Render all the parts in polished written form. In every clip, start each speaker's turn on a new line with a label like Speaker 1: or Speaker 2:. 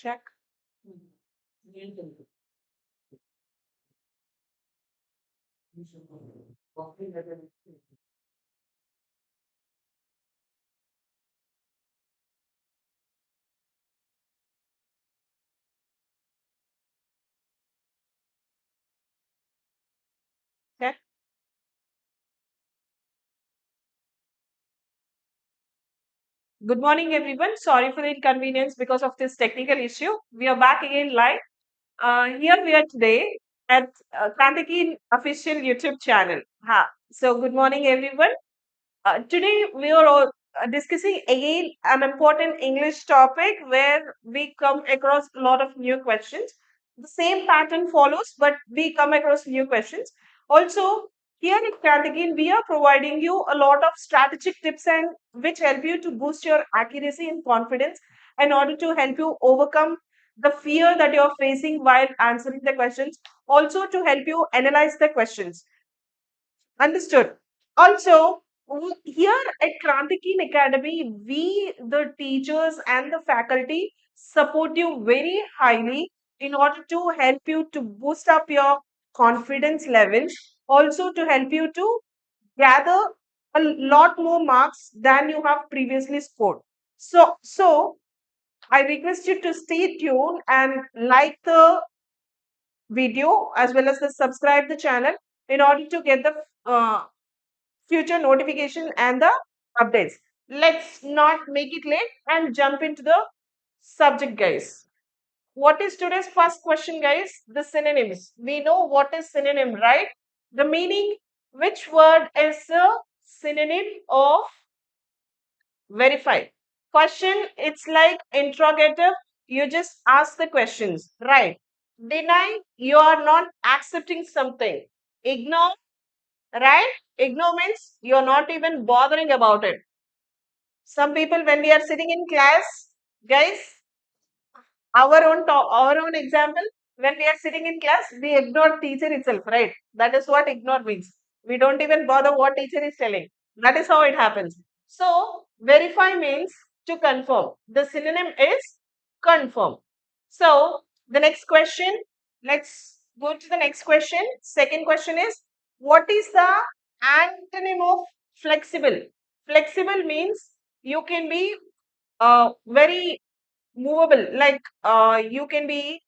Speaker 1: Check. Check. Good morning, everyone. Sorry for the inconvenience because of this technical issue. We are back again live. Here we are today at Kandaki official YouTube channel. So, good morning, everyone. Today we are all discussing again an important English topic where we come across a lot of new questions. The same pattern follows, but we come across new questions. Also, here at Category, we are providing you a lot of strategic tips and which help you to boost your accuracy and confidence in order to help you overcome the fear that you're facing while answering the questions. Also, to help you analyze the questions. Understood. Also, here at Krantikin Academy, we, the teachers and the faculty, support you very highly in order to help you to boost up your confidence level, also to help you to gather a lot more marks than you have previously scored. So I request you to stay tuned and like the video as well as the subscribe the channel in order to get the future notification and the updates. Let's not make it late and jump into the subject, guys. What is today's first question, guys? The synonyms. We know what is synonym, right? The meaning, which word is a synonym of verify? Question, it's like interrogative. You just ask the questions, right? Deny, you are not accepting something. Ignore, right? Ignore means you're not even bothering about it. Some people, when we are sitting in class, guys, our own example, when we are sitting in class, we ignore teacher itself, right? That is what ignore means. We don't even bother what teacher is telling. That is how it happens. So verify means to confirm. The synonym is confirm. So the next question, let's go to the next question. Second question is, what is the antonym of flexible? Flexible means you can be very movable, like you can be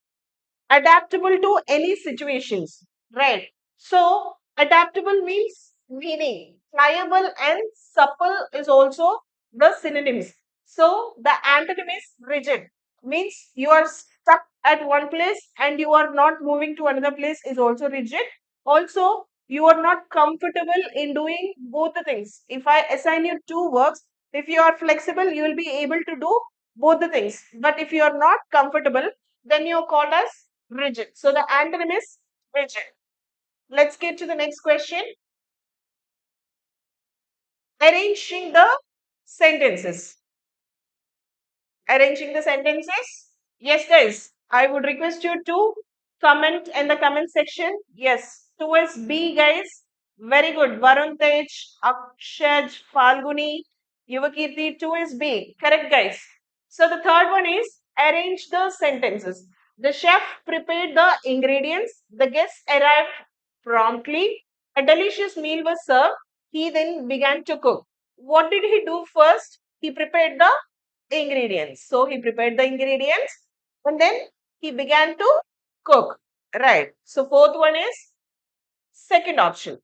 Speaker 1: adaptable to any situations, right? So adaptable means meaning pliable and supple is also the synonyms. So the antonym is rigid, means you are stuck at one place and you are not moving to another place is also rigid. Also, you are not comfortable in doing both the things. If I assign you two works, if you are flexible you will be able to do both the things, but if you are not comfortable, then you're called as rigid. So the antonym is rigid. Let's get to the next question. Arranging the sentences. Arranging the sentences. Yes, guys. I would request you to comment in the comment section. Yes. 2 is B, guys. Very good. Varun Tej, Akshaj, Falguni, Yuvakirti. 2 is B. Correct, guys. So the third one is arrange the sentences. The chef prepared the ingredients. The guests arrived promptly. A delicious meal was served. He then began to cook. What did he do first? He prepared the ingredients. So he prepared the ingredients and then he began to cook. Right. So fourth one is second option.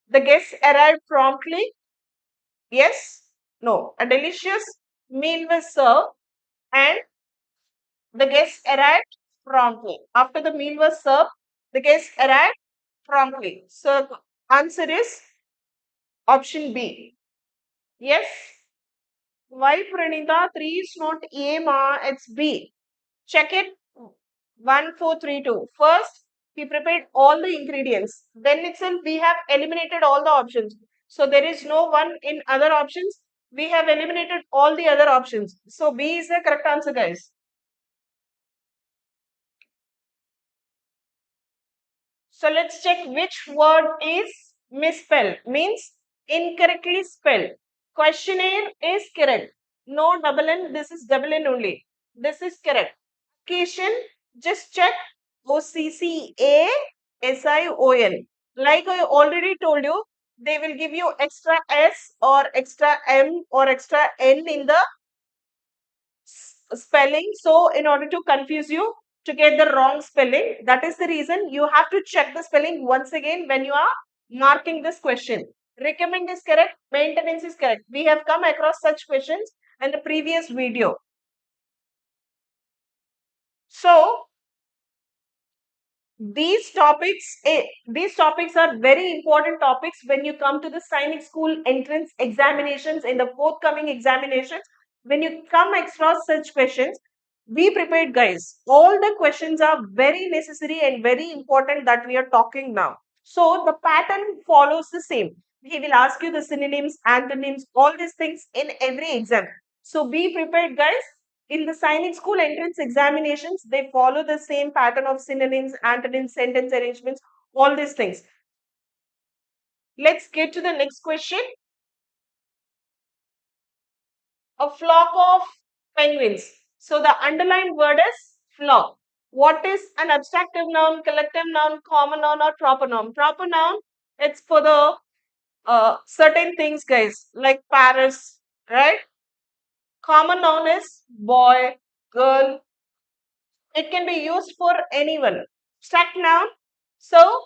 Speaker 1: The guests arrived promptly. Yes. No. A delicious meal was served and the guests arrived promptly. After the meal was served, the guests arrived promptly. So answer is option B. Yes. Why Pranita? 3 is not A, ma. It's B. Check it. 1432. First, we prepared all the ingredients. Then itself, we have eliminated all the options. So there is no one in other options. We have eliminated all the other options. So B is the correct answer, guys. So let's check which word is misspelled. Means incorrectly spelled. Questionnaire is correct. No double N. This is double N only. This is correct. Occasion, just check Occasion. Like I already told you, they will give you extra S or extra M or extra N in the spelling. So, in order to confuse you, to get the wrong spelling, that is the reason you have to check the spelling once again when you are marking this question. Recommend is correct, maintenance is correct. We have come across such questions in the previous video. So, these topics are very important topics when you come to the Sainik School entrance examinations in the forthcoming examinations. When you come across such questions, be prepared, guys. All the questions are very necessary and very important that we are talking now. So the pattern follows the same. He will ask you the synonyms, antonyms, all these things in every exam. So be prepared, guys. In the Sainik School entrance examinations, they follow the same pattern of synonyms, antonyms, sentence arrangements, all these things. Let's get to the next question. A flock of penguins. So the underlined word is flock. What is an abstractive noun, collective noun, common noun, or proper noun? Proper noun, it's for the certain things, guys, like Paris, right? Common noun is boy, girl. It can be used for anyone. Abstract noun. So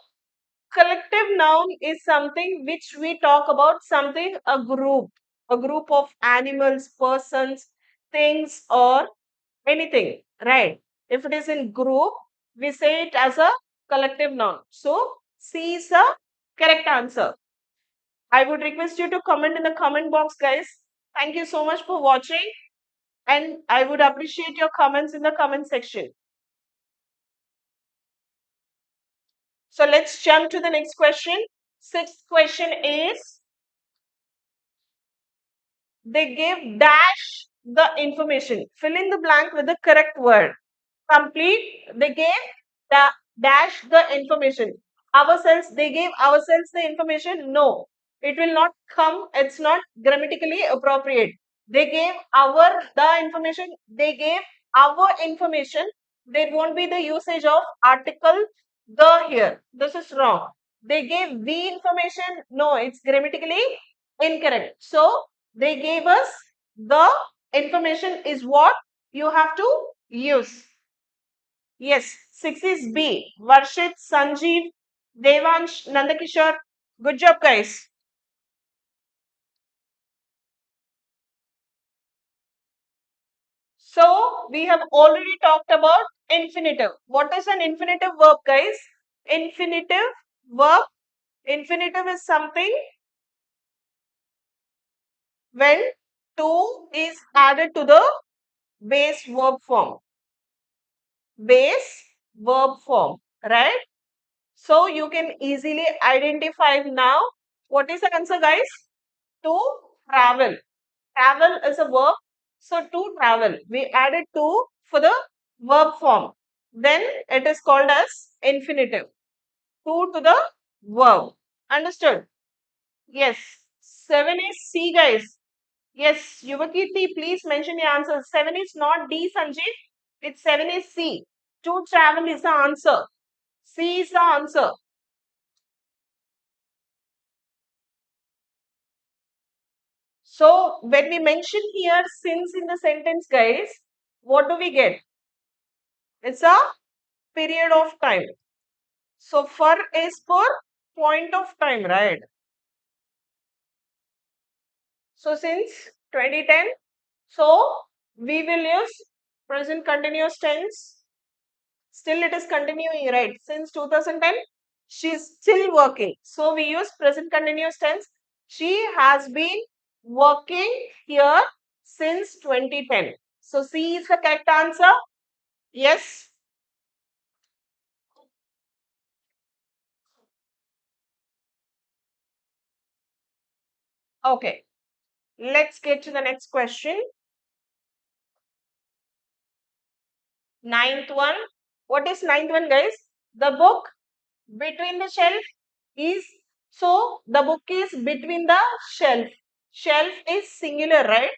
Speaker 1: collective noun is something which we talk about something, a group of animals, persons, things, or anything, right? If it is in group, we say it as a collective noun. So, C is a correct answer. I would request you to comment in the comment box, guys. Thank you so much for watching, and I would appreciate your comments in the comment section. So, let's jump to the next question. Sixth question is, they give dash the information. Fill in the blank with the correct word. Complete. They gave the dash the information. Ourselves, they gave ourselves the information. No, it will not come. It's not grammatically appropriate. They gave our the information. They gave our information. There won't be the usage of article the here. This is wrong. They gave the information. No, it's grammatically incorrect. So they gave us the information is what you have to use. Yes, 6 is B. Varshit, Sanjeev, Devansh, Nandakishore. Good job, guys. So, we have already talked about infinitive. What is an infinitive verb, guys? Infinitive verb. Infinitive is something when to is added to the base verb form. Base verb form, right? So you can easily identify now what is the answer, guys? To travel. Travel is a verb. So to travel, we added to for the verb form. Then it is called as infinitive. To the verb. Understood? Yes. 7 is C, guys. Yes, Yuvakirti, please mention the answer. 7 is not D, Sanjeev. It's 7 is C. To travel is the answer. C is the answer. So when we mention here since in the sentence, guys, what do we get? It's a period of time. So for is for point of time, right? So since 2010, so we will use present continuous tense. Still it is continuing, right? Since 2010, she's still working. So we use present continuous tense. She has been working here since 2010. So C is the correct answer. Yes. Okay. Let's get to the next question. Ninth one. What is ninth one, guys? The book between the shelf is, so the book is between the shelf. Shelf is singular, right?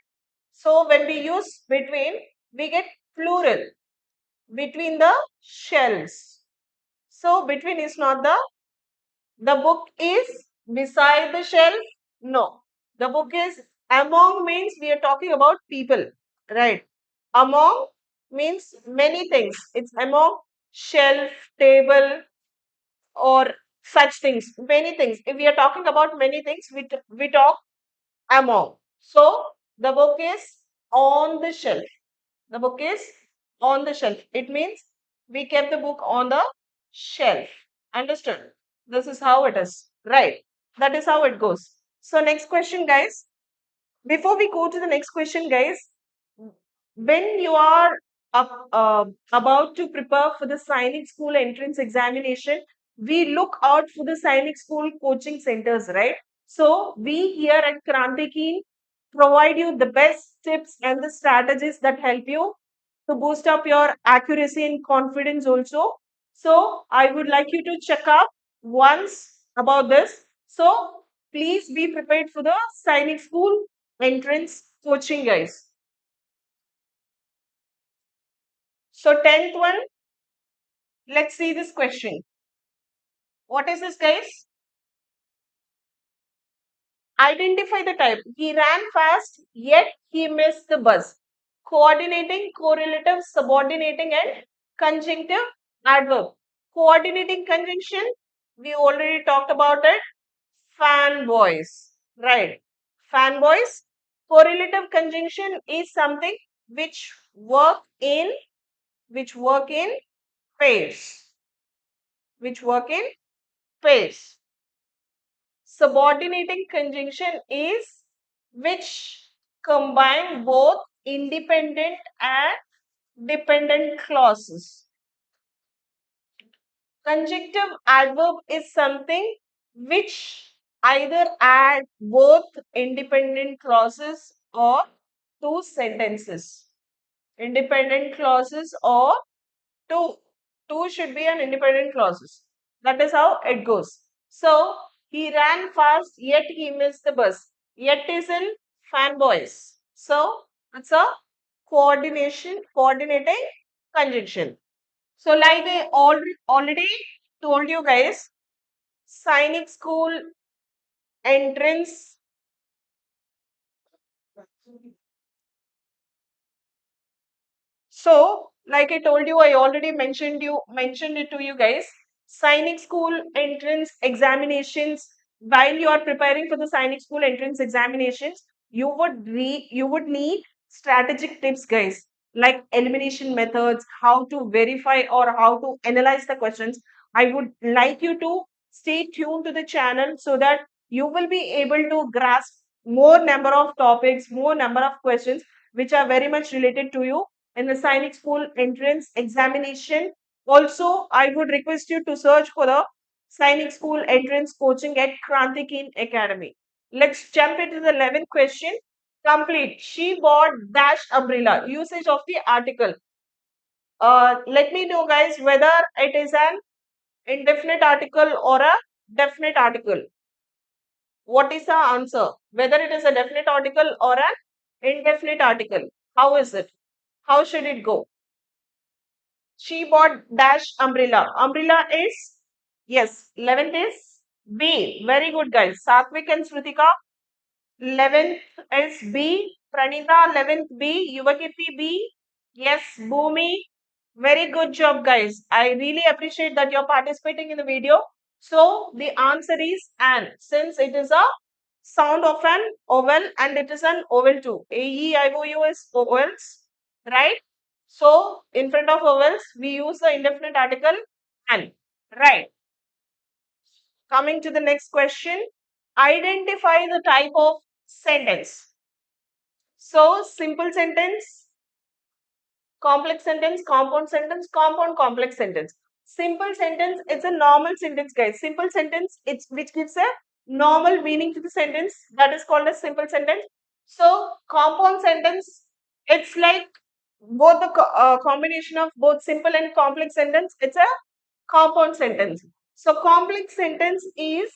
Speaker 1: So when we use between, we get plural, between the shelves. So between is not the book is beside the shelf. No, the book is among means we are talking about people, right? Among means many things. It's among shelf, table, or such things. Many things. If we are talking about many things, we talk among. So the book is on the shelf. The book is on the shelf. It means we kept the book on the shelf. Understood? This is how it is. Right. That is how it goes. So, next question, guys. Before we go to the next question, guys, when you are about to prepare for the Sainik School Entrance Examination, we look out for the Sainik School coaching centers, right? So, we here at Krantikeen provide you the best tips and the strategies that help you to boost up your accuracy and confidence also. So, I would like you to check up once about this. So, please be prepared for the Sainik School entrance coaching, guys. So, 10th one, let's see this question. What is this, guys? Identify the type. He ran fast, yet he missed the bus. Coordinating, correlative, subordinating, and conjunctive adverb. Coordinating conjunction, we already talked about it. Fanboys, right? Fanboys. Correlative conjunction is something which work in pairs. Which work in pairs. Subordinating conjunction is which combine both independent and dependent clauses. Conjunctive adverb is something which either add both independent clauses or two sentences. Independent clauses or two. Two should be an independent clauses. That is how it goes. So he ran fast, yet he missed the bus. Yet is in fanboys. So it's a coordinating conjunction. So like I already told you guys, Sainik School entrance. So, like I told you, I already mentioned it to you guys. Sainik School entrance examinations. While you are preparing for the Sainik School entrance examinations, you would need strategic tips, guys, like elimination methods, how to verify or how to analyze the questions. I would like you to stay tuned to the channel so that you will be able to grasp more number of topics, more number of questions which are very much related to you in the Sainik School entrance examination. Also, I would request you to search for the Sainik School entrance coaching at Krantikeen Academy. Let's jump into the 11th question. Complete. She bought dash umbrella. Usage of the article. Let me know, guys, whether it is an indefinite article or a definite article. What is the answer? Whether it is a definite article or an indefinite article. How is it? How should it go? She bought dash umbrella. Umbrella is, yes, 11th is B. Very good, guys. Satvik and Srutika, 11th is B. Pranita, 11th B. Yuvakirti B. Yes, Bhumi. Very good job, guys. I really appreciate that you're participating in the video. So the answer is and since it is a sound of an vowel and it is an vowel too. A, E, I, O, U is vowels, right? So in front of vowels, we use the indefinite article and, right? Coming to the next question, identify the type of sentence. So simple sentence, complex sentence, compound complex sentence. Simple sentence, it's a normal sentence, guys. Simple sentence, it's which gives a normal meaning to the sentence. That is called a simple sentence. So compound sentence, it's like both the combination of both simple and complex sentence. It's a compound sentence. So complex sentence is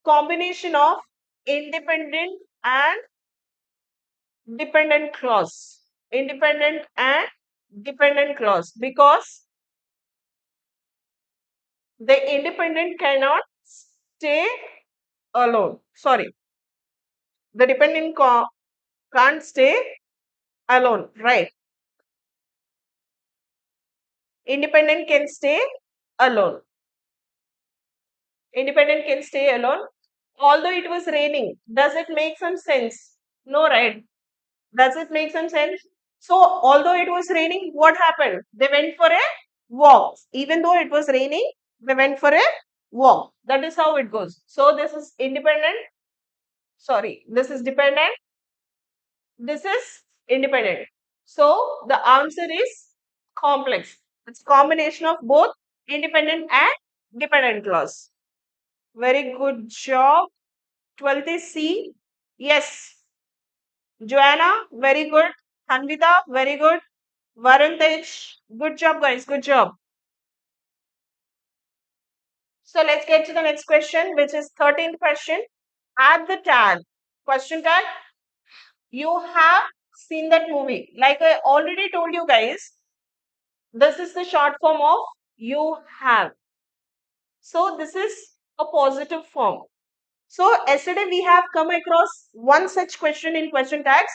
Speaker 1: combination of independent and dependent clause. Independent and dependent clause because the independent cannot stay alone. Sorry, the dependent can't stay alone, right? Independent can stay alone. Independent can stay alone. Although it was raining, does it make some sense? No, right? Does it make some sense? So, although it was raining, what happened? They went for a walk. Even though it was raining, they went for a walk. That is how it goes. So, this is independent. Sorry, this is dependent. This is independent. So, the answer is complex. It's combination of both independent and dependent clause. Very good job. 12th is C. Yes. Joanna, very good. Hanvita, very good. Varun Tej, good job, guys. Good job. So let's get to the next question, which is 13th question. Add the tag. Question tag. You have seen that movie. Like I already told you guys, this is the short form of you have. So this is a positive form. So yesterday we have come across one such question in question tags.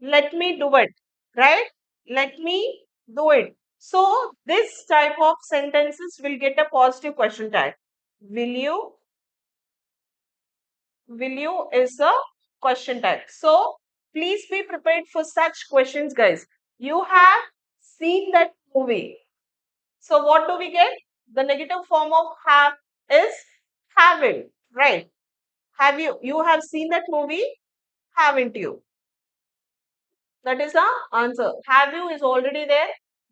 Speaker 1: Let me do it, right? Let me do it. So this type of sentences will get a positive question tag. Will you? Will you is a question tag. So please be prepared for such questions, guys. You have seen that movie. So what do we get? The negative form of have is haven't, right? Have you? You have seen that movie, haven't you? That is the answer. Have you is already there.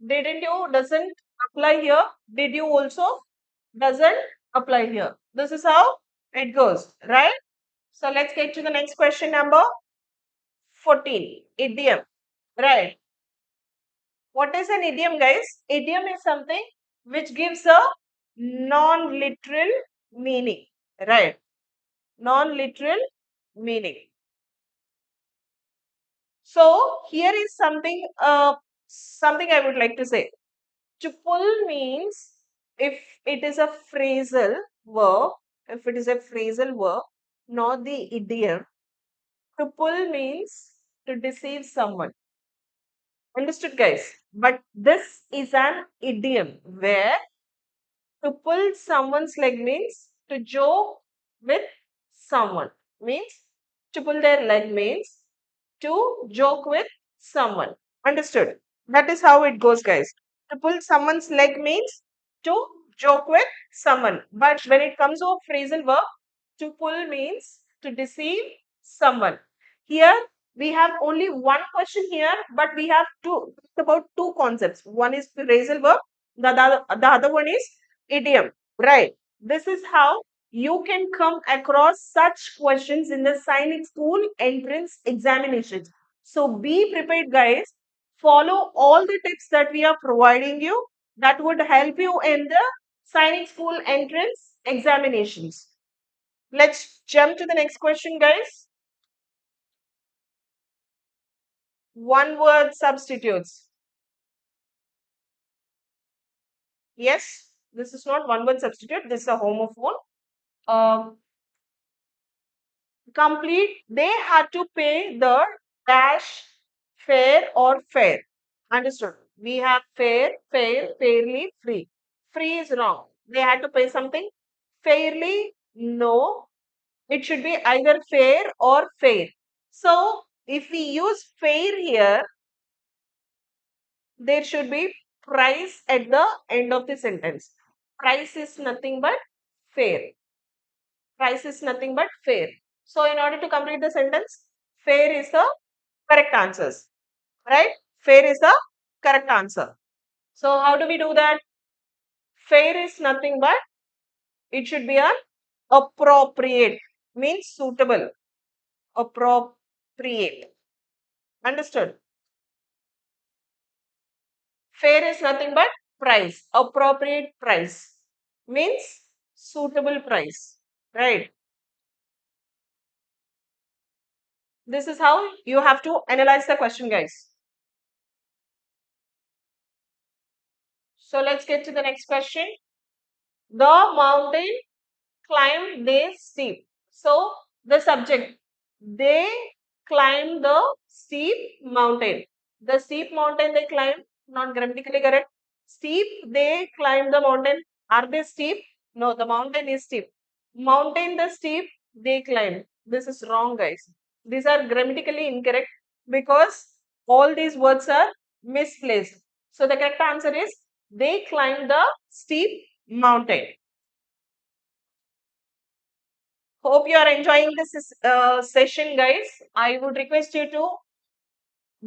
Speaker 1: Didn't you? Doesn't apply here. Did you also? Doesn't apply here. This is how it goes, right? So let's get to the next question number 14. Idiom. Right. What is an idiom, guys? Idiom is something which gives a non-literal meaning. Right. Non-literal meaning. So here is something I would like to say. To pull means if it is a phrasal verb, if it is a phrasal verb, not the idiom. To pull means to deceive someone. Understood, guys? But this is an idiom where to pull someone's leg means to joke with someone. Means to pull their leg means to joke with someone. Understood? That is how it goes, guys. To pull someone's leg means to joke with someone. But when it comes to a phrasal verb, to pull means to deceive someone. Here we have only one question here, but we have about two concepts. One is phrasal verb, the other one is idiom. Right. This is how you can come across such questions in the Sainik School Entrance Examinations. So be prepared, guys. Follow all the tips that we are providing you that would help you in the Sainik School Entrance Examinations. Let's jump to the next question, guys. One word substitutes. Yes, this is not one word substitute. This is a homophone. Um, Complete. They had to pay the dash fare or fare. Understood? We have fair, fair, fairly, free. Free is wrong. They had to pay something. Fairly, no. It should be either fair or fair. So, if we use fair here, there should be price at the end of the sentence. Price is nothing but fair. Price is nothing but fair. So, in order to complete the sentence, fair is the correct answers. Right? Fair is the correct answer. So, how do we do that? Fair is nothing but it should be an appropriate, means suitable. Appropriate. Understood? Fair is nothing but price. Appropriate price means suitable price. Right? This is how you have to analyze the question, guys. So let's get to the next question. The mountain climbed they steep. So the subject, they climbed the steep mountain. The steep mountain they climbed, not grammatically correct. Steep, they climbed the mountain. Are they steep? No, the mountain is steep. Mountain the steep, they climbed. This is wrong, guys. These are grammatically incorrect because all these words are misplaced. So the correct answer is they climbed the steep mountain. Hope you are enjoying this session, guys. I would request you to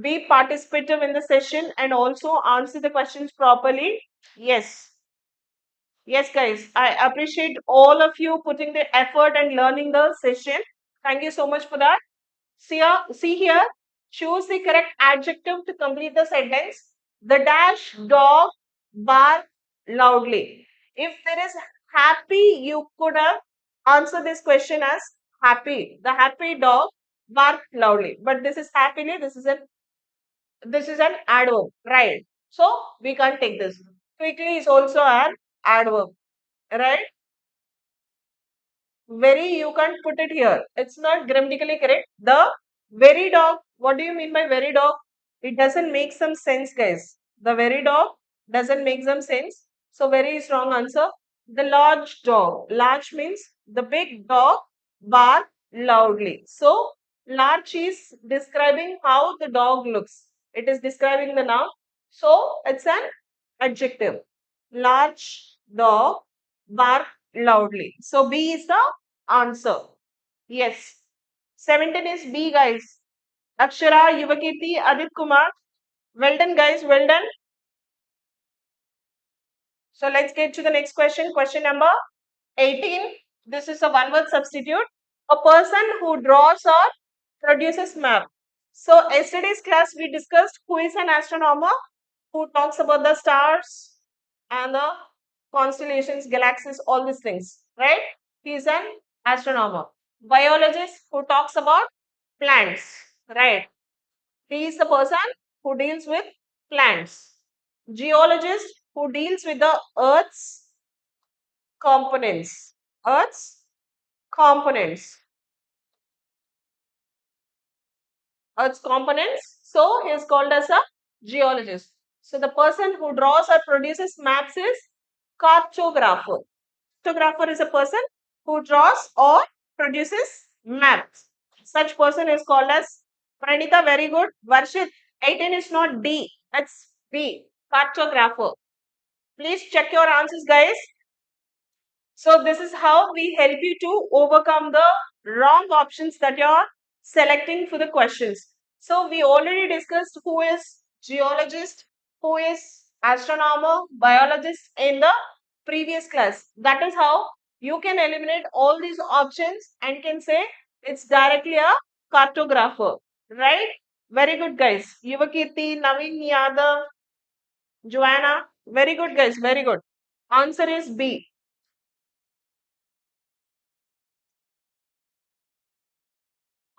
Speaker 1: be participative in the session and also answer the questions properly. Yes, yes, guys. I appreciate all of you putting the effort and learning the session. Thank you so much for that. See here, choose the correct adjective to complete the sentence. The dash dog bark loudly. If there is happy, you could have answered this question as happy. The happy dog barked loudly. But this is happily, this is an adverb, right? So we can't take this. Quickly is also an adverb, right? Very, you can't put it here. It's not grammatically correct. The very dog, what do you mean by very dog? It doesn't make some sense, guys. The very dog doesn't make some sense. So very is wrong answer. The large dog. Large means the big dog bark loudly. So large is describing how the dog looks. It is describing the noun. So it's an adjective. Large dog bark loudly. So B is the answer. Yes. 17 is B, guys. Akshara, Yuvakirti, Adit Kumar. Well done, guys. Well done. So let's get to the next question. Question number 18. This is a one word substitute. A person who draws or produces map. So yesterday's class we discussed who is an astronomer who talks about the stars and the constellations, galaxies, all these things, right? He is an astronomer. Biologist who talks about plants, right? He is the person who deals with plants. Geologist who deals with the earth's components. Earth's components. Earth's components. So he is called as a geologist. So the person who draws or produces maps is cartographer. Cartographer is a person who draws or produces maps. Such person is called as Pranita. Very good. Varshit, 18 is not D. It's B. Cartographer. Please check your answers, guys. So this is how we help you to overcome the wrong options that you're selecting for the questions. So we already discussed who is geologist, who is astronomer, biologist in the previous class. That is how you can eliminate all these options and can say it's directly a cartographer, right? Very good, guys. Yuvakirti, Naveen Yadav, Joanna. Very good, guys. Very good. Answer is B.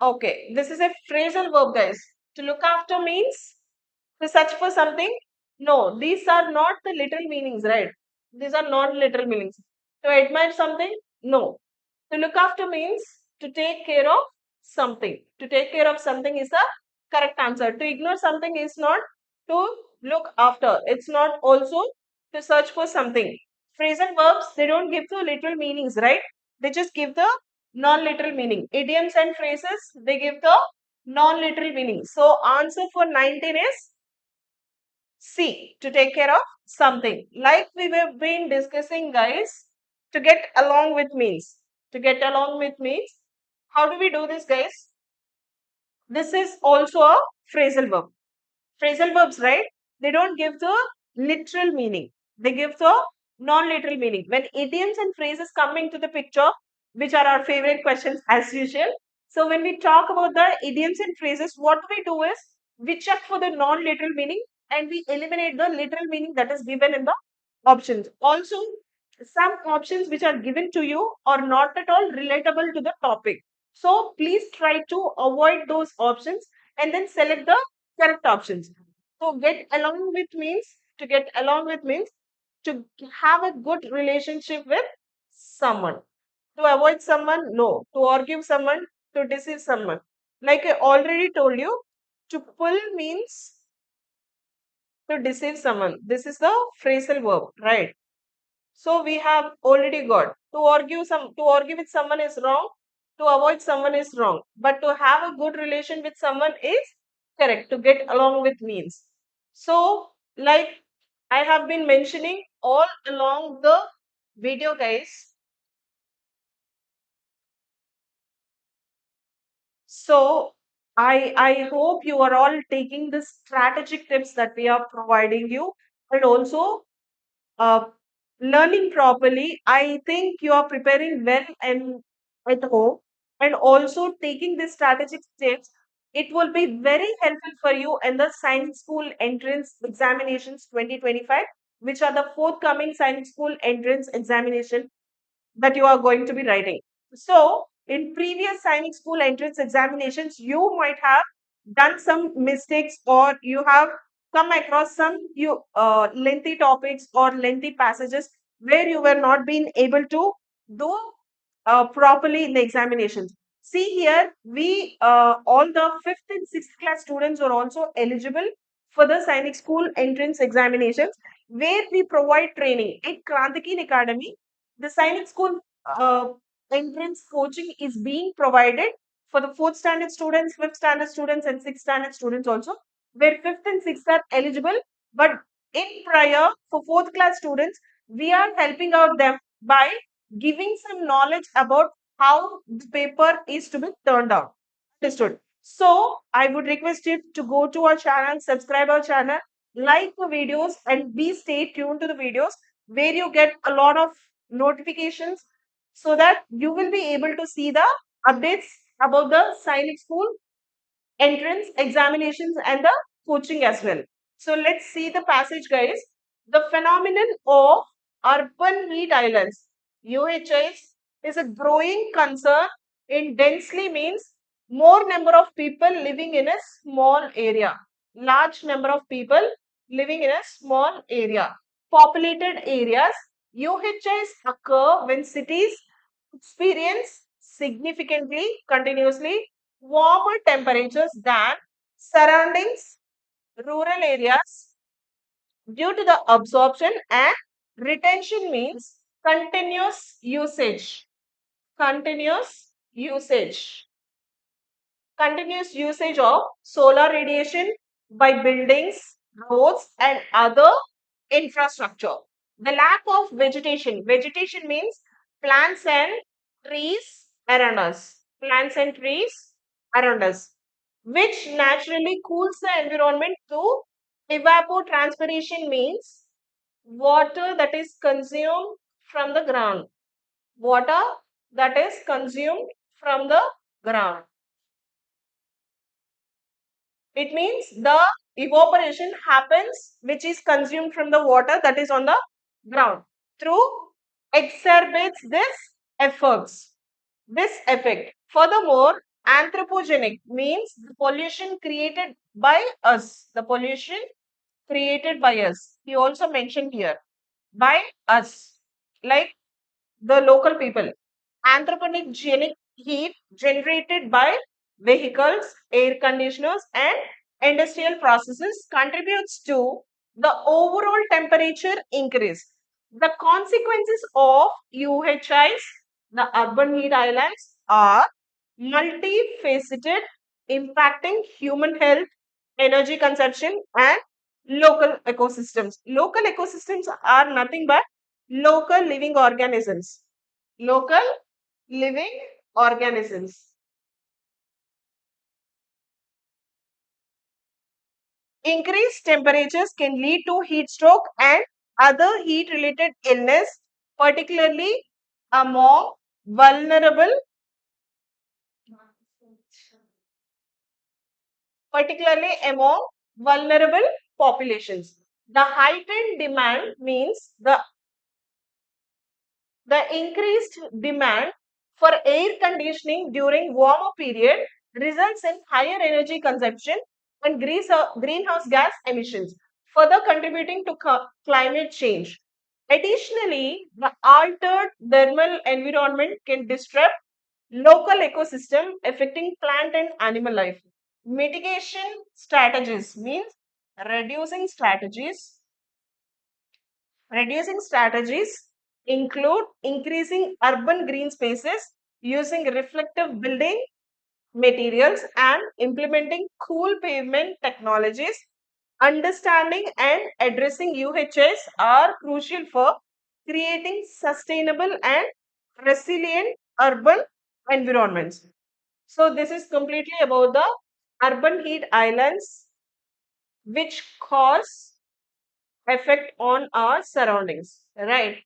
Speaker 1: Okay, this is a phrasal verb, guys. To look after means to search for something. No, these are not the literal meanings, right? These are not literal meanings. To admire something? No. To look after means to take care of something. To take care of something is the correct answer. To ignore something is not to look after. It's not also to search for something. Phrasal verbs, they don't give the literal meanings, right? They just give the non-literal meaning. Idioms and phrases, they give the non-literal meaning. So answer for 19 is C, to take care of something. Like we have been discussing, guys, to get along with means. To get along with means. How do we do this, guys? This is also a phrasal verb. Phrasal verbs, right? They don't give the literal meaning. They give the non-literal meaning. When idioms and phrases come into the picture, which are our favorite questions as usual. So when we talk about the idioms and phrases, what we do is we check for the non-literal meaning and we eliminate the literal meaning that is given in the options. Also, some options which are given to you are not at all relatable to the topic. So please try to avoid those options and then select the correct options. So get along with means, to get along with means To have a good relationship with someone. To avoid someone, no. To argue someone, to deceive someone. Like I already told you, to pull means to deceive someone. This is the phrasal verb, right? So we have already got to argue with someone is wrong, to avoid someone is wrong. But to have a good relation with someone is correct. To get along with means. So, like I have been mentioning all along the video, guys. So I hope you are all taking the strategic tips that we are providing you, and also uh, learning properly. I think you are preparing well and at home, and also taking these strategic steps. It will be very helpful for you in the Science School Entrance Examinations 2025, which are the forthcoming Science School Entrance Examination that you are going to be writing. So, in previous Sainik School entrance examinations, you might have done some mistakes, or you have come across some lengthy topics or lengthy passages where you were not being able to do properly in the examinations. See here, we all the fifth and sixth class students are also eligible for the Sainik School entrance examinations, where we provide training at Krantikin Academy. The Sainik School uh, entrance coaching is being provided for the fourth standard students, fifth standard students, and sixth standard students also, where fifth and sixth are eligible. But in prior for fourth class students, we are helping out them by giving some knowledge about how the paper is to be turned out. Understood. So I would request you to go to our channel, subscribe our channel, like the videos, and be stay tuned to the videos where you get a lot of notifications, so that you will be able to see the updates about the Sainik School entrance examinations and the coaching as well. So let's see the passage, guys. The phenomenon of urban heat islands, UHIs, is a growing concern in densely means more number of people living in a small area. Large number of people living in a small area. Populated areas, UHIs occur when cities experience significantly, continuously warmer temperatures than surroundings rural areas due to the absorption and retention means continuous usage continuous usage of solar radiation by buildings, roads, and other infrastructure. The lack of vegetation. Vegetation means plants and trees around us. Plants and trees around us, which naturally cools the environment to evapotranspiration means water that is consumed from the ground. Water that is consumed from the ground. It means the evaporation happens, which is consumed from the water that is on the ground, through exacerbates this effect. Furthermore, anthropogenic means the pollution created by us. The pollution created by us. He also mentioned here by us, like the local people. Anthropogenic heat generated by vehicles, air conditioners, and industrial processes contributes to the overall temperature increase. The consequences of UHIs, the urban heat islands, are multifaceted, impacting human health, energy consumption, and local ecosystems. Local ecosystems are nothing but local living organisms. Local living organisms. Increased temperatures can lead to heat stroke and other heat related illness, particularly among vulnerable particularly among vulnerable populations. The heightened demand means the increased demand for air conditioning during warmer period results in higher energy consumption and greenhouse gas emissions, further contributing to climate change. Additionally, the altered thermal environment can disrupt local ecosystem affecting plant and animal life. Mitigation strategies means reducing strategies. Reducing strategies include increasing urban green spaces, using reflective building materials, and implementing cool pavement technologies. Understanding and addressing UHS are crucial for creating sustainable and resilient urban environments. So, this is completely about the urban heat islands which cause effect on our surroundings, right?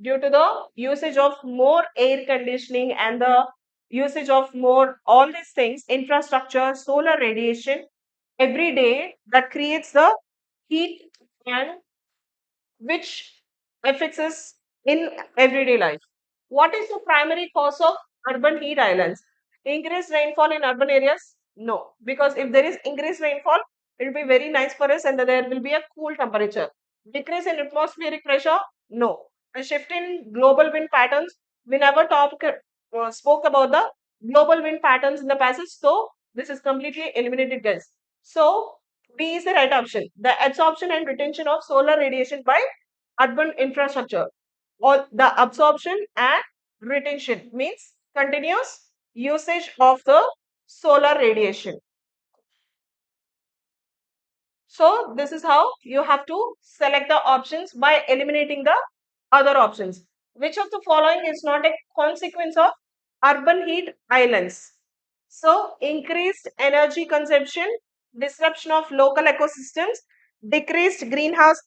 Speaker 1: Due to the usage of more air conditioning and the usage of more all these things, infrastructure, solar radiation every day that creates the heat and which affects us in everyday life. What is the primary cause of urban heat islands? Increased rainfall in urban areas? No, because if there is increased rainfall, it will be very nice for us and there will be a cool temperature. Decrease in atmospheric pressure? No. A shift in global wind patterns? We never spoke about the global wind patterns in the passage, so this is completely eliminated, guys. So, B is the right option. The absorption and retention of solar radiation by urban infrastructure, or the absorption and retention means continuous usage of the solar radiation. So this is how you have to select the options by eliminating the other options. Which of the following is not a consequence of urban heat islands? So increased energy consumption, disruption of local ecosystems, decreased greenhouse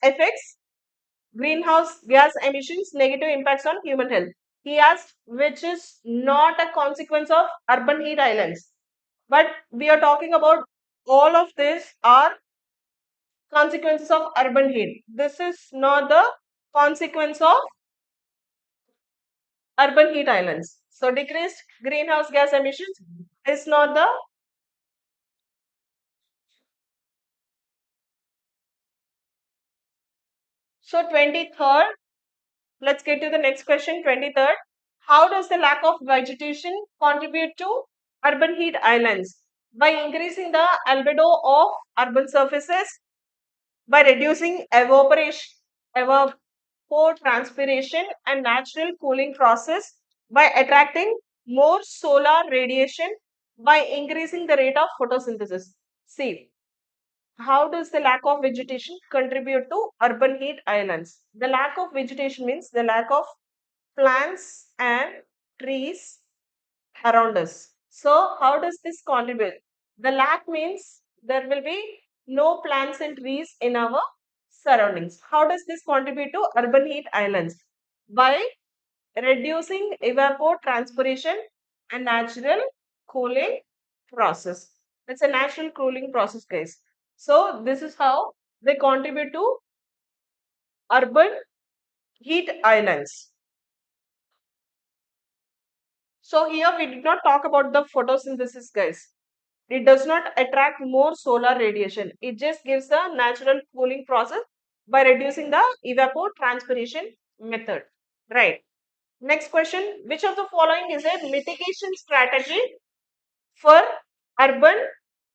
Speaker 1: gas emissions, negative impacts on human health. He asked which is not a consequence of urban heat islands. But we are talking about all of this are consequences of urban heat. This is not the consequence of urban heat islands. So decreased greenhouse gas emissions is not the. So 23rd, let's get to the next question. 23rd, how does the lack of vegetation contribute to urban heat islands? By increasing the albedo of urban surfaces, by reducing evaporation, evapotranspiration and natural cooling process, by attracting more solar radiation, by increasing the rate of photosynthesis. See, how does the lack of vegetation contribute to urban heat islands? The lack of vegetation means the lack of plants and trees around us. So, how does this contribute? The lack means there will be no plants and trees in our surroundings. How does this contribute to urban heat islands? By reducing evapotranspiration and natural cooling process. It's a natural cooling process, guys. So, this is how they contribute to urban heat islands. So, here we did not talk about the photosynthesis, guys. It does not attract more solar radiation. It just gives the natural cooling process by reducing the evapotranspiration method. Right. Next question. Which of the following is a mitigation strategy for urban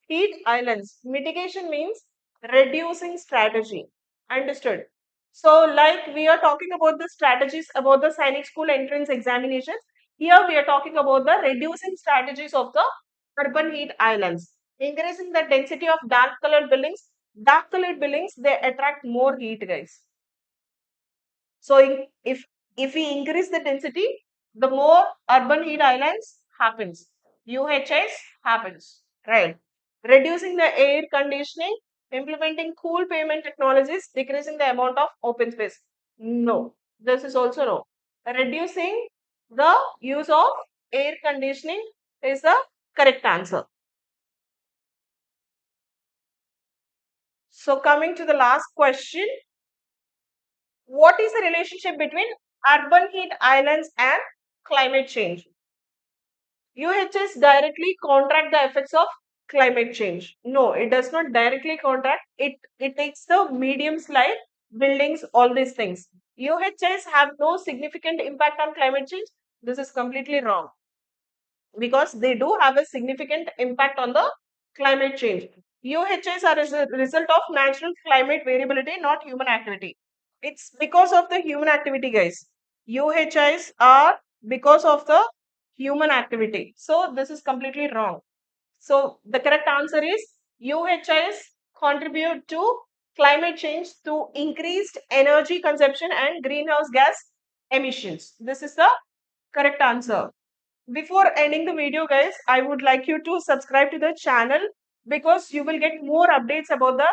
Speaker 1: heat islands? Mitigation means reducing strategy. Understood. So, like we are talking about the strategies about the Sainik School Entrance Examinations, here we are talking about the reducing strategies of the urban heat islands. Increasing the density of dark colored buildings. Dark colored buildings, they attract more heat, guys. So if we increase the density, the more urban heat islands happens. UHS happens, right? Reducing the air conditioning, implementing cool pavement technologies, decreasing the amount of open space. No, this is also no. Reducing the use of air conditioning is the correct answer. So coming to the last question, what is the relationship between urban heat islands and climate change? UHS directly contract the effects of climate change. No, it does not directly contract. It takes the mediums like buildings, all these things. UHIs have no significant impact on climate change. This is completely wrong because they do have a significant impact on the climate change. UHIs are as a result of natural climate variability, not human activity. It's because of the human activity, guys. UHIs are because of the human activity. So this is completely wrong. So the correct answer is UHIs contribute to climate change through increased energy consumption and greenhouse gas emissions. This is the correct answer. Before ending the video, guys, I would like you to subscribe to the channel because you will get more updates about the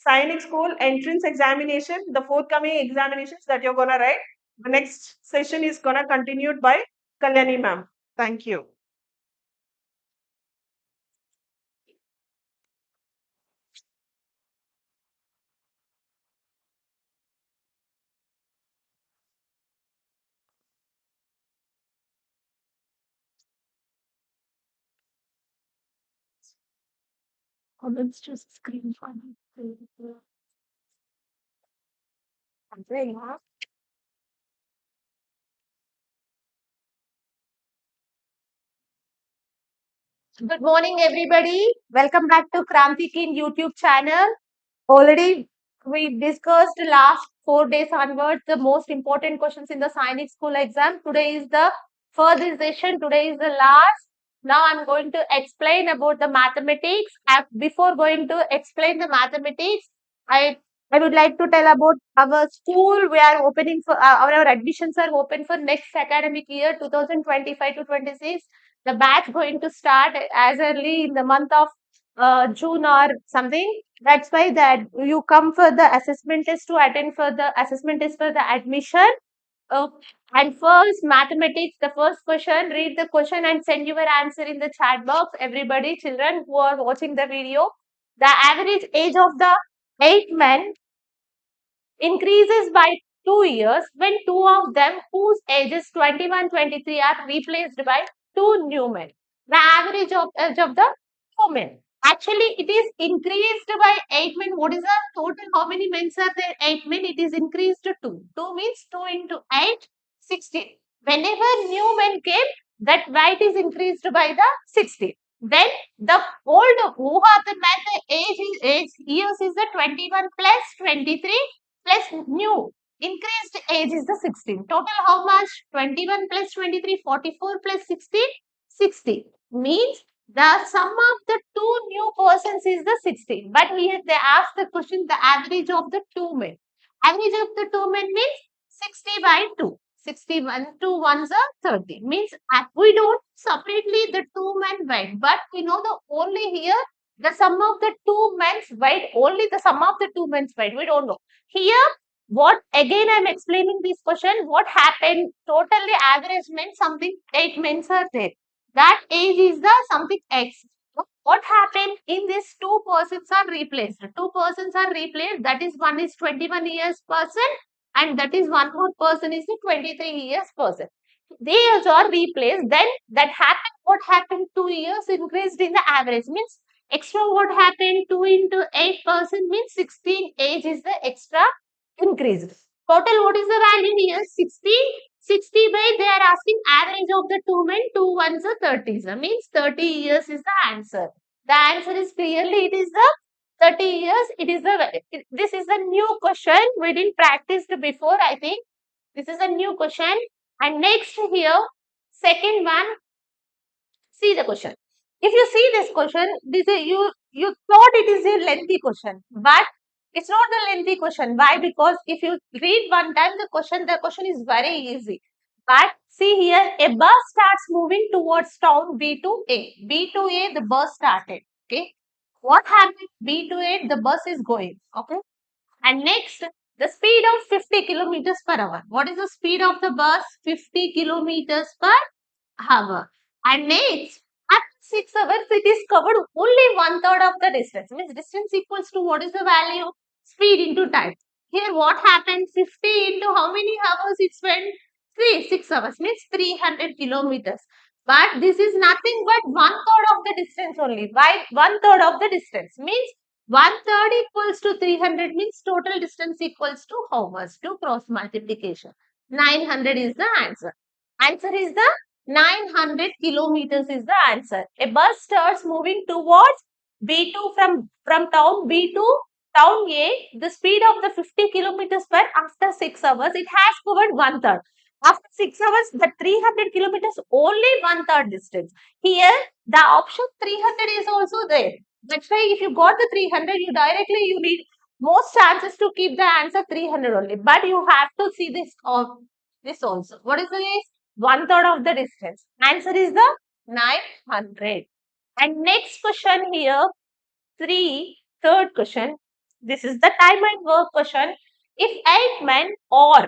Speaker 1: Sainik School Entrance Examination, the forthcoming examinations that you're gonna write. The next session is gonna continued by Kalyani ma'am. Thank you. Comments just screen fun.
Speaker 2: Good morning, everybody. Welcome back to Kranti King YouTube channel. Already we discussed last 4 days onwards the most important questions in the Sainik School exam. Today is the first session. Today is the last. Now I'm going to explain about the mathematics. Before going to explain the mathematics, I I would like to tell about our school. We are opening for our admissions are open for next academic year 2025 to 26. The batch going to start as early in the month of June or something. That's why that you come for the assessment test to attend for the assessment test for the admission. Uh, and first, mathematics, the first question, read the question and send your answer in the chat box. Everybody, children who are watching the video, the average age of the 8 men increases by 2 years when two of them whose ages 21, 23 are replaced by two new men. The average of age of the two men. Actually, it is increased by 8 men. What is the total? How many men are there? 8 men. It is increased to 2. 2 means 2 into 8, 16. Whenever new men came, that weight is increased by the 16. Then the old who are the men, the age years is the 21 plus 23 plus new. Increased age is the 16. Total how much? 21 plus 23, 44 plus 16, 60. Means the sum of the two new persons is the 16. But here they ask the question the average of the two men. Average of the two men means 60 by 2. 61 to 1s are 30. Means we don't separately the two men weight. But we know the only here the sum of the two men's weight. Only the sum of the two men's weight. We don't know. Here what again I'm explaining this question. What happened? Totally average means something 8 men are there. That age is the something X. What happened in this two persons are replaced? Two persons are replaced. That is one is 21 years person and that is one more person is the 23 years person. They are replaced. Then that happened. What happened? 2 years increased in the average means extra. What happened? 2 into 8% means 16 age is the extra increased. Total, what is the value here? 60. 60 by they are asking average of the two men, two ones are 30. So means 30 years is the answer. The answer is clearly it is the 30 years. It is the this is a new question. We didn't practice before, I think. This is a new question. And next here, second one, see the question. If you see this question, this is, you thought it is a lengthy question, but it's not a lengthy question. Why? Because if you read one time the question is very easy. But see here, a bus starts moving towards town B to A. B to A, the bus started. Okay. What happened? B to A, the bus is going. Okay. And next, the speed of 50 kilometers per hour. What is the speed of the bus? 50 kilometers per hour. And next, after 6 hours, it is covered only one third of the distance. Means distance equals to what is the value? Speed into time. Here, what happened? 50 into how many hours it spent? 6 hours means 300 kilometers. But this is nothing but one third of the distance only. Why one third of the distance? Means One third equals to 300 means total distance equals to how much? To cross multiplication. 900 is the answer. Answer is the 900 kilometers is the answer. A bus starts moving towards B2 from town B to town A. The speed of the 50 kilometers per after 6 hours. It has covered one third. After 6 hours, the 300 kilometers only one third distance. Here, the option 300 is also there. That's why if you got the 300, you need most chances to keep the answer 300 only. But you have to see this also. What is this? One third of the distance. Answer is the 900. And next question here, third question. This is the time and work question. If 8 men or,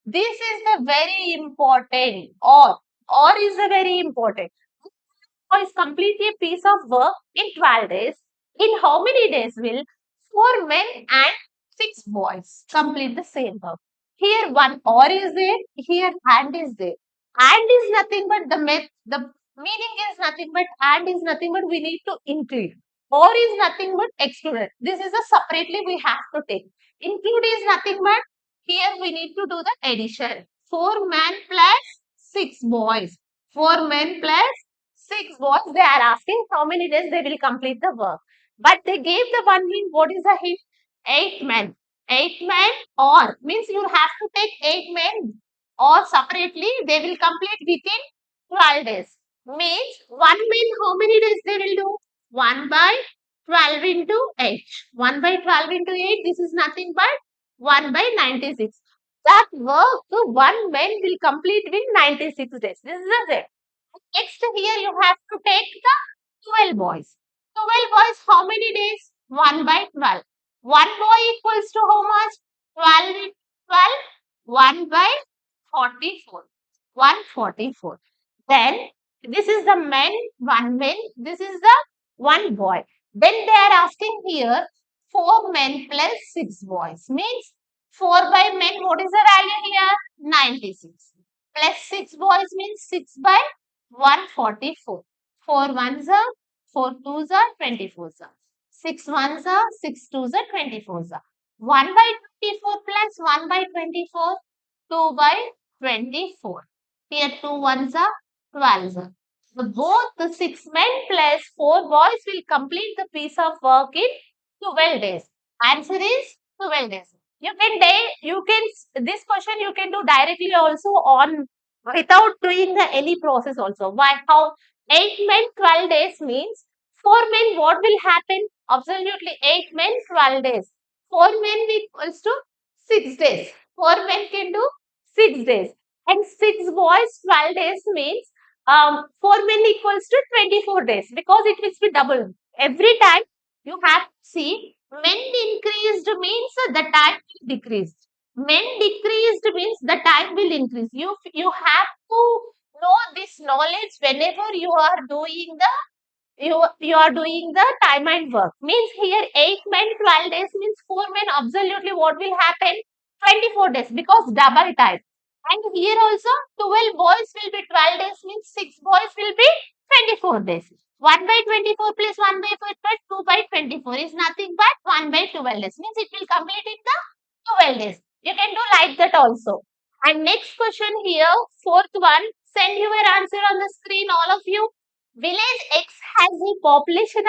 Speaker 2: this is the very important, or is the very important. Boys complete a piece of work in 12 days. In how many days will 4 men and 6 boys complete the same work? Here one or is there, here and is there. And is nothing but the meaning is nothing but, and is nothing but we need to include. Or is nothing but excluded. This is a separately we have to take. Include is nothing but, here we need to do the addition. 4 men plus 6 boys. 4 men plus 6 boys, they are asking how many days they will complete the work. But they gave the one hint. What is the hint? 8 men. 8 men or means you have to take 8 men or separately they will complete within 12 days. Means 1 man how many days they will do? 1 by 12 into 8. 1 by 12 into 8, this is nothing but 1 by 96. That work, 1 man will complete within 96 days. This is the next here you have to take the 12 boys. 12 boys, how many days? 1 by 12. 1 boy equals to how much? 12 into 12. 1 by 44. 144. Then this is the men, 1 man. This is the 1 boy. Then they are asking here 4 men plus 6 boys. Means 4 by men, what is the value here? 96. Plus 6 boys means 6 by 144. 4 ones are, 4 twos are, 24 are. 6 ones are, 6 twos are, 24 are. 1 by 24 plus 1 by 24, 2 by 24. Here 2 ones are, 12 are. So both the 6 men plus 4 boys will complete the piece of work in 12 days. Answer is 12 days. This question you can do directly also on without doing the any process also. Why? How? 8 men, 12 days means 4 men, what will happen? Absolutely 8 men, 12 days. 4 men equals to 6 days. 4 men can do 6 days. And 6 boys, 12 days means 4 men equals to 24 days because it will be double. Every time you have to see men increased means the time will decrease. Men decreased means the time will increase. You have to know this knowledge whenever you are doing the time and work. Means here 8 men 12 days means 4 men, absolutely what will happen? 24 days because double time. And here also 12 boys will be 12 days means 6 boys will be 24 days. 1 by 24 plus 1 by 4 plus 2 by 24 is nothing but 1 by 12 days. Means it will complete in the 12 days. You can do like that also. And next question here, fourth one, send your answer on the screen, all of you. Village X has a population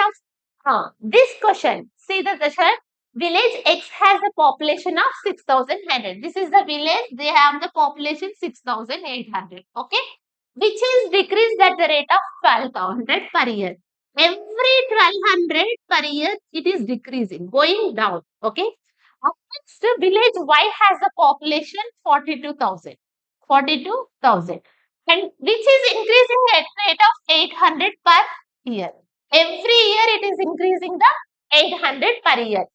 Speaker 2: of, this question, see the question, village X has a population of 6,100. This is the village, they have the population 6,800, okay? Which is decreased at the rate of 12,000 per year. Every 1,200 per year, it is decreasing, going down, okay? Next, village Y has a population 42,000. 42,000. And which is increasing at rate of 800 per year. Every year it is increasing the 800 per year.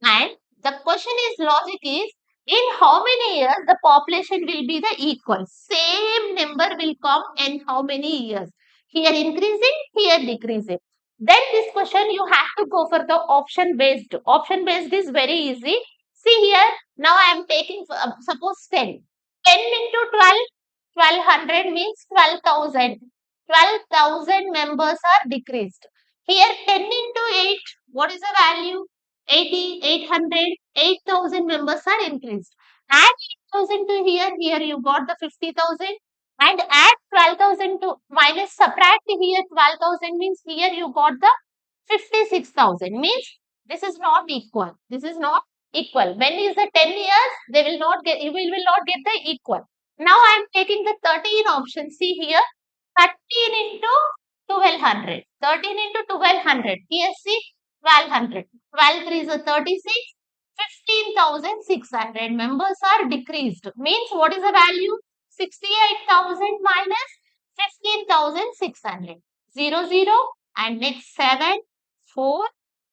Speaker 2: And the question is logic is, in how many years the population will be the equal? Same number will come in how many years? Here increasing, here decreasing. Then this question you have to go for the option based. Option based is very easy. See here, now I am taking suppose 10. 10 into 12, 1200 means 12,000. 12,000 members are decreased. Here 10 into 8, what is the value? 80, 800, 8,000 members are increased. Add 8,000 to here, here you got the 50,000 and add 12,000 to minus subtract here 12,000 means here you got the 56,000 means this is not equal. This is not equal. When is the 10 years? They will not get, you will not get the equal. Now I am taking the 13 option. See here, 13 into 1200. 13 into 1200. Here see 1200. 12 3 is a 36. 15,600 members are decreased. Means what is the value? 68,000 minus 15,600. 0 0 and next 7 4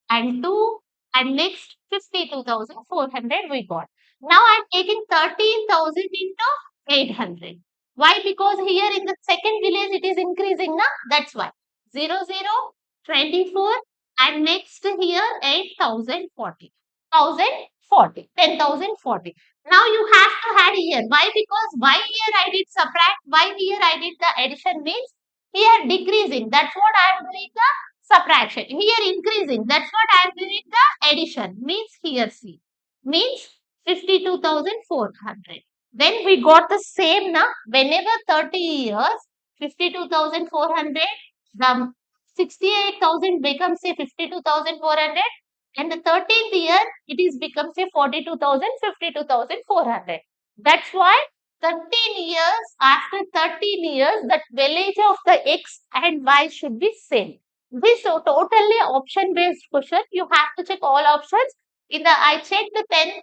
Speaker 2: and 2 and next 52,400 we got. Now I am taking 13,000 into 800. Why? Because here in the second village it is increasing, na? That's why. 0 0 24 and next here 8,040. 1,040. 10,040. Now you have to add here. Why? Because why here I did subtract, why here I did the addition means here decreasing. That's what I am doing the subtraction. Here increasing. That's what I am doing the addition. Means here see. Means 52,400. Then we got the same now. Whenever 30 years, 52,400, the 68,000 becomes a 52,400 and the 13th year it is becomes a 42,000, 52,400. That's why 13 years after 13 years that value of the x and y should be same. This is totally option based question. You have to check all options. In the I checked the 10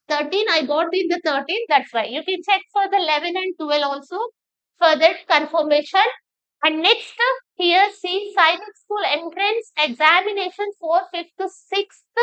Speaker 2: 13 I got in the 13, that's why. You can check for the 11 and 12 also for that confirmation. And next here see Sainik School Entrance Examination for 5th to 6th.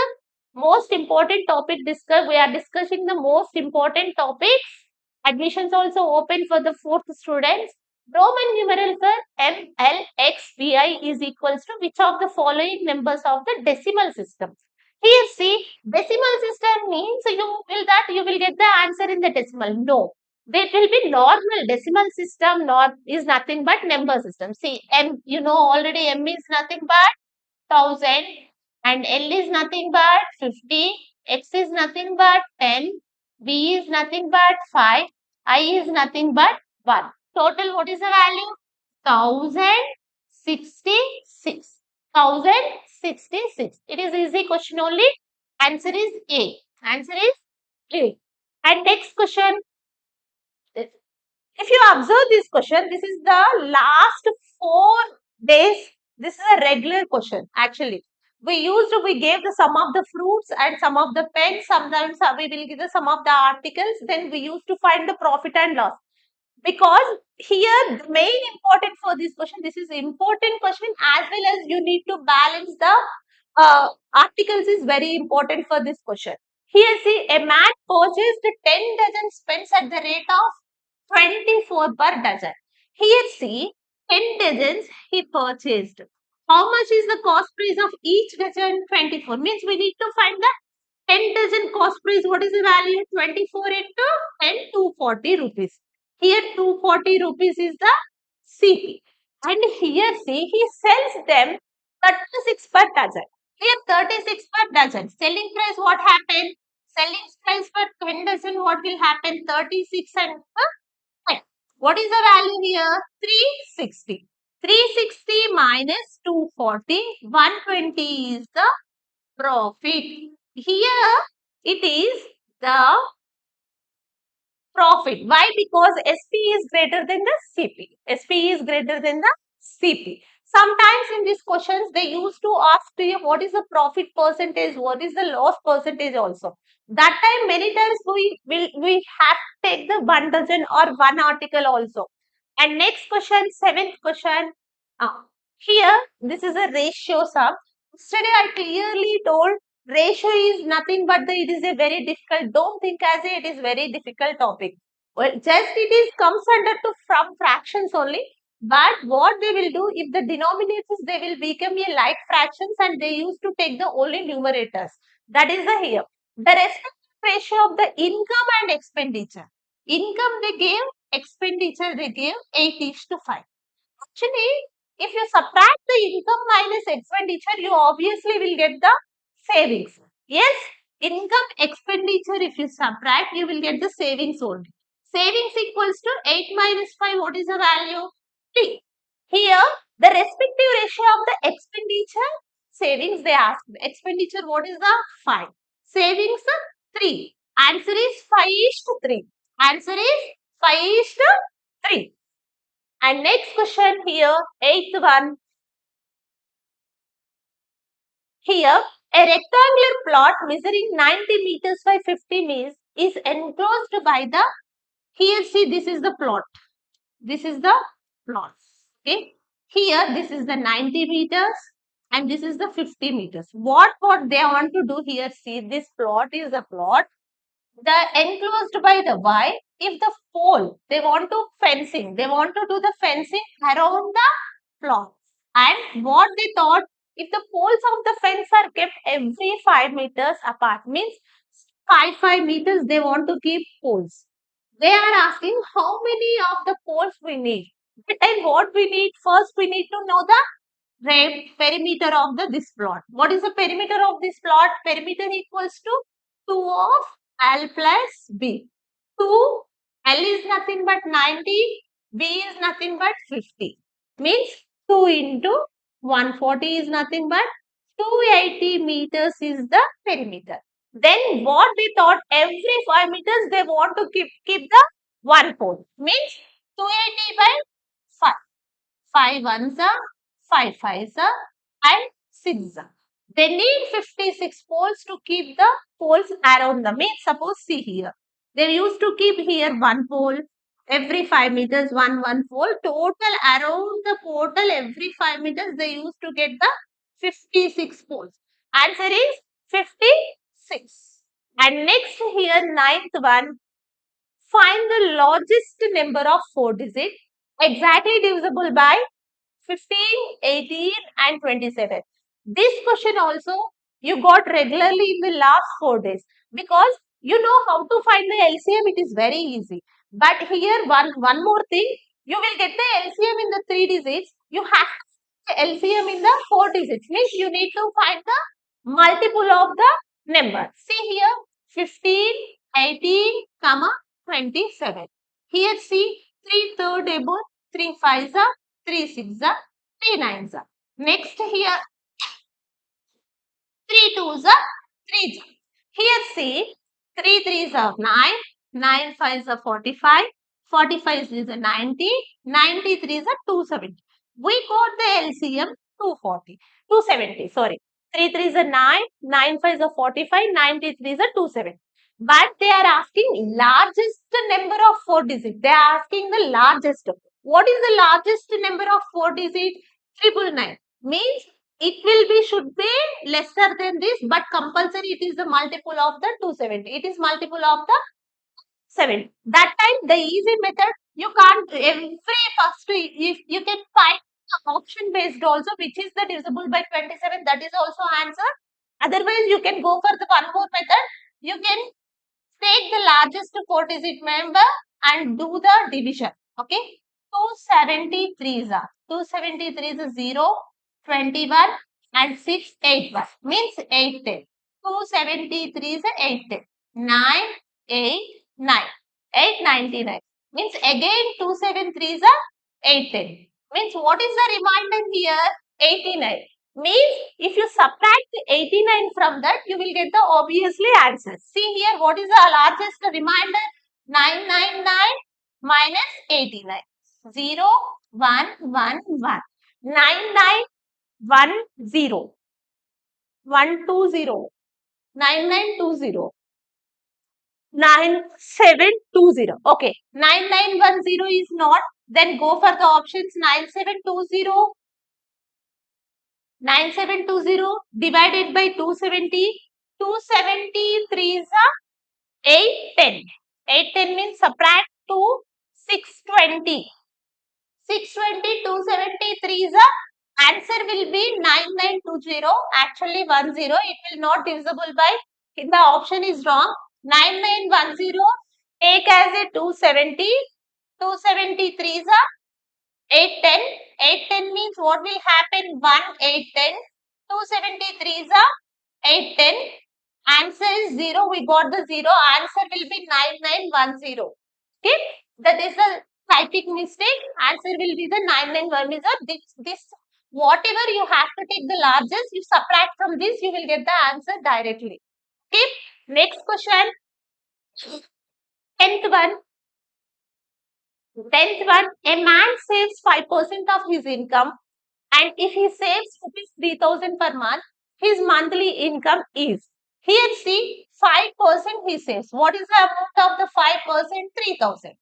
Speaker 2: Most important topic discussed. We are discussing the most important topics. Admissions also open for the 4th students. Roman numeral for MLXVI is equals to which of the following members of the decimal system? Here see decimal system means you will get the answer in the decimal. No. There will be normal decimal system not is nothing but number system. See M you know already M is nothing but 1,000 and L is nothing but 50, X is nothing but 10, B is nothing but 5, I is nothing but 1. Total what is the value? 1,066. 1,066. It is easy question only. Answer is A. Answer is A. And next question. If you observe this question, this is the last 4 days. This is a regular question actually. We gave the sum of the fruits and some of the pens. Sometimes we will give the sum of the articles. Then we used to find the profit and loss. Because here the main important for this question, this is important question as well as you need to balance the articles is very important for this question. Here see a man purchased 10 dozen pens at the rate of 24 per dozen. Here see 10 dozens he purchased. How much is the cost price of each dozen? 24 means we need to find the 10 dozen cost price. What is the value? 24 into 10, 240 rupees. Here 240 rupees is the CP. And here see he sells them 36 per dozen. Here 36 per dozen. Selling price what happened? Selling price per 10 dozen what will happen? 36 and 10. What is the value here? 360. 360 minus 240. 120 is the profit. Here it is the profit. Why? Because SP is greater than the CP. SP is greater than the CP. Sometimes in these questions, they used to ask to you what is the profit percentage, what is the loss percentage also. That time, many times we have to take the 1 dozen or 1 article also. And next question, 7th question. Here, this is a ratio sum. Yesterday, I clearly told ratio is nothing but it is a very difficult. Don't think as it is very difficult topic. Well, just it is comes under to from fractions only. But what they will do if the denominators they will become a like fractions and they used to take the only numerators. That is the here. The respective ratio of the income and expenditure. Income they gave, expenditure they gave 8:5. Actually, if you subtract the income minus expenditure, you obviously will get the savings. Yes, income expenditure, if you subtract, you will get the savings only. Savings equals to 8 minus 5. What is the value? 3. Here, the respective ratio of the expenditure, savings they ask. Expenditure, what is the 5? Savings, 3. Answer is 5 is to 3. Answer is 5 is to 3. And next question here, eighth one. Here, a rectangular plot measuring 90 meters by 50 meters is enclosed by the, here see this is the plot. This is the plot. Okay. Here this is the 90 meters and this is the 50 meters. What they want to do here, see this plot is the plot. The enclosed by the Y, if the pole, they want to fencing, they want to do the fencing around the plot. And what they thought, if the poles of the fence are kept every 5 meters apart, means 5 meters they want to keep poles. They are asking how many of the poles we need. And what we need, first we need to know the perimeter of this plot. What is the perimeter of this plot? Perimeter equals to 2 of L plus B. 2, L is nothing but 90, B is nothing but 50. Means 2 into 140 is nothing but 280 meters is the perimeter. Then what they thought, every 5 meters they want to keep the one pole. Means 280 by 5. 5 ones are 5 fives are and 6 are. They need 56 poles to keep the poles around them. Means suppose see here. They used to keep here one pole every 5 meters, one pole. Total around the portal every 5 meters they used to get the 56 poles. Answer is 56. And next here ninth one. Find the largest number of 4 digits exactly divisible by 15, 18 and 27. This question also you got regularly in the last 4 days because you know how to find the LCM, it is very easy. But here one more thing, you will get the LCM in the 3 digits, you have the LCM in the 4 digits, means you need to find the multiple of the number. See here 15, 18, comma 27. Here see 3 third table, 3 fives are, 3 six are, 3 nines are. Next here 3 twos are 3. Here see 3 threes are 9, 9 fives are 45, 45 is a 90, 93 is a 270. We got the LCM 240, 270, sorry. 3 threes are 9, 9 fives are 45, 93 is a 270. But they are asking largest number of 4 digits. They are asking the largest. What is the largest number of 4 digits? 999. Means it will be, should be lesser than this, but compulsory it is the multiple of the 270. It is multiple of the 7. That time the easy method, you can't every first, if you can find option based also, which is the divisible by 27, that is also answer. Otherwise you can go for the one more method. You can take the largest 4 digit member and do the division. Okay. 273 is 273 is 0, 21 and 681 means 810. 273 is 810. 989. 899 means again 273 is 810. Means what is the remainder here? 89. Means if you subtract the 89 from that, you will get the obviously answer. See here, what is the largest remainder? 999 minus 89. 0, 1, 1, 1. 9910. 120. 9920. 9720. Okay. 9910 is not. Then go for the options 9720. 9720 divided by 270. 273 is 810. 810 means subtract 2, 620. 620, 273 is a answer will be 9920. Actually 10. It will not divisible by, the option is wrong. 9910 take as a 270. 273 is a 810. 810 means what will happen? 1, 810. 273 is a 810. Answer is 0. We got the 0. Answer will be 9910. Okay. That is a typing mistake. Answer will be the 9910. This whatever you have to take the largest, you subtract from this, you will get the answer directly. Okay. Next question. 10th one. 10th one. A man saves 5% of his income, and if he saves rupees 3000 per month, his monthly income is. Here see, 5% he saves. What is the amount of the 5%? 3000.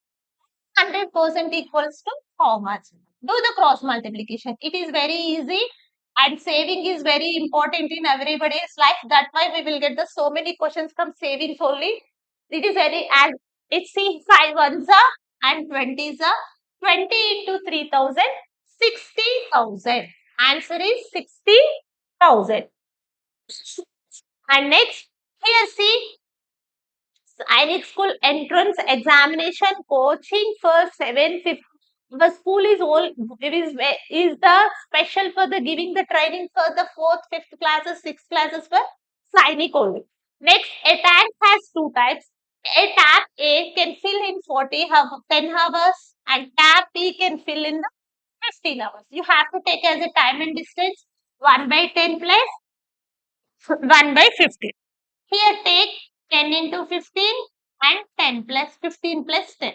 Speaker 2: 100% equals to how much? Do the cross multiplication. It is very easy, and saving is very important in everybody's life. That's why we will get the so many questions from savings only. It is very, as it's see 5 ones are and 20s are 20 into 3000, 60,000. Answer is 60,000. And next, here see Sainik School Entrance Examination coaching for 750. The school is all is the special for the giving the training for the 4th, 5th classes, 6th classes for Sainik only. Next, a tap has two types. A tap A can fill in 10 hours, and tap B can fill in the 15 hours. You have to take as a time and distance 1 by 10 plus 1 by 15. Here take 10 into 15 and 10 plus 15 plus 10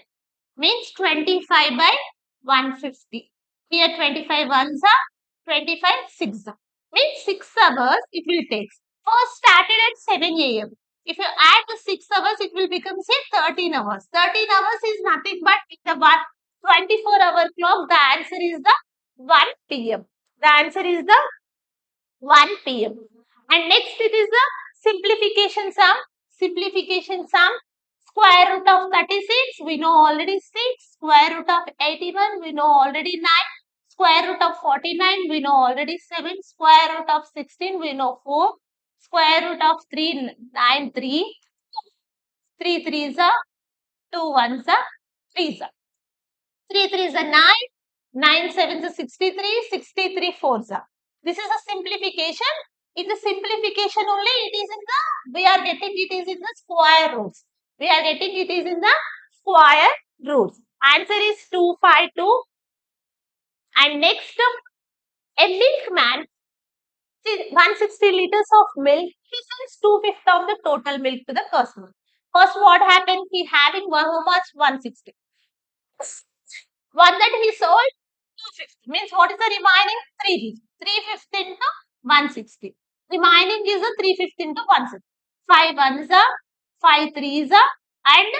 Speaker 2: means 25 by 150. Here 25 ones are 25 six are. Means 6 hours it will take. First started at 7 a.m. If you add the 6 hours, it will become say 13 hours. 13 hours is nothing but in the 24-hour clock. The answer is the 1 p.m. The answer is the 1 p.m. And next it is the simplification sum. Simplification sum. Square root of 36, we know already 6. Square root of 81, we know already 9. Square root of 49, we know already 7. Square root of 16, we know 4. Square root of 3, 9, 3. 3 3s are 2 1s are 3s are. 3 3s are 9. 9 sevens are 63. 63 4s are. This is a simplification. In the simplification only, it is in the, we are getting it is in the square roots. We are getting it is in the square roots. Answer is 252. And next, a milkman, 160 liters of milk, he sells 2/5 of the total milk to the customer. First, what happened? He having how much? 160. One that he sold, 250. Means what is the remaining? 350. 350 into 160. Remaining is a 350 into 160. 5 ones are, 5 threes are, and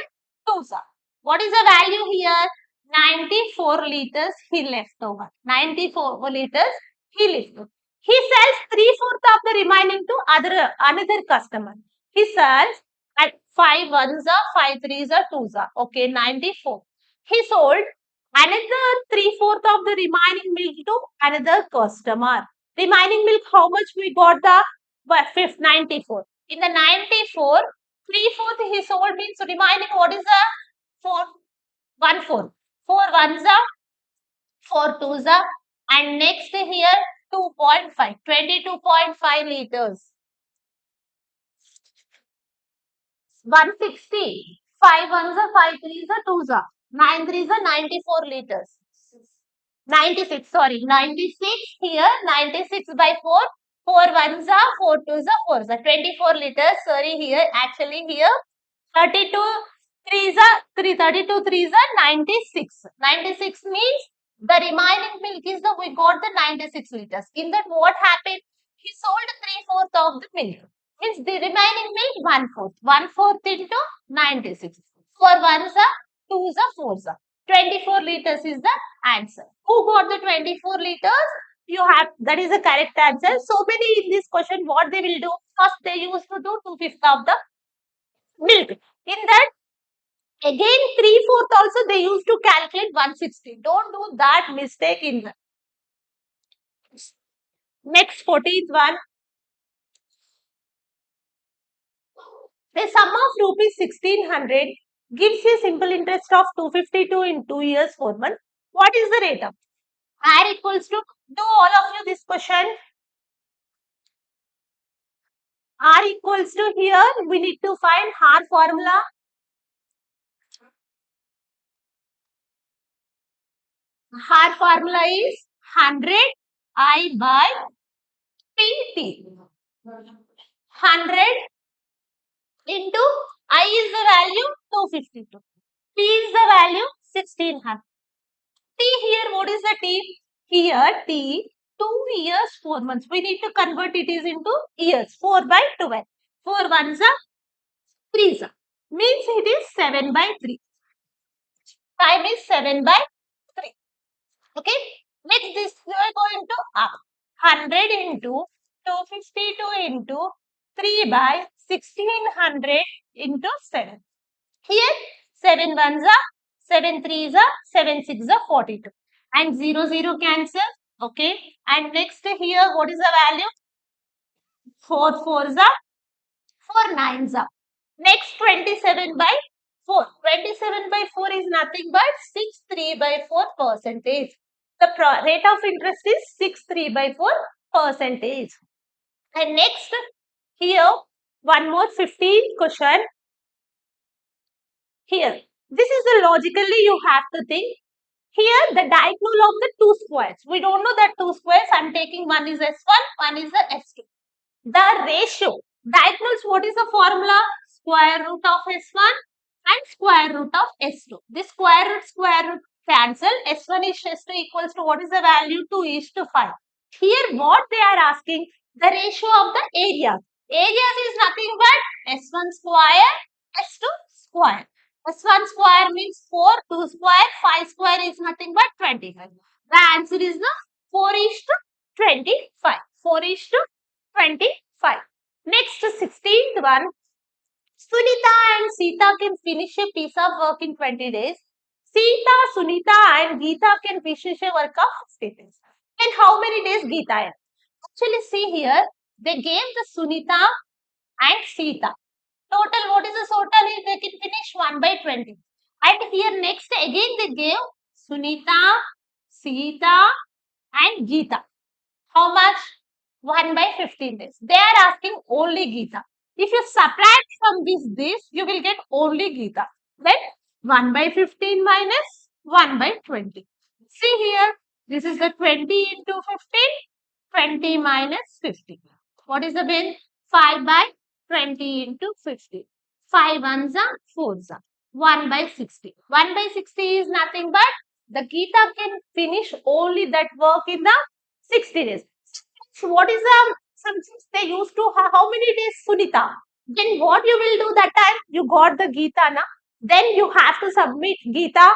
Speaker 2: 2s are. What is the value here? 94 liters he left over. 94 liters he left over. He sells 3/4 of the remaining to another customer. He sells at 5 ones are, 5 threes are, 2s are. Okay, 94. He sold another 3/4 of the remaining milk to another customer. Remaining milk, how much we got the fifth 94. In the 94, 3/4 he sold means remaining what is the 4? 1/4. 4 ones are, 4 twos are, and next here 2.5, 22.5 liters. 160. 5 ones are, 5 threes are, 2s are. 9 threes are 94 liters. 96, sorry, 96 here, 96 by 4. 4 ones are, 4 twos are, 4s are. 24 liters, sorry, here, actually here, 32 threes are, 32 threes are 96. 96 means the remaining milk is the, we got the 96 liters. In that, what happened? He sold 3/4 of the milk. Means the remaining milk 1/4. 1/4 into 96. 4 ones are, 2s are, 4s are. 24 liters is the answer. Who got the 24 liters? You have, that is the correct answer. So many in this question, what they will do? First, they used to do 2/5 of the milk. In that, again 3/4 also they used to calculate 160. Don't do that mistake in the next 14th one. The sum of rupees 1600 gives you simple interest of 252 in 2 years 4 months. What is the rate of? R equals to, do all of you this question. R equals to here, we need to find R formula. R formula is 100 I by PT. 100 into I is the value 252. T is the value 1600. T here, what is the T? Here T, 2 years 4 months. We need to convert it is into years. 4 by 12. 4 ones are 3 are. Means it is 7 by 3. Time is 7 by 3. Okay. Next this we are going to up. 100 into 252 into 3 by 1600 into 7. Here 7 ones are 7 threes are 7 six are 42. And 0 cancel. Okay. And next here what is the value? 4 fours are 4 nines are. Next 27 by 4. 27 by 4 is nothing but 63 by 4 percentage. The rate of interest is 63 by 4 percentage. And next here one more 15 question. Here this is the logically you have to think. Here the diagonal of the two squares. We don't know that two squares. I'm taking one is S1, one is the S2. The ratio. Diagonals, what is the formula? Square root of S1 and square root of S2. This square root cancel. S1 is S2 equals to what is the value? 2 is to 5. Here what they are asking, the ratio of the areas. Areas is nothing but S1 square, S2 square. S1 square means 4, 2 square, 5 square is nothing but 25. The answer is the 4 is to 25. 4 is to 25. Next, 16th one. Sunita and Sita can finish a piece of work in 20 days. Sita, Sunita and Geeta can finish a work of 60 days. In how many days Geeta has? Actually, see here, they gave the Sunita and Sita. Total, what is the total? Is they can finish 1 by 20. And here next, again they gave Sunita, Sita and Geeta. How much? 1 by 15 days. They are asking only Geeta. If you subtract from this, you will get only Geeta. Then 1 by 15 minus 1 by 20. See here, this is the 20 into 15, 20 minus 50. What is the bill? 5 by 20 into 50. 5 ones are 4s are. 1 by 60. 1 by 60 is nothing but the Geeta can finish only that work in the 60 days. So what is the since they used to have how many days Sunita? Then what you will do that time? You got the Geeta na? Then you have to submit Geeta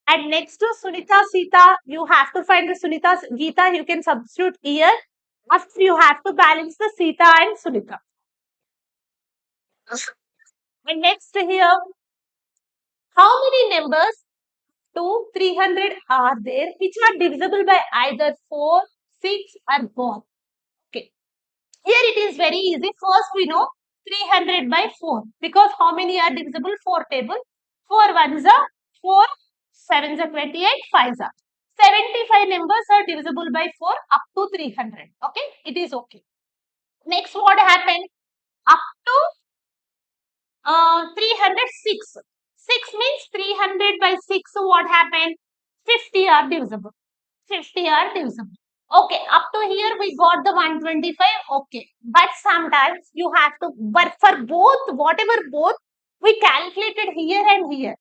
Speaker 2: and next to Sunita Sita, you have to find the Sunita Geeta, you can substitute here. After you have to balance the Sita and Sunita. And next here, how many numbers to 300 are there which are divisible by either 4, 6 or 4? Okay. Here it is very easy. First we know 300 by 4 because how many are divisible? 4 table. 4 ones are 4, 7s are 28, 5s are. 75 numbers are divisible by 4 up to 300. Okay, it is okay. Next what happened? Up to 306. 6 means 300 by 6. So what happened? 50 are divisible. 50 are divisible. Okay, up to here we got the 125. Okay, but sometimes you have to, but for both, whatever both, we calculated here and here.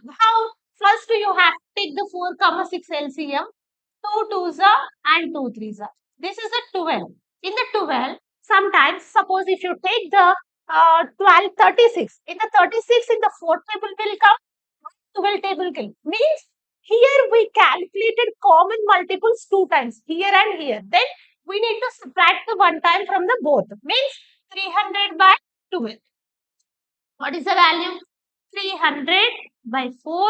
Speaker 2: How? First you have to take the 4 comma 6 LCM. 2 twos are and 2 threes are. This is a 12. In the 12, sometimes suppose if you take the 12, 36. In the 36 in the 4th table will come, 12 table will come. Means here we calculated common multiples 2 times, here and here. Then we need to subtract the 1 time from the both. Means 300 by 12. What is the value? 300 by 4.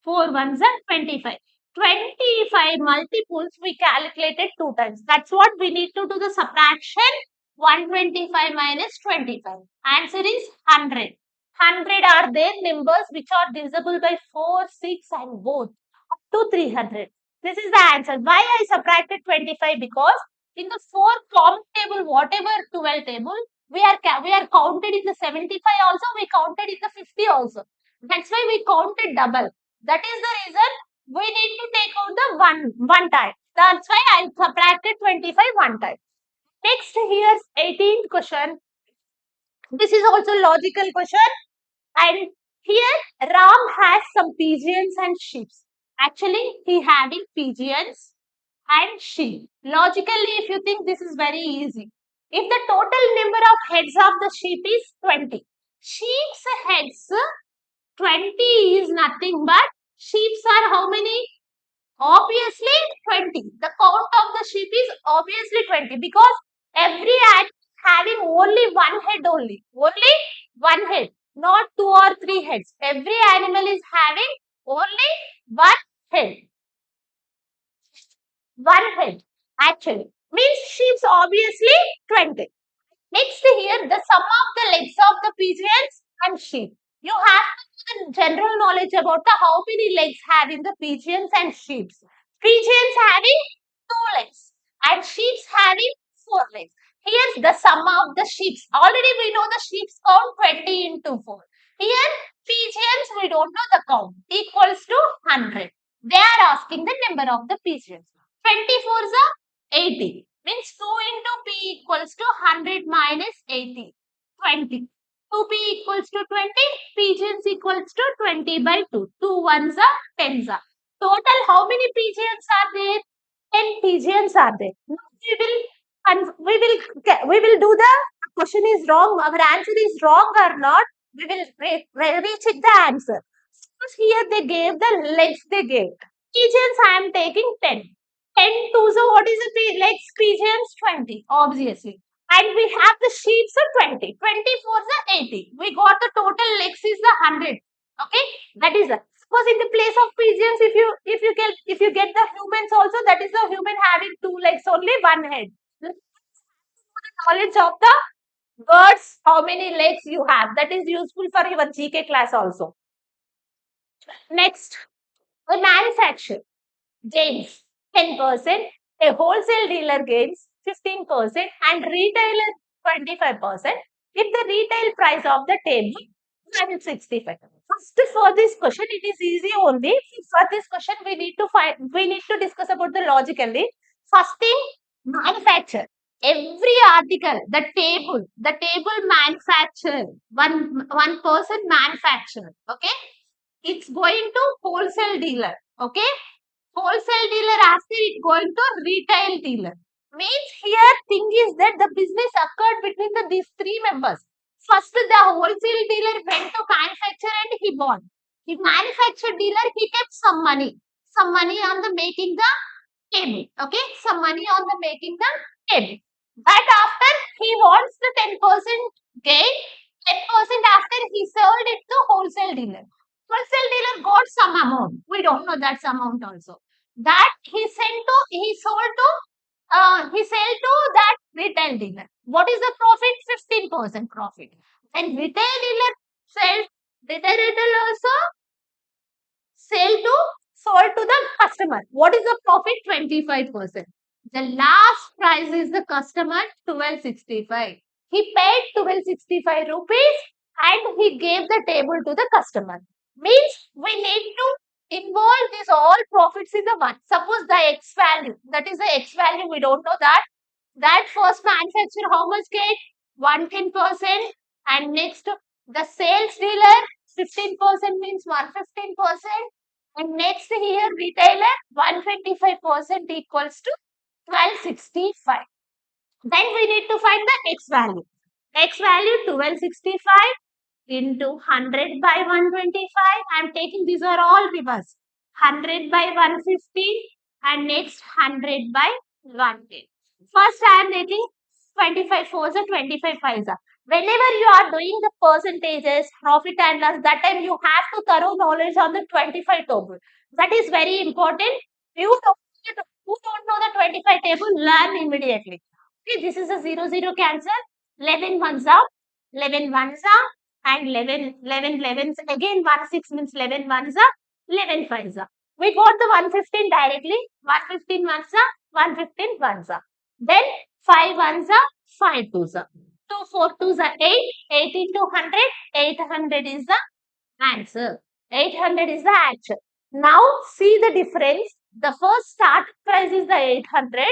Speaker 2: 4 ones are 25. 25 multiples we calculated 2 times. That's what we need to do the subtraction. 125 minus 25. Answer is 100. 100 are there numbers which are divisible by 4, 6 and both up to 300. This is the answer. Why I subtracted 25? Because in the 4 common table, whatever 12 table, we are counted in the 75 also, we counted in the 50 also. That's why we counted double. That is the reason we need to take out the one time. That's why I subtracted 25 one time. Next, here's 18th question. This is also logical question. And here Ram has some pigeons and sheep. Actually, he having pigeons and sheep. Logically, if you think, this is very easy. If the total number of heads of the sheep is 20, sheep's heads 20 is nothing but sheeps are how many? Obviously 20. The count of the sheep is obviously 20 because every animal having only one head only. Only one head, not two or three heads. Every animal is having only one head. One head actually. Means sheep's obviously 20. Next here, the sum of the legs of the pigeons and sheep. You have to know the general knowledge about the how many legs having the pigeons and sheep. Pigeons having two legs and sheep having four legs. Here's the sum of the sheep. Already we know the sheep count 20 into 4. Here pigeons we don't know the count equals to 100. They are asking the number of the pigeons. 24 is 80. Means 2 into p equals to 100 minus 80. 20. 2p equals to 20. Pigeons equals to 20 by 2. 2 ones are 10s are. Total how many pigeons are there? 10 pigeons are there. Now we will do the question is wrong. Our answer is wrong or not. We will recheck the answer. Suppose here they gave the legs they gave. Pigeons I am taking 10. 10 to, so what is the legs? Pigeons 20, obviously. And we have the sheep, so 20. 24 is the 80. We got the total legs is the 100. Okay, that is the. Suppose in the place of pigeons, if you get the humans also, that is the human having two legs only, one head. The knowledge of the birds, how many legs you have. That is useful for your GK class also. Next, the manufacture gains 10%, a wholesale dealer gains 15%, and retailer 25% if the retail price of the table is 165. First, for this question, it is easy only. For this question, we need to discuss about the logically. First thing, manufacture. Every article, the table manufacturer, one person manufacturer. Okay, it's going to wholesale dealer. Okay, wholesale dealer after it going to retail dealer. Means here thing is that the business occurred between these three members. First the wholesale dealer went to manufacturer and he bought. He manufactured dealer, he kept some money. Some money on the making the table. Okay, some money on the making the table. But after he wants the 10% gain, 10% after he sold it to wholesale dealer. Wholesale dealer got some amount. We don't know that amount also. That he sold to he sell to that retail dealer. What is the profit? 15% profit. And retail dealer sell retail retailer also sold to the customer. What is the profit? 25%. The last price is the customer 1265. He paid 1265 rupees and he gave the table to the customer. Means we need to involve these all profits in the one. Suppose the X value, that is the X value, we don't know that. That first manufacturer how much get? 110%. And next the sales dealer 15% means 115%. And next here retailer 125% equals to 1265. Then we need to find the X value. X value 1265 into 100 by 125. I am taking these are all reverse. 100 by 115 and next 100 by 110. First I am taking 25 fours and 25 fives. Whenever you are doing the percentages, profit and loss, that time you have to thorough knowledge on the 25 table. That is very important. Who don't know the 25 table, learn immediately. Okay, this is a 0 cancel. 11 ones up, 11 ones up, and 11 11s. Again, 1 6 means 11 ones up, 11 fives up. We got the 115 directly. 115 ones up, 115 ones up. Then 5 ones up, 5 twos up. 2 4 2 is 8. 8 into 100. 800 is the answer. 800 is the answer. Now see the difference. The first start price is the 800,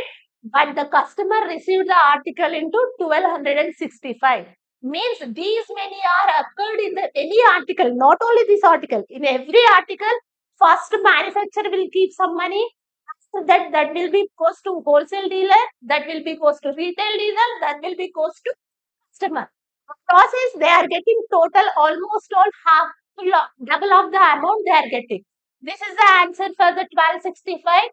Speaker 2: but the customer received the article into 1265. Means these many are occurred in the any article, not only this article. In every article, first manufacturer will keep some money. After that will be goes to wholesale dealer. That will be goes to retail dealer. That will be goes to customer. The process they are getting total almost all half double of the amount they are getting. This is the answer for the 1265.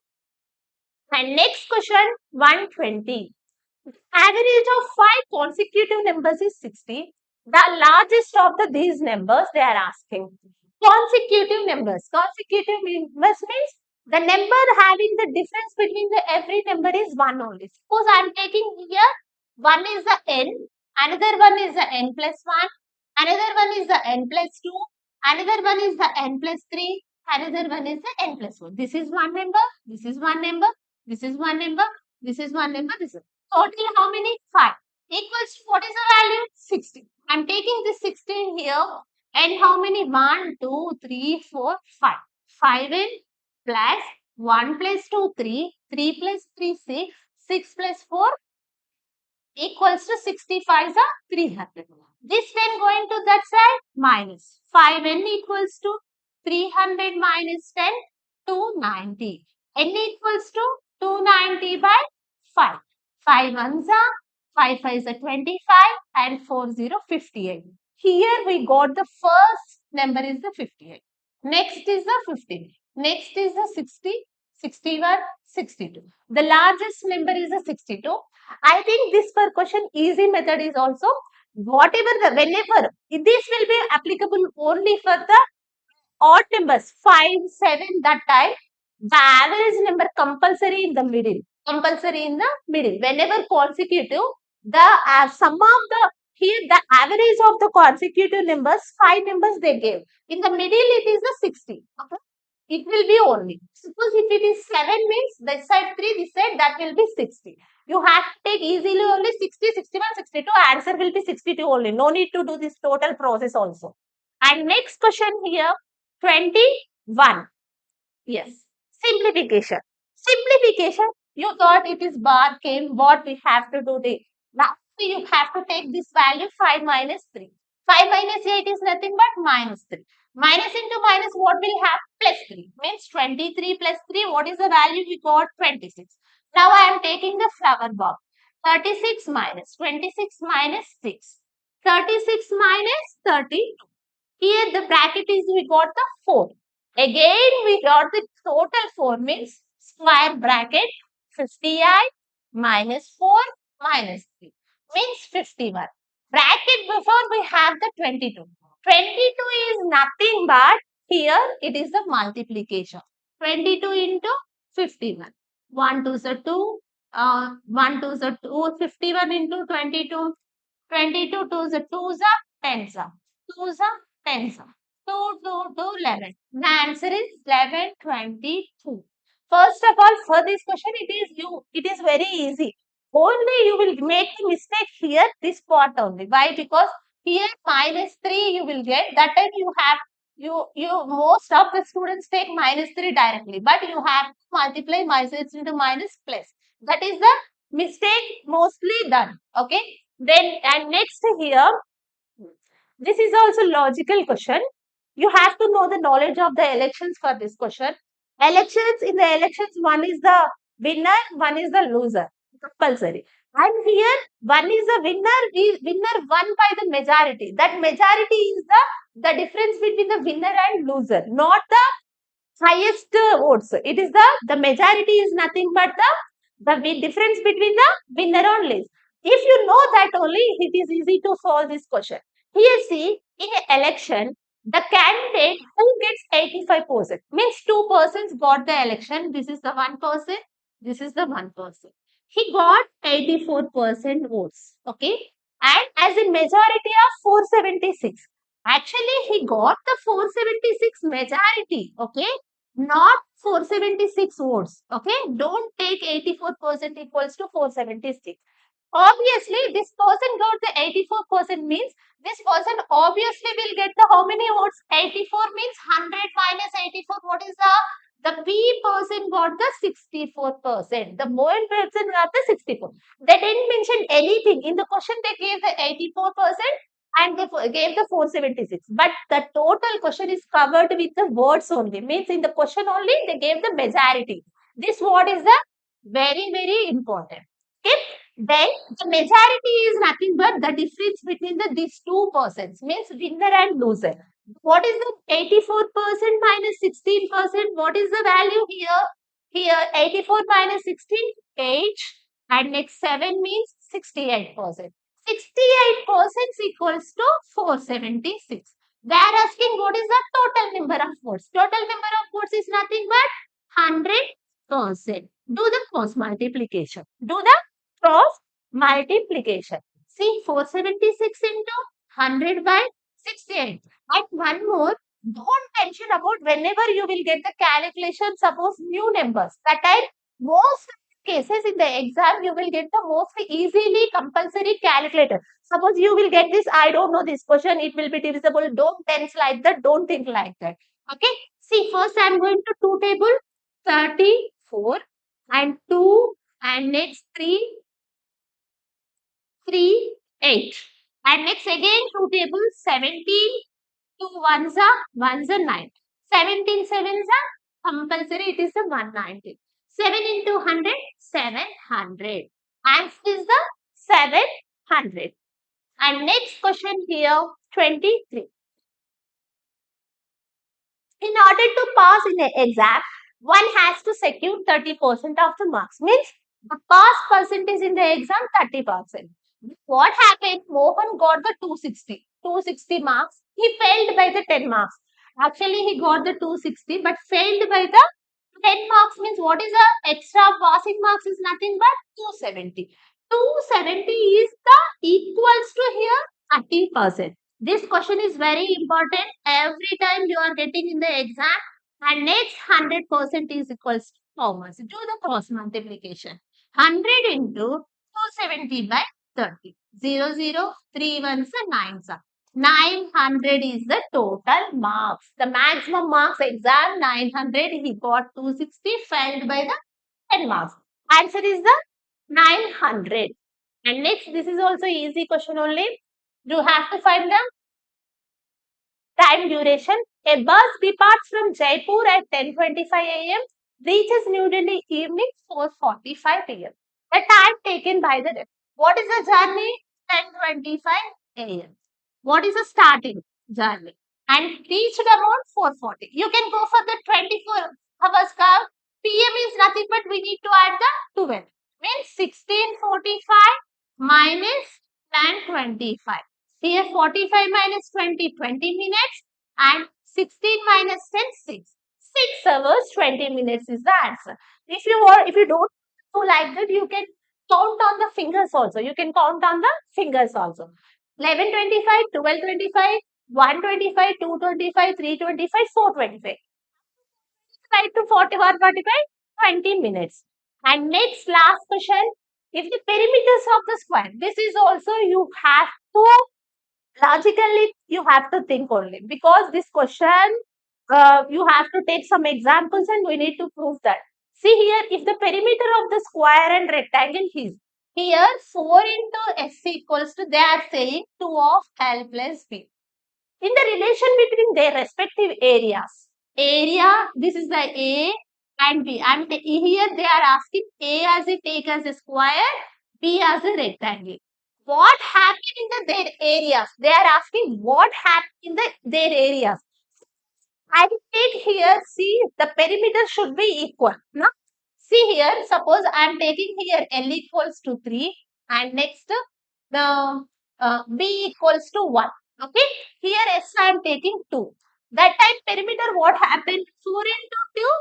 Speaker 2: And next question 120. Average of 5 consecutive numbers is 60. The largest of these numbers they are asking. Consecutive numbers. Consecutive numbers means the number having the difference between the every number is 1 only. Suppose I am taking here, one is the n, another one is the n plus 1, another one is the n plus 2, another one is the n plus 3, another one is the n plus 1. This is one number, this is one number, this is one number, this is one number, this is total how many? 5. Equals to what is the value? 60. I am taking this 16 here and how many? 1, 2, 3, 4, 5. 5n plus 1 plus 2, 3, 3 plus 3, 6, 6 plus 4 equals to 65 is a 300. This 10 going to that side minus 5n equals to 300 minus 10 290. N equals to 290 by 5. 5 ones are 5 5 is a 25 and 4 0 58. Here we got the first number is the 58. Next is the 50. Next is the 60, 61, 62. The largest number is the 62. I think this per question easy method is also whatever the whenever this will be applicable only for the odd numbers 5, 7 that time. The average number compulsory in the middle. Compulsory in the middle. Whenever consecutive, the sum of the here the average of the consecutive numbers 5 numbers they gave. In the middle it is the 60. Okay. It will be only. Suppose if it is 7 means this side 3, this side that will be 60. You have to take easily only 60, 61, 62. Answer will be 62 only. No need to do this total process also. And next question here 21. Yes. Simplification. Simplification. You thought it is bar came. What we have to do? Now you have to take this value 5 minus 3. 5 minus 8 is nothing but minus 3. Minus into minus what will have? Plus 3. Means 23 plus 3. What is the value we got? 26. Now I am taking the flower box. 36 minus 26 minus 6. 36 minus 32. Here the bracket is we got the 4. Again we got the total 4 means square bracket 58 minus 4 minus 3 means 51. Bracket before we have the 22. 22 is nothing but here it is the multiplication. 22 into 51. 1 2 is a 2. 1 2 is a 2. 51 into 22. 22 2 is a 2 is a 10 is a 2 is a 10 is a 2 2 2 11. The answer is 11 22. First of all, for this question, it is very easy. Only you will make a mistake here, this part only. Why? Because here minus 3 you will get. That time you have most of the students take minus 3 directly, but you have to multiply minus into minus plus. That is the mistake mostly done. Okay. Then and next here, this is also logical question. You have to know the knowledge of the elections for this question. Elections, in the elections, one is the winner, one is the loser. Compulsory. And here, one is the winner, winner won by the majority. That majority is the difference between the winner and loser, not the highest votes. It is the majority is nothing but the difference between the winner only. If you know that only, it is easy to solve this question. Here see, in an election, the candidate who gets 85% means 2 persons got the election. This is the one person. This is the one person. He got 84% votes. Okay. And as a majority of 476. Actually, he got the 476 majority. Okay. Not 476 votes. Okay. Don't take 84% equals to 476. Obviously, this person got the 84% means this person obviously will get the how many votes? 84 means 100 minus 84. What is the B person got the 64%. The male person got the 64. They didn't mention anything. In the question, they gave the 84% and they gave the 476. But the total question is covered with the words only. Means in the question only, they gave the majority. This word is the very, very important. Okay. Then the majority is nothing but the difference between these two persons means winner and loser. What is the 84% minus 16%? What is the value here? Here 84 minus 16, 8 and next 7 means 68%. 68% equals to 476. They are asking what is the total number of votes. Total number of votes is nothing but 100%. Do the cross multiplication. Do the cross multiplication. See 476 into 100 by 68. And one more, don't mention about whenever you will get the calculation, suppose new numbers. That time, most cases in the exam, you will get the mostly easily compulsory calculator. Suppose you will get this, I don't know this question, it will be divisible. Don't tense like that, don't think like that. Okay. See, first I am going to two table 34 and 2 and next 3 3, 8. And next again two tables 17, 2 ones are 9. 17 sevens are compulsory, it is a 190. 7 into 100, 700. Answer is the 700. And next question here 23. In order to pass in an exam, one has to secure 30% of the marks. Means the pass percentage in the exam 30%. What happened? Mohan got the 260 marks. He failed by the 10 marks. Actually, he got the 260 but failed by the 10 marks means what is the extra passing marks is nothing but 270. 270 is the equals to here 30%. This question is very important. Every time you are getting in the exam and next 100% is equals to how much? Do the cross multiplication. 100 into 270 by 30. 0, 0, 3 ones are 9. 900 is the total marks. The maximum marks exam 900. He got 260, failed by the 10 marks. Answer is the 900. And next, this is also easy question only. You have to find the time duration. A bus departs from Jaipur at 10:25 a.m. reaches New Delhi evening 4:45 p.m. The time taken by the what is the journey? 10:25 a.m. What is the starting journey? And reached about 4:40. You can go for the 24 hours car. PM is nothing but we need to add the 12. Means 16:45 minus 10:25. Here 45 minus 20, 20 minutes and 16 minus 10, 6. 6 hours, 20 minutes is the answer. If you don't do like that, you can count on the fingers also. You can count on the fingers also. 11:25, 12:25, 1:25, 2:25, 3:25, 4:25. Right to 41, 45, 20 minutes. And next last question. If the perimeters of the square, this is also you have to logically you have to think only because this question you have to take some examples and we need to prove that. See here, if the perimeter of the square and rectangle is here 4 into S equals to they are saying 2 of L plus B. In the relation between their respective areas, area this is the A and B. And here they are asking A as a take as a square, B as a rectangle. What happened in their areas? They are asking what happened in their areas. I take here, see the perimeter should be equal. No? See here, suppose I am taking here L equals to 3 and next the B equals to 1. Okay, here S I am taking 2. That time perimeter what happened? 4 into 2,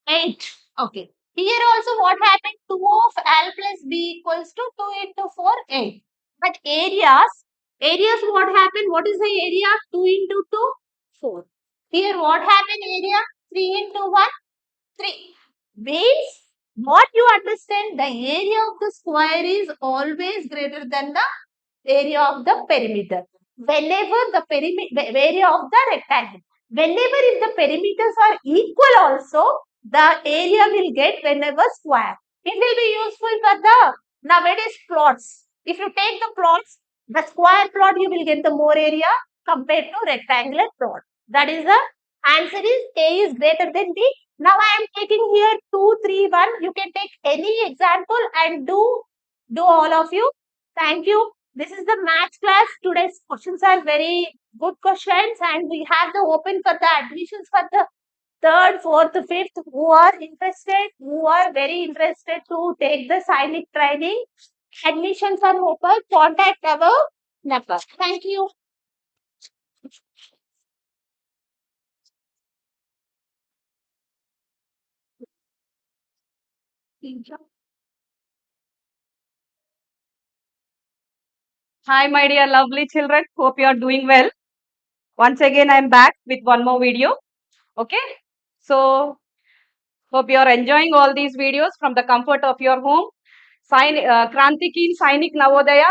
Speaker 2: 8. Okay. Here also what happened? 2 of L plus B equals to 2 into 4, 8. But areas what happened? What is the area? 2 into 2, 4. Here what happened area? 3 into 1, 3. Means What you understand, the area of the square is always greater than the area of the perimeter. Whenever the area of the rectangle, whenever if the perimeters are equal also, the area will get whenever square. It will be useful for the nowadays plots. If you take the plots, the square plot you will get the more area compared to rectangular plot. That is the answer is A is greater than B. Now I am taking here 2, 3, 1. You can take any example and do all of you. Thank you. This is the maths class. Today's questions are very good questions, and we have the open for the admissions for the third, fourth, fifth who are interested, who are very interested to take the Sainik training. Admissions are open. Contact our number. Thank you.
Speaker 1: Hi, my dear lovely children. Hope you are doing well. Once again, I am back with one more video. Okay. So, hope you are enjoying all these videos from the comfort of your home. Krantikeen Sainik Navodaya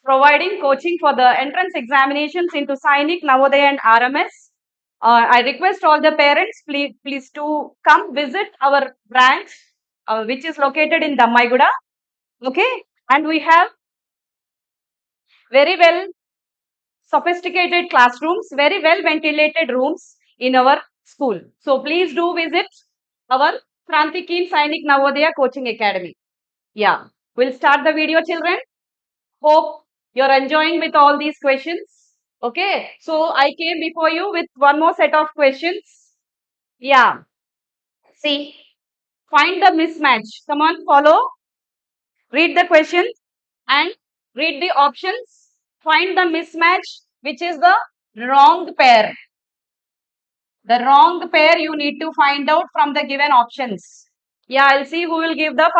Speaker 1: providing coaching for the entrance examinations into Sainik, Navodaya and RMS. I request all the parents, please to come visit our branch, which is located in Dammaiguda. Okay. And we have very well sophisticated classrooms, very well ventilated rooms in our school. So please do visit our Krantikeen Sainik Navodaya Coaching Academy. Yeah, we'll start the video, children. Hope you're enjoying with all these questions. Okay, so I came before you with one more set of questions. Yeah, see, find the mismatch. Come on, follow. Read the question and read the options. Find the mismatch, which is the wrong pair. The wrong pair you need to find out from the given options. Yeah, I'll see who will give the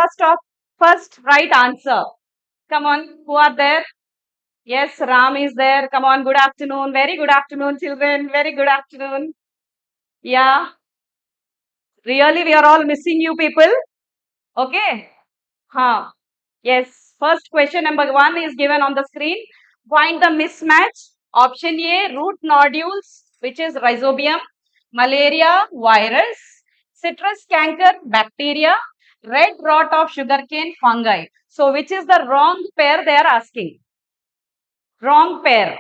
Speaker 1: first right answer. Come on, who are there? Yes, Ram is there. Come on, good afternoon. Very good afternoon, children. Very good afternoon. Yeah, really, we are all missing you people. Okay. Huh. Yes, first question number 1 is given on the screen. Find the mismatch. Option A, root nodules, which is rhizobium, malaria, virus, citrus canker, bacteria, red rot of sugarcane, fungi. So, which is the wrong pair they are asking? Wrong pair.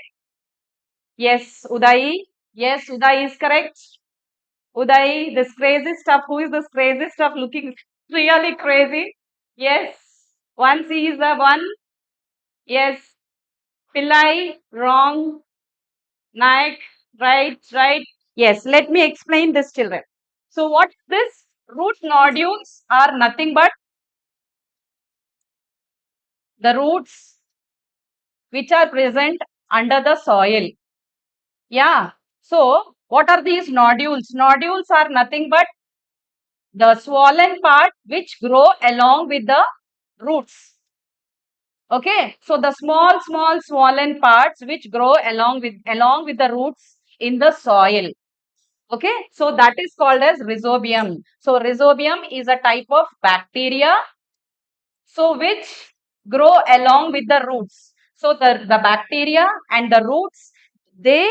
Speaker 1: Yes, Uday. Yes, Uday is correct. Uday, this crazy stuff. Who is this crazy stuff looking really crazy? Yes. One C is the one. Yes. Pillai, wrong. Naik, right, right. Yes, let me explain this, children. So, what is this? Root nodules are nothing but the roots which are present under the soil. Yeah. So, what are these nodules? Nodules are nothing but the swollen part which grow along with the roots. Okay. So, the small swollen parts which grow along with the roots in the soil. Okay, so that is called as rhizobium. So rhizobium is a type of bacteria, so which grow along with the roots. So the bacteria and the roots, they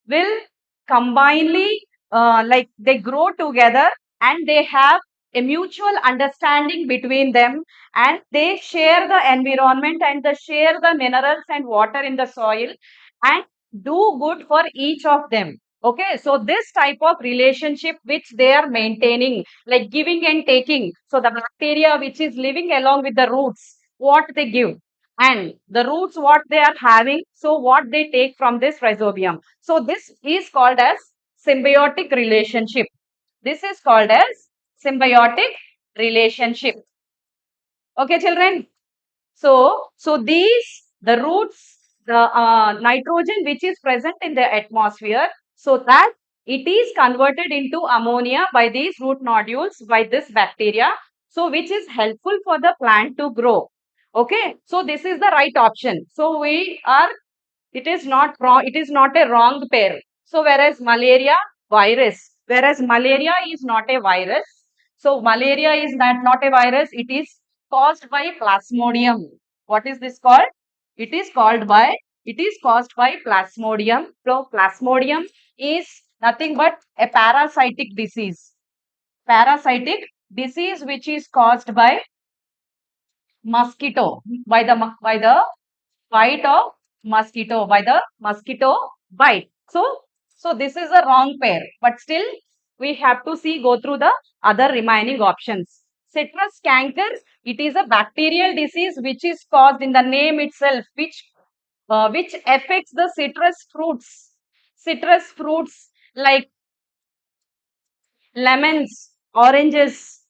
Speaker 1: will combinely like they grow together and they have a mutual understanding between them, and they share the environment and they share the minerals and water in the soil and do good for each of them. Okay, so this type of relationship which they are maintaining, like giving and taking. So the bacteria which is living along with the roots, what they give, and the roots what they are having, so what they take from this rhizobium. So this is called as symbiotic relationship. This is called as symbiotic relationship. Okay, children. So these, the roots, the nitrogen which is present in the atmosphere, so that it is converted into ammonia by these root nodules, by this bacteria, so which is helpful for the plant to grow. Okay, so this is the right option. So we are, it is not wrong, it is not a wrong pair. So whereas malaria, virus, whereas malaria is not a virus.
Speaker 2: So malaria is not a virus. It is caused by plasmodium. What is this called? It is caused by plasmodium. So plasmodium is nothing but a parasitic disease. Parasitic disease which is caused by mosquito, by the bite of mosquito, by the mosquito bite. So this is a wrong pair, but still we have to go through the other remaining options. Citrus canker, it is a bacterial disease which is caused in the name itself, which affects the citrus fruits. Citrus fruits like lemons, oranges,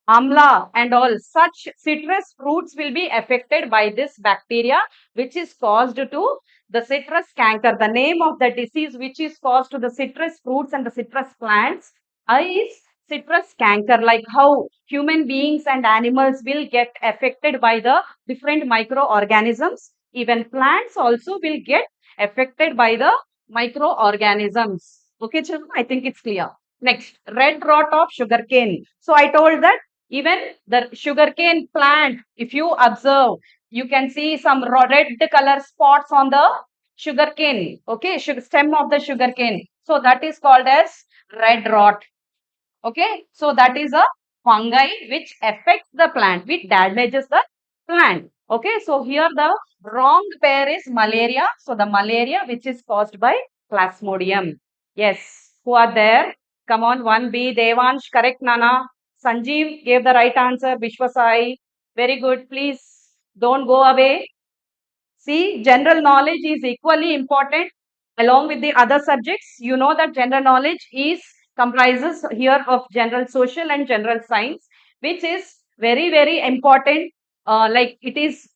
Speaker 2: amla, and all such citrus fruits will be affected by this bacteria, which is caused to the citrus canker. The name of the disease which is caused to the citrus fruits and the citrus plants is citrus canker. Like how human beings and animals will get affected by the different microorganisms, even plants also will get affected by the microorganisms. Okay, children, I think it's clear. Next, red rot of sugarcane. So I told that even the sugarcane plant, if you observe, you can see some red color spots on the sugarcane. Okay, stem of the sugarcane. So that is called as red rot. Okay, so that is a fungi which affects the plant, which damages the plant. Okay, so here the wrong pair is malaria. So the malaria which is caused by plasmodium. Yes, who are there? Come on, 1B, Devansh, correct, Nana. Sanjeev gave the right answer, Vishwasai. Very good, please don't go away. See, general knowledge is equally important along with the other subjects. You know that general knowledge is comprises here of general social and general science, which is very important. Like it is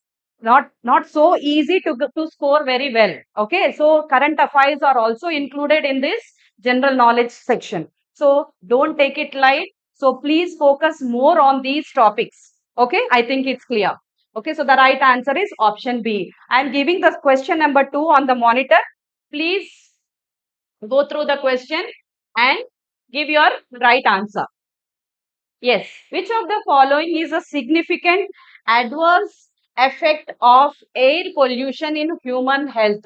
Speaker 2: not so easy to score very well. Okay, so current affairs are also included in this general knowledge section. So don't take it light. So please focus more on these topics. Okay, I think it's clear. Okay, so the right answer is option B. I am giving the question number 2 on the monitor. Please go through the question and give your right answer. Yes, which of the following is a significant adverse effect of air pollution in human health?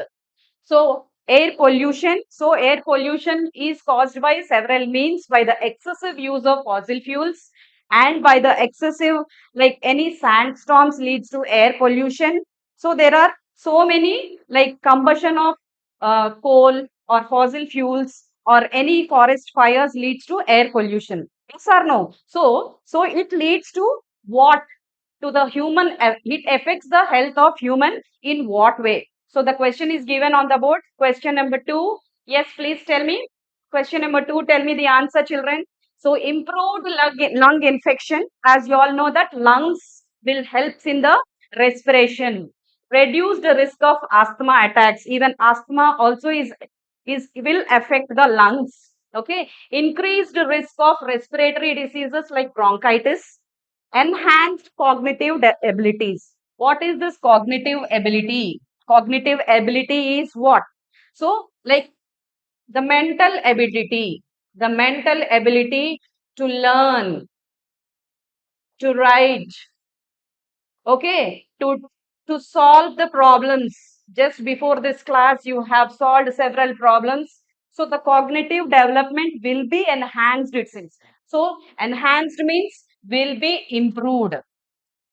Speaker 2: So air pollution is caused by several means, by the excessive use of fossil fuels and by the excessive, like any sandstorms leads to air pollution. So there are so many, like combustion of coal or fossil fuels or any forest fires leads to air pollution. Yes or no? So it leads to what? To the human, it affects the health of human in what way? So the question is given on the board. Question number 2. Yes, please tell me. Question number 2, tell me the answer, children. So improved lung infection, as you all know that lungs will help in the respiration. Reduced risk of asthma attacks. Even asthma also is will affect the lungs. Okay. Increased risk of respiratory diseases like bronchitis. Enhanced cognitive abilities. What is this cognitive ability? Cognitive ability is what? So, like the mental ability to learn, to write, okay, to solve the problems. Just before this class, you have solved several problems. So the cognitive development will be enhanced, it seems. So enhanced means will be improved.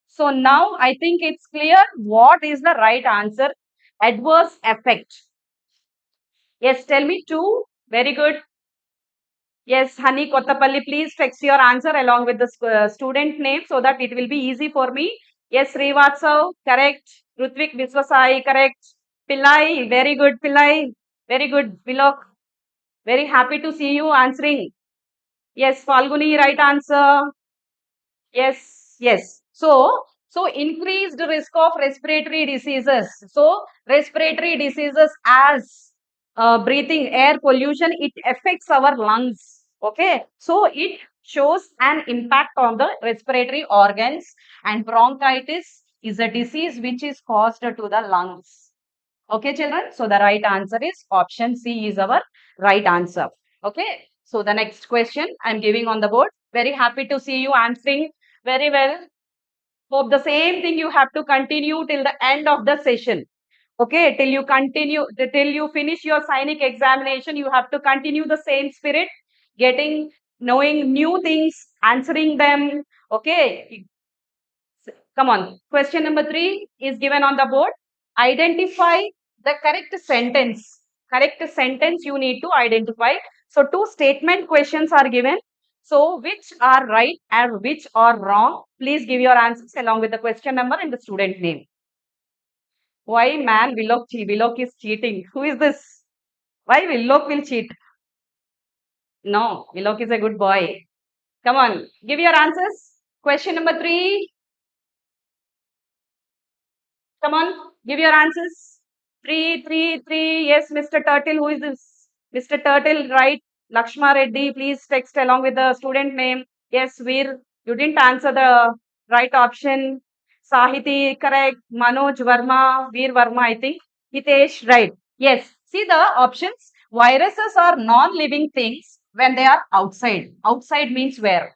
Speaker 2: So now I think it's clear what is the right answer. Adverse effect. Yes, tell me two. Very good. Yes, Honey Kottapalli, please text your answer along with the student name so that it will be easy for me. Yes, Srivatsav, correct. Rutvik Viswasai, correct. Pillai, very good, Pillai. Very good, Vilok. Very happy to see you answering. Yes, Falguni, right answer. Yes. So increased risk of respiratory diseases. So respiratory diseases as breathing air pollution, it affects our lungs. Okay. So it shows an impact on the respiratory organs, and bronchitis is a disease which is caused to the lungs. Okay, children. So the right answer is option C is our right answer. Okay. So the next question I'm giving on the board.
Speaker 1: Very happy to see you answering very well. Hope the same thing you have to continue till the end of the session. Okay, till you continue, till you finish your Sainik examination, you have to continue the same spirit, getting, knowing new things, answering them. Okay, come on. Question number 3 is given on the board. Identify the correct sentence. Correct sentence you need to identify. So, two statement questions are given. So, which are right and which are wrong? Please give your answers along with the question number and the student name. Why man Willock is cheating? Who is this? Why Willock will cheat? No, Willock is a good boy. Come on, give your answers. Question number 3. Come on, give your answers. Three, three, three. Yes, Mr. Turtle. Who is this? Mr. Turtle, right? Lakshma Reddy, please text along with the student name. Yes, Veer, you didn't answer the right option. Sahiti, correct. Manoj Verma, Veer Verma, I think. Hitesh, right. Yes, see the options. Viruses are non-living things when they are outside. Outside means where?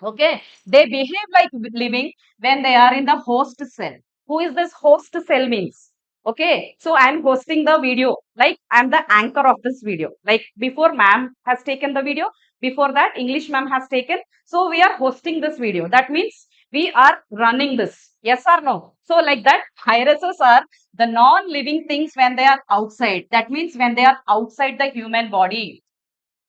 Speaker 1: Okay, they behave like living when they are in the host cell. Who is this host cell means? Okay, so I'm hosting the video, like I'm the anchor of this video. Like before ma'am has taken the video, before that English ma'am has taken. So we are hosting this video. That means we are running this. Yes or no? So like that, viruses are the non-living things when they are outside. That means when they are outside the human body,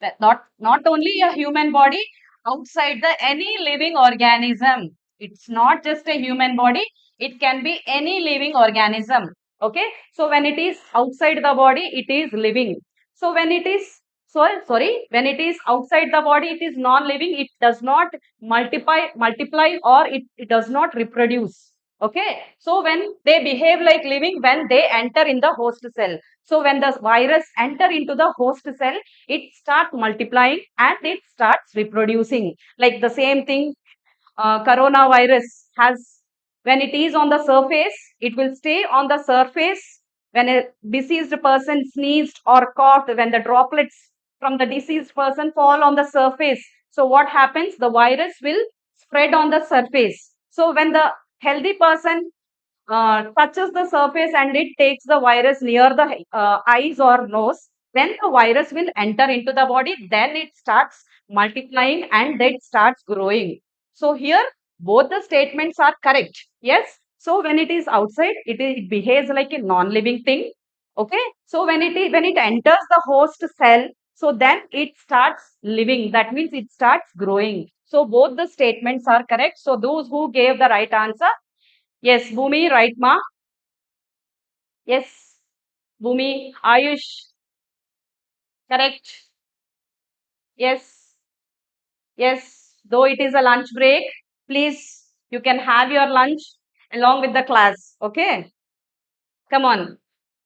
Speaker 1: that not only a human body, outside the any living organism. It's not just a human body, it can be any living organism. Okay, so when it is outside the body it is living. So when it is, sorry, when it is outside the body it is non living, it does not multiply or it does not reproduce. Okay, so when they behave like living when they enter in the host cell. So when the virus enter into the host cell, it starts multiplying and it starts reproducing. Like the same thing, coronavirus has, when it is on the surface, it will stay on the surface. When a deceased person sneezed or coughed, when the droplets from the deceased person fall on the surface, so what happens? The virus will spread on the surface. So when the healthy person touches the surface and it takes the virus near the eyes or nose, then the virus will enter into the body, then it starts multiplying and then it starts growing. So here both the statements are correct. Yes. So when it is outside, it behaves like a non-living thing. Okay. So when it enters the host cell, so then it starts living. That means it starts growing. So both the statements are correct. So those who gave the right answer, yes, Bhumi, right, ma? Yes, Bhumi, Ayush, correct. Yes, yes. Though it is a lunch break, please, you can have your lunch along with the class. Okay, come on.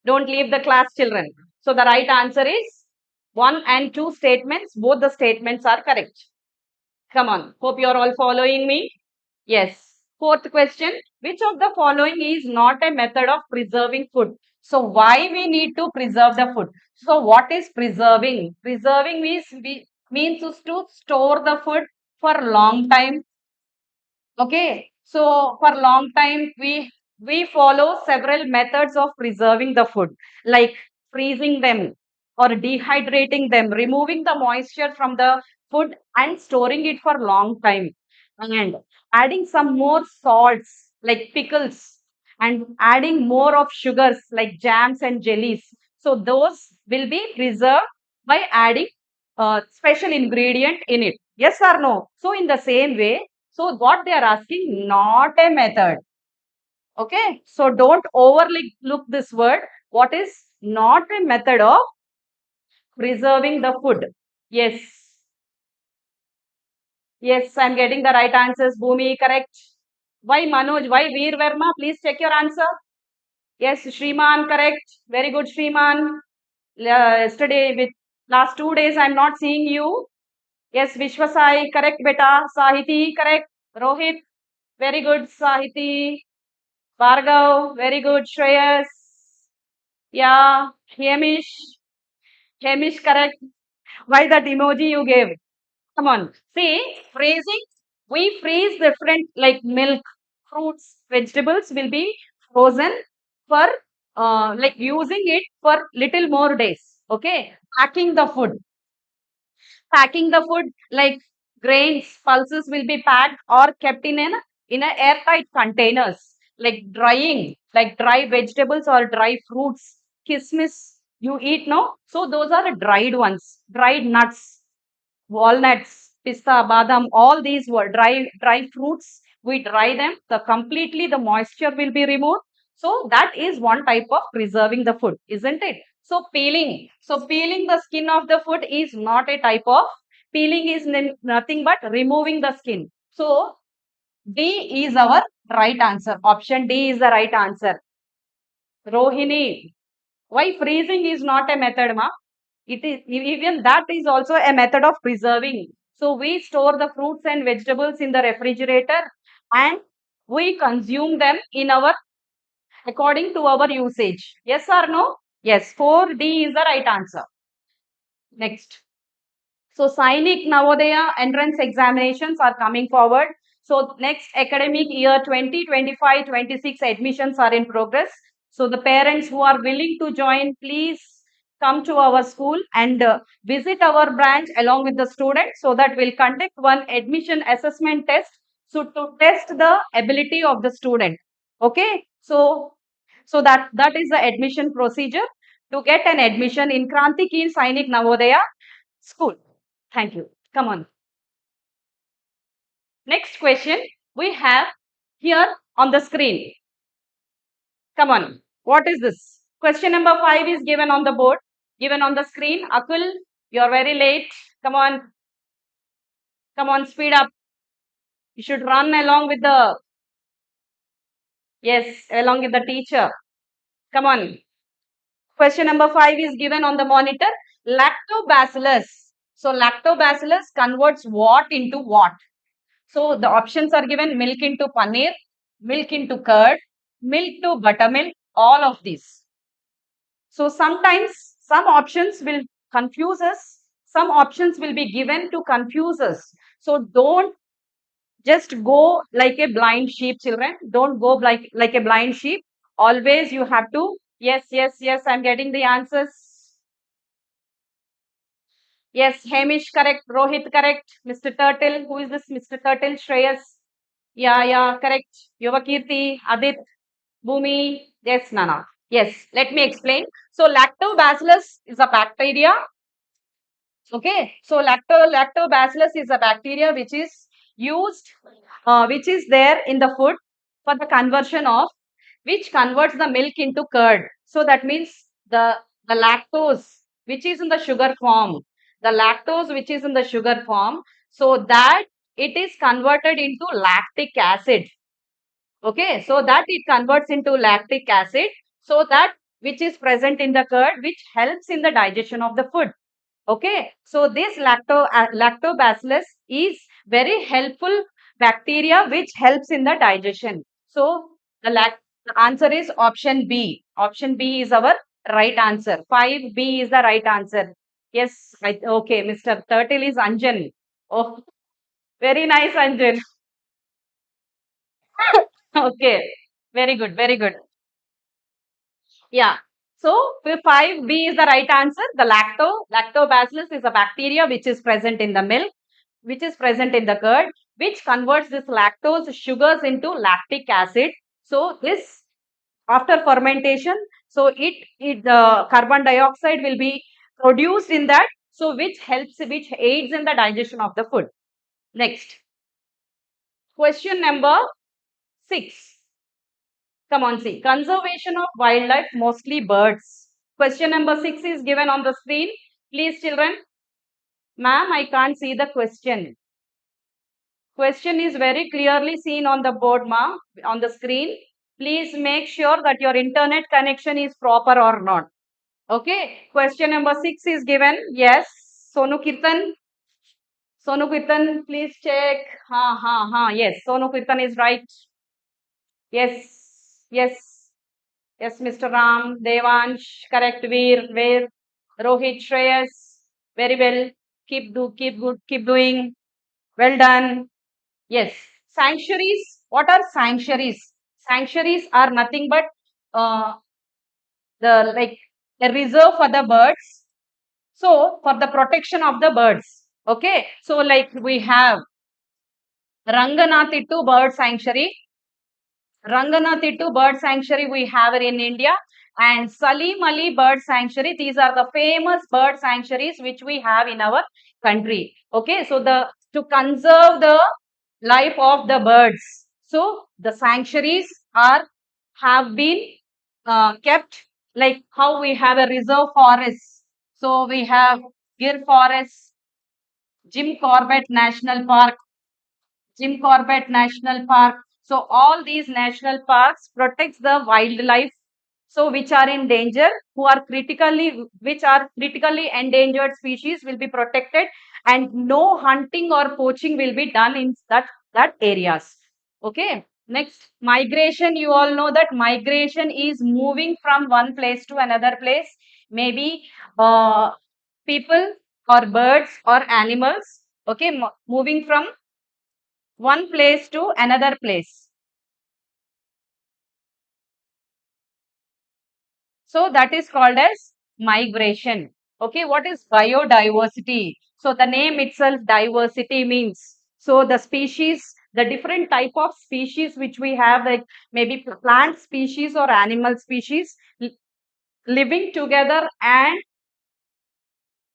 Speaker 1: Don't leave the class, children. So the right answer is 1 and 2 statements. Both the statements are correct. Come on. Hope you are all following me. Yes. Fourth question. Which of the following is not a method of preserving food? So why we need to preserve the food? So what is preserving? Preserving means to store the food for a long time. Okay. So for long time we follow several methods of preserving the food, like freezing them or dehydrating them, removing the moisture from the food and storing it for long time, and adding some more salts like pickles, and adding more of sugars like jams and jellies. So those will be preserved by adding special ingredient in it. Yes or no? So in the same way, so what they are asking, not a method. Okay. So don't overly look this word. What is not a method of preserving the food? Yes. Yes, I'm getting the right answers. Bhumi, correct. Why Manoj? Why Veer Verma? Please check your answer. Yes, Shriman, correct. Very good, Shriman. Yesterday, with last 2 days, I'm not seeing you. Yes, Vishwasai, correct, beta. Sahiti, correct. Rohit, very good, Sahiti. Bhargav, very good. Shreyas, yeah. Hamish, Hamish, correct. Why that emoji you gave? Come on. See, freezing, we freeze different like milk, fruits, vegetables will be frozen for like using it for little more days. Okay. Packing the food like grains, pulses will be packed or kept in a airtight containers. Like drying, like dry vegetables or dry fruits, kismis you eat, no? So those are the dried ones, dried nuts, walnuts, pista, badam, all these were dry fruits. We dry them. The completely the moisture will be removed. So that is one type of preserving the food, isn't it? So peeling. So peeling the skin of the food is not a type of peeling is nothing but removing the skin. So D is our right answer. Option D is the right answer. Rohini, why freezing is not a method, ma? It is even that is also a method of preserving. So we store the fruits and vegetables in the refrigerator and we consume them in our according to our usage. Yes or no? Yes. 4D is the right answer. Next. So Sainik Navodaya entrance examinations are coming forward. So next academic year 2025-26 admissions are in progress. So the parents who are willing to join, please come to our school and visit our branch along with the students so that we'll conduct one admission assessment test so to test the ability of the student. Okay. So that is the admission procedure to get an admission in Krantikeen Sainik Navodaya school. Thank you. Come on. Next question we have here on the screen. Come on. What is this? Question number 5 is given on the board, given on the screen. Akul, you're very late. Come on. Come on, speed up. You should run along with the, yes, along with the teacher. Come on. Question number 5 is given on the monitor. Lactobacillus. So lactobacillus converts what into what? So the options are given: milk into paneer, milk into curd, milk to buttermilk, all of these. So sometimes some options will confuse us, some options will be given to confuse us. So don't just go like a blind sheep, children. Don't go like a blind sheep. Always you have to, yes, yes, yes, I'm getting the answers. Yes, Hamish correct, Rohit correct, Mr. Turtle. Who is this Mr. Turtle? Shreyas. Yeah, correct. Yuvakirti, Adit, Bhumi. Yes, Nana. Yes, let me explain. So, lactobacillus is a bacteria. Okay, so lactobacillus is a bacteria which is used, which is there in the food for the conversion of, which converts the milk into curd. So that means the lactose which is in the sugar form, the lactose which is in the sugar form, so that it is converted into lactic acid. Okay, so that it converts into lactic acid, so that which is present in the curd, which helps in the digestion of the food. Okay, so this lactobacillus is very helpful bacteria which helps in the digestion. So the answer is option B. Option B is our right answer. 5B is the right answer. Yes, okay, Mr. Turtle is Anjan. Oh, very nice, Anjan. Okay, very good, very good. Yeah. So 5B is the right answer. The lactobacillus is a bacteria which is present in the milk, which is present in the curd, which converts this lactose sugars into lactic acid. So this after fermentation, so it the carbon dioxide will be produced in that. So which aids in the digestion of the food. Next question number 6. Come on, see. Conservation of wildlife, mostly birds. Question number 6 is given on the screen. Please, children. Ma'am, I can't see the question. Question is very clearly seen on the board, ma, on the screen. Please make sure that your internet connection is proper or not. Okay. Question number 6 is given. Yes. Sonu Kirtan. Sonu Kirtan, please check. Yes. Sonu Kirtan is right. Yes. Yes. Yes, Mr. Ram, Devansh, correct, Veer, Rohit, Shreyas, very well. keep good, keep doing. Well done. Yes. Sanctuaries. What are sanctuaries? Sanctuaries are nothing but uh, the like a reserve for the birds. So for the protection of the birds. Okay. So like we have Ranganathitu Bird Sanctuary. Ranganathitu Bird Sanctuary we have it in India, and Salim Ali Bird Sanctuary. These are the famous bird sanctuaries which we have in our country. Okay, so the to conserve the life of the birds. So the sanctuaries are have been kept, like how we have a reserve forest. So we have Gir Forest, Jim Corbett National Park, Jim Corbett National Park. So all these national parks protects the wildlife, so which are in danger, which are critically endangered species will be protected, and no hunting or poaching will be done in that areas. Okay. Next, migration. You all know that migration is moving from one place to another place. Maybe people or birds or animals. Okay, moving from one place to another place. So that is called as migration. Okay, what is biodiversity? So the name itself, diversity, means so the species, the different type of species which we have, like maybe plant species or animal species living together, and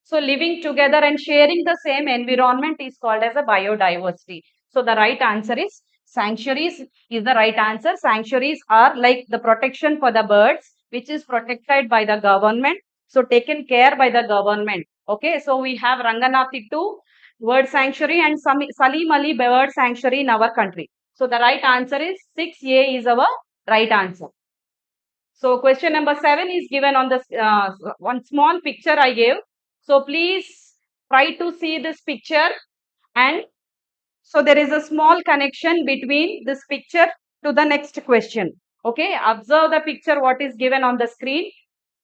Speaker 1: so living together and sharing the same environment is called as a biodiversity. So the right answer is sanctuaries is the right answer. Sanctuaries are like the protection for the birds, which is protected by the government. So taken care by the government. Okay, so we have Ranganathitu Bird Sanctuary and Salim Ali Bird Sanctuary in our country. So the right answer is 6A is our right answer. So question number 7 is given on this one small picture I gave. So please try to see this picture, and so there is a small connection between this picture to the next question. Okay, observe the picture what is given on the screen.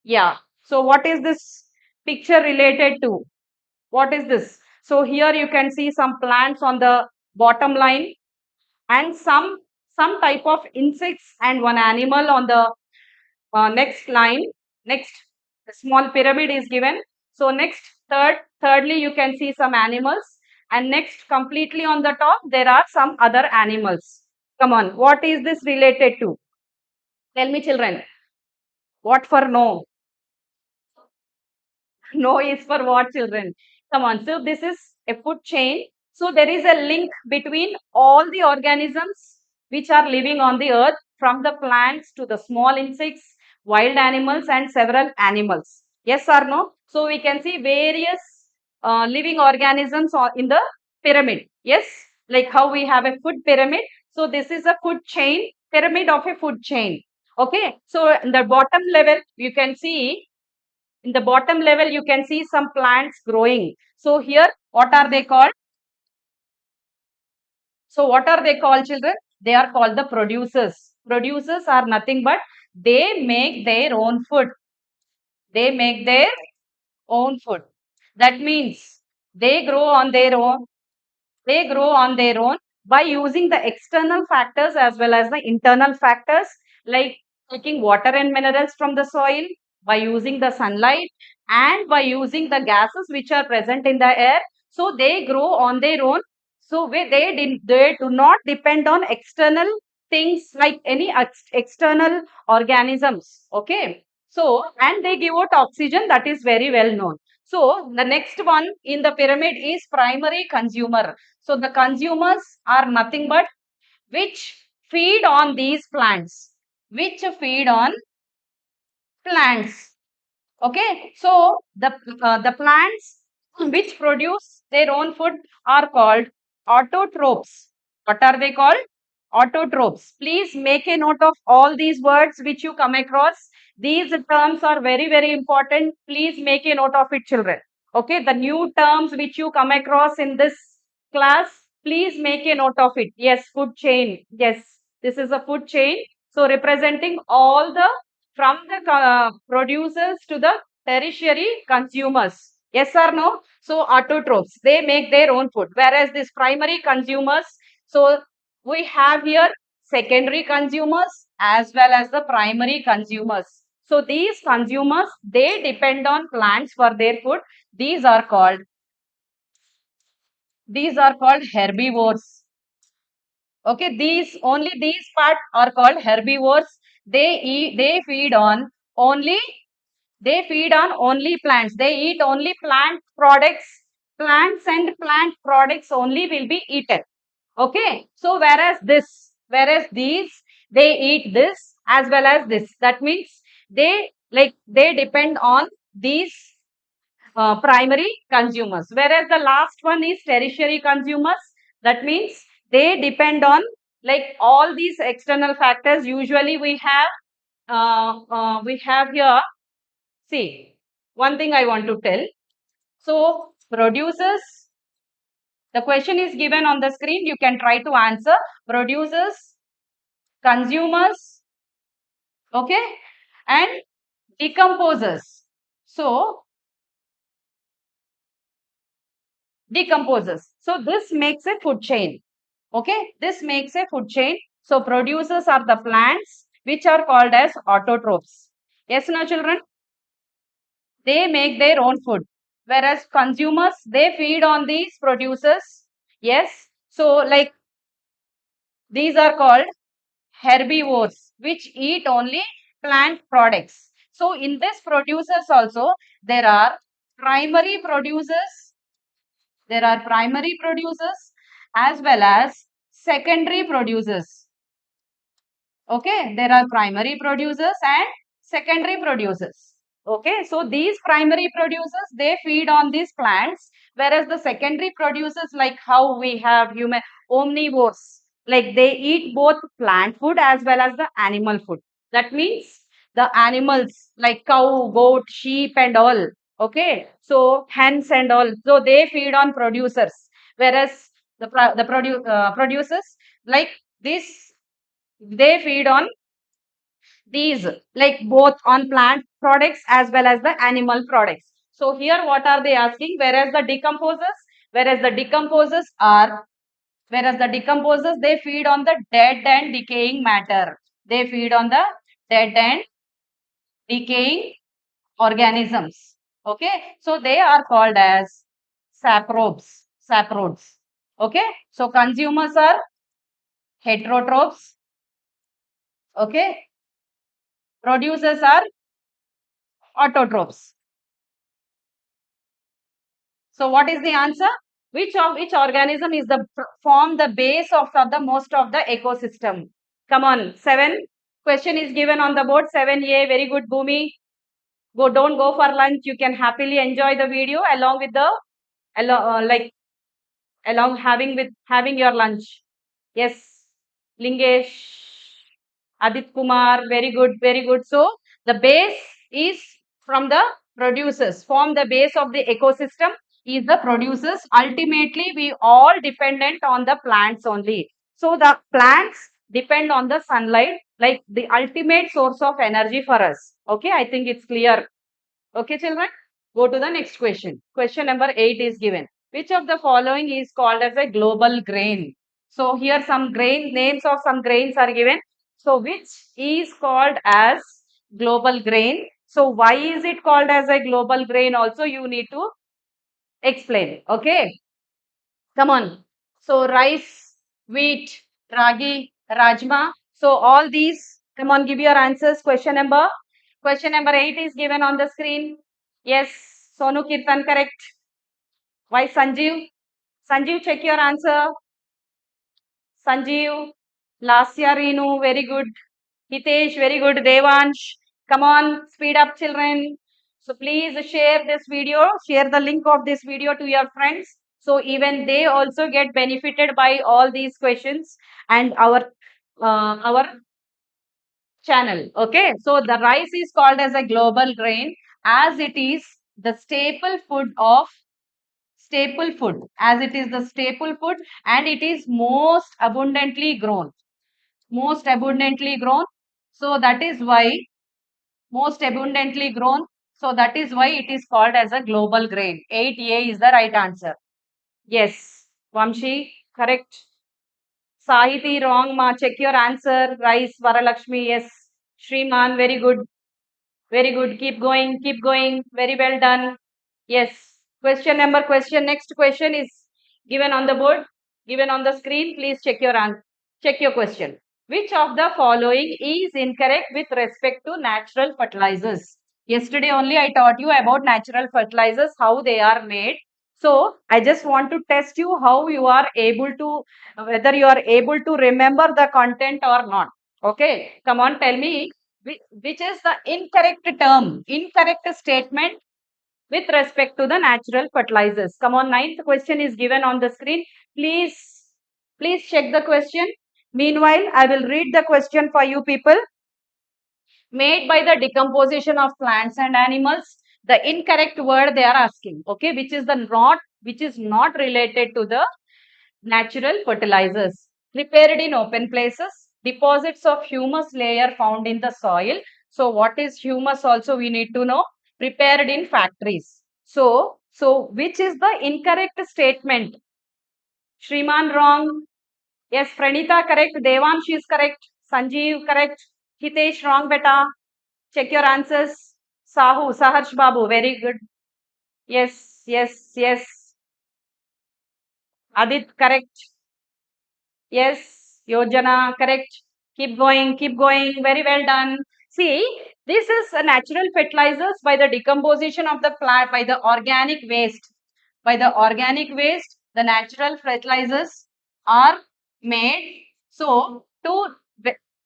Speaker 1: Yeah. So what is this picture related to? What is this? So here you can see some plants on the bottom line, and some type of insects and one animal on the next line. Next, a small pyramid is given. So next, thirdly, you can see some animals, and next, completely on the top, there are some other animals. Come on, what is this related to? Tell me, children. What for no? No is for what, children? Come on. So this is a food chain. So there is a link between all the organisms which are living on the earth, from the plants to the small insects, wild animals, and several animals. Yes or no? So we can see various living organisms in the pyramid. Yes, like how we have a food pyramid. So this is a food chain, pyramid of a food chain. Okay. So in the bottom level, you can see, in the bottom level, you can see some plants growing. So here, what are they called? So what are they called, children? They are called the producers. Producers are nothing but they make their own food. They make their own food. That means they grow on their own. They grow on their own by using the external factors as well as the internal factors, like taking water and minerals from the soil, by using the sunlight, and by using the gases which are present in the air. So they grow on their own. So they do not depend on external things like any external organisms. Okay. So, and they give out oxygen, that is very well known. So the next one in the pyramid is primary consumer. So the consumers are nothing but which feed on these plants, which feed on plants. Okay, so the plants which produce their own food are called autotrophs. What are they called? Autotrophs. Please make a note of all these words which you come across. These terms are very, very important. Please make a note of it, children. Okay, the new terms which you come across in this class, please make a note of it. Yes, food chain. Yes, this is a food chain. So representing all the, from the producers to the tertiary consumers. Yes or no? So autotrophs, they make their own food. Whereas these primary consumers, so we have here secondary consumers as well as the primary consumers. So these consumers, they depend on plants for their food. These are called herbivores. Okay, these part are called herbivores. They feed on only plants. They eat only plant products. Plants and plant products only will be eaten. Okay. So whereas these, they eat this as well as this. That means they depend on these primary consumers. Whereas the last one is tertiary consumers. That means they depend on like all these external factors. Usually we have here. See, one thing I want to tell. So, producers, the question is given on the screen. You can try to answer. Producers, consumers, okay, and decomposers. So, decomposers. So, this makes a food chain. Okay, this makes a food chain. So, producers are the plants which are called as autotrophs. Yes, no, children? They make their own food, whereas consumers, they feed on these producers. Yes, so like these are called herbivores which eat only plant products. So in this producers also, there are primary producers, as well as secondary producers. Okay, there are primary producers and secondary producers. Okay, so these primary producers, they feed on these plants, whereas the secondary producers, like how we have human omnivores, like they eat both plant food as well as the animal food. That means the animals like cow, goat, sheep, and all. Okay, so hens and all, so they feed on producers, whereas producers like this, they feed on these, like both on plant products as well as the animal products. So here what are they asking? Whereas the decomposers are, they feed on the dead and decaying matter. They feed on the dead and decaying organisms. Okay, so they are called as saprodes. Okay, so consumers are heterotrophs. Okay, producers are autotrophs. So what is the answer? Which organism is the form the base of the most of the ecosystem? Come on, 7. Question is given on the board. 7A. Very good, Bhumi. Don't go for lunch. You can happily enjoy the video along with the like along having your lunch. Yes, Lingesh, Adit Kumar, very good, very good. So the base is from the producers, form the base of the ecosystem is the producers. Ultimately, we all dependent on the plants only. So the plants depend on the sunlight, like the ultimate source of energy for us. Okay, I think it's clear. Okay, children, go to the next question. Question number 8 is given. Which of the following is called as a global grain? So here some names of some grains are given. So which is called as global grain? So why is it called as a global grain? Also you need to explain. Okay, come on. So rice, wheat, ragi, rajma. So all these, come on, give your answers. Question number 8 is given on the screen. Yes, Sonu Kirtan, correct. Why Sanjeev? Sanjeev, check your answer. Sanjeev, Lasya Reenu, very good. Hitesh, very good. Devansh, come on, speed up, children. So please share this video, share the link of this video to your friends. So even they also get benefited by all these questions and our channel. Okay, so the rice is called as a global grain as it is the as it is the staple food, and it is most abundantly grown. So that is why most abundantly grown.
Speaker 2: So that is why it is called as a global grain. 8A is the right answer.
Speaker 1: Yes. Vamshi, correct. Sahiti, wrong, ma. Check your answer. Rice, Varalakshmi, yes. Shriman, very good. Very good. Keep going. Keep going. Very well done. Yes. Question. Next question is given on the board, given on the screen. Please check your answer. Check your question. Which of the following is incorrect with respect to natural fertilizers? Yesterday only I taught you about natural fertilizers, how they are made. So I just want to test you how you are able to, whether you are able to remember the content or not. Okay. Come on, tell me which is the incorrect term, incorrect statement with respect to the natural fertilizers. Come on, ninth question is given on the screen. Please check the question. Meanwhile, I will read the question for you people. Made by the decomposition of plants and animals, the incorrect word they are asking, okay, which is not related to the natural fertilizers. Prepared in open places, deposits of humus layer found in the soil. So what is humus also we need to know. Prepared in factories. So which is the incorrect statement? Shriman wrong. Yes, Pranita correct. Devanshi is correct. Sanjeev correct. Hitesh wrong beta. Check your answers. Saharsh Babu, very good. Yes. Adit correct. Yes, Yojana, correct. Keep going. Very well done. See, this is a natural fertilizers by the decomposition of the plant, by the organic waste. By the organic waste, the natural fertilizers are made so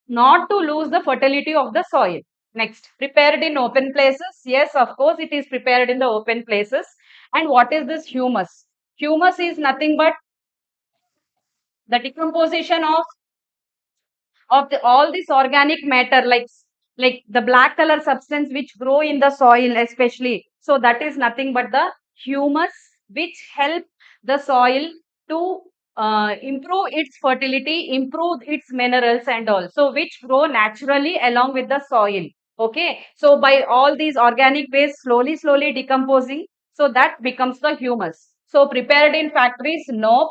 Speaker 1: not to lose the fertility of the soil. Next, prepared in open places. Yes, of course, it is prepared in the open places. And what is this humus? Humus is nothing but the decomposition of all this organic matter, like the black color substance which grow in the soil especially. So that is nothing but the humus which help the soil to improve its fertility, improve its minerals and all, so which grow naturally along with the soil. Okay, so by all these organic waste slowly decomposing, so that becomes the humus. So prepared in factories, no.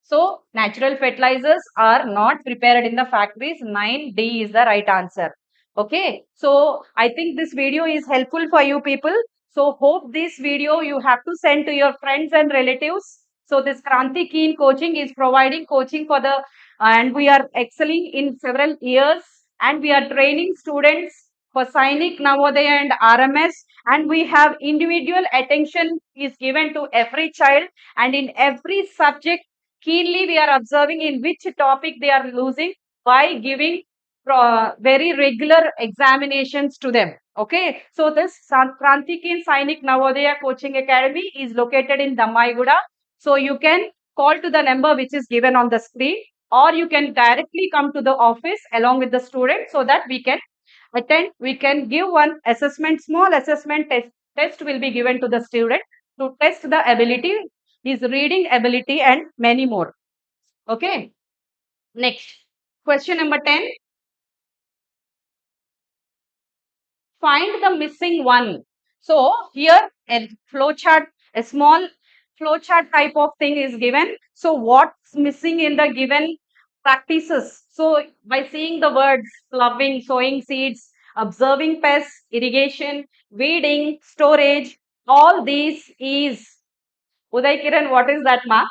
Speaker 1: So natural fertilizers are not prepared in the factories. 9D is the right answer. Okay. So I think this video is helpful for you people. So hope this video you have to send to your friends and relatives. So this Kranti Keen coaching is providing coaching for the, and we are excelling in several years, and we are training students for Sainik, Navodaya and RMS, and we have individual attention is given to every child, and in every subject keenly we are observing in which topic they are losing by giving very regular examinations to them. Okay, so this Krantikin Sainik Navodaya Coaching Academy is located in Dammaiguda. So you can call to the number which is given on the screen, or you can directly come to the office along with the student so that we can attend. We can give one assessment, small assessment test will be given to the student to test the ability, his reading ability and many more. Okay. Next, question number 10. Find the missing one. So here a flowchart, a small flowchart type of thing is given. So what's missing in the given practices? So by seeing the words ploughing, sowing seeds, observing pests, irrigation, weeding, storage, all these is Uday Kiran, what is that, ma?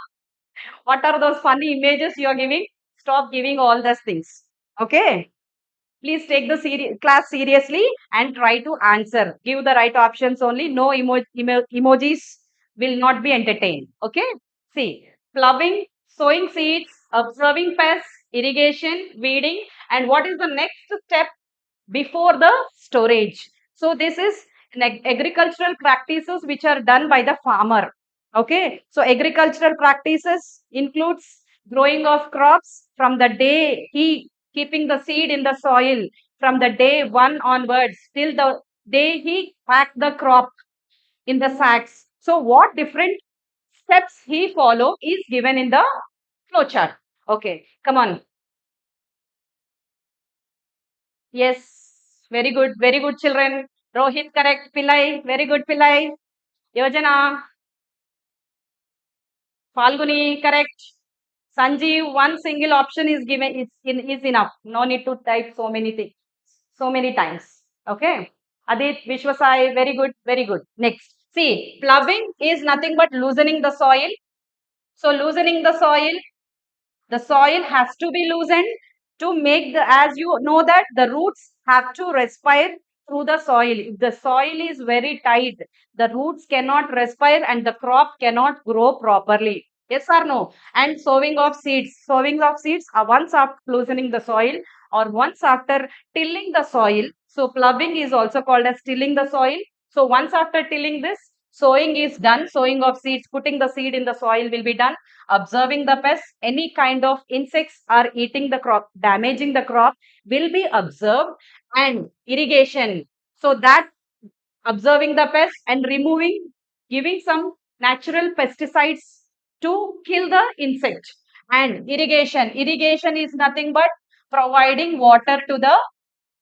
Speaker 1: What are those funny images you are giving? Stop giving all those things. Okay. Please take the class seriously and try to answer. Give the right options only. No emojis will not be entertained. Okay. See, ploughing, sowing seeds, observing pests, irrigation, weeding, and what is the next step before the storage? So this is agricultural practices which are done by the farmer. Okay, so agricultural practices includes growing of crops from the day he keeping the seed in the soil, from the day one onwards till the day he pack the crop in the sacks. So what different steps he follow is given in the flowchart. Okay, come on. Yes, very good children.
Speaker 3: Rohit, correct. Pillai, very good, Pillai. Yojana, Falguni, correct. Sanjeev, one single option is given, is enough. No need to type so many things, so many times. Okay. Adit, Vishwasai, very good, very good. Next. See, ploughing is nothing but loosening the soil. So, loosening the soil has to be loosened to make the, as you know that the roots have to respire through the soil. If the soil is very tight, the roots cannot respire and the crop cannot grow properly. Yes or no? And sowing of seeds are once after loosening the soil or once after tilling the soil. So ploughing is also called as tilling the soil. So once after tilling this, sowing is done. Sowing of seeds, putting the seed in the soil will be done. Observing the pests, any kind of insects are eating the crop, damaging the crop will be observed, and irrigation. So that observing the pests and removing, giving some natural pesticides to kill the insect. And irrigation is nothing but providing water to the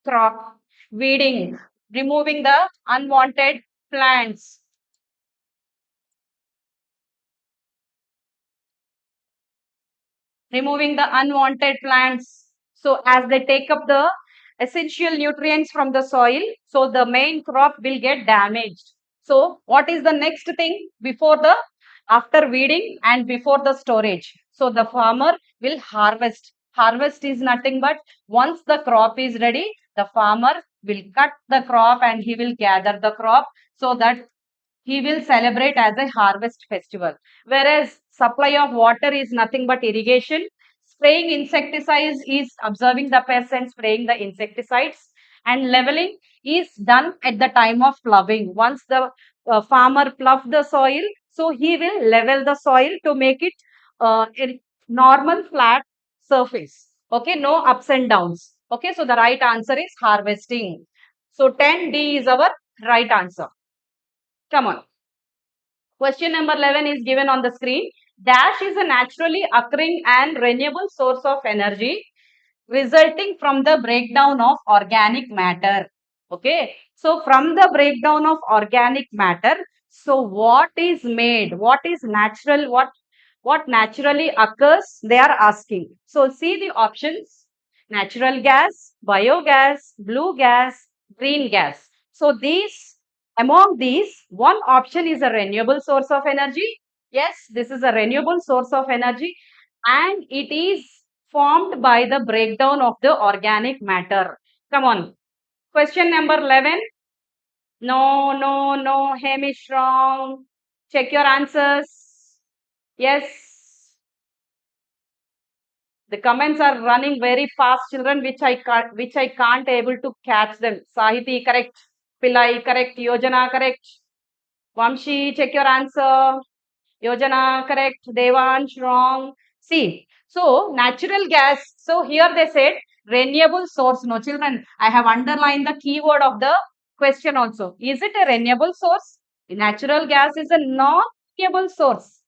Speaker 3: crop, weeding, removing the unwanted plants, removing the unwanted plants. So as they take up the essential nutrients from the soil, so the main crop will get damaged. So what is the next thing before the, after weeding and before the storage? So the farmer will harvest. Harvest is nothing but once the crop is ready, the farmer will cut the crop and he will gather the crop so that he will celebrate as a harvest festival. Whereas supply of water is nothing but irrigation. Spraying insecticides is observing the pests and spraying the insecticides. And leveling is done at the time of ploughing. Once the farmer plough the soil, so he will level the soil to make it a normal flat surface. Okay, no ups and downs. Okay, so the right answer is harvesting. So 10D is our right answer. Come on. Question number 11 is given on the screen. Dash is a naturally occurring and renewable source of energy resulting from the breakdown of organic matter. Okay. So, from the breakdown of organic matter, so what is made? What is natural? What naturally occurs? They are asking. So, see the options: natural gas, biogas, blue gas, green gas. So, these, among these, one option is a renewable source of energy. Yes, this is a renewable source of energy and it is formed by the breakdown of the organic matter. Come on. Question number 11. No, no, no. Hamish wrong. Check your answers. Yes. The comments are running very fast, children, which I can't able to catch them. Sahiti, correct. Pillai, correct. Yojana, correct. Vamshi, check your answer. Yojana, correct. Devansh, wrong. See, so natural gas. So here they said renewable source. No, children, I have underlined the keyword of the question also. Is it a renewable source? Natural gas is a non-renewable source.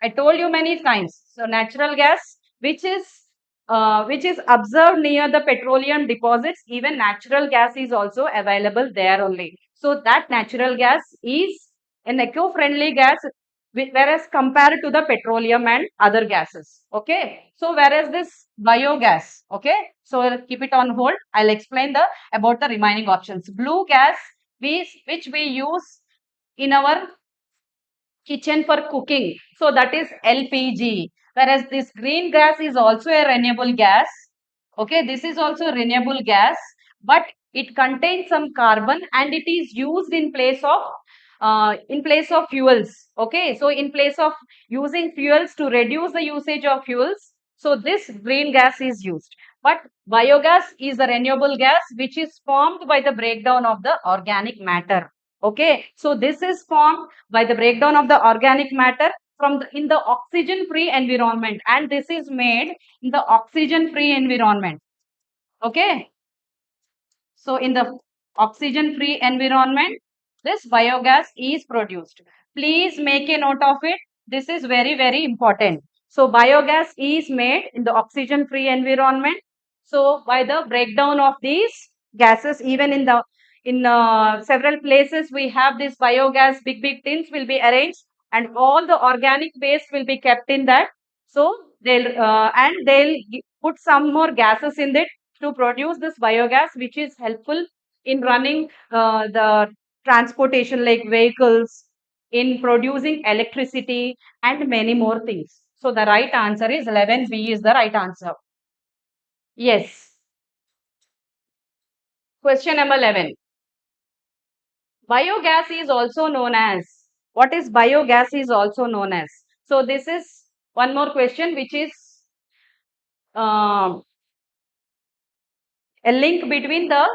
Speaker 3: I told you many times. So natural gas, which is observed near the petroleum deposits, even natural gas is also available there only. So that natural gas is an eco-friendly gas, whereas compared to the petroleum and other gases. Okay. So whereas this biogas, okay. So keep it on hold. I'll explain the about the remaining options. Blue gas, which we use in our kitchen for cooking. So that is LPG. Whereas this green gas is also a renewable gas. Okay, this is also renewable gas, but it contains some carbon and it is used in place of fuels. Okay, so in place of using fuels to reduce the usage of fuels, so this green gas is used. But biogas is a renewable gas which is formed by the breakdown of the organic matter. Okay, so this is formed by the breakdown of the organic matter from in the oxygen free environment, and this is made in the oxygen free environment. Okay, so in the oxygen free environment, this biogas is produced. Please make a note of it. This is very important. So biogas is made in the oxygen free environment. So by the breakdown of these gases, even in several places we have this biogas, big tins will be arranged, and all the organic waste will be kept in that. So they'll put some more gases in it to produce this biogas, which is helpful in running the transportation like vehicles, in producing electricity, and many more things. So the right answer is 11B is the right answer. Yes. Question number 11. Biogas is also known as, what is biogas is also known as? So this is one more question which is um, a link between the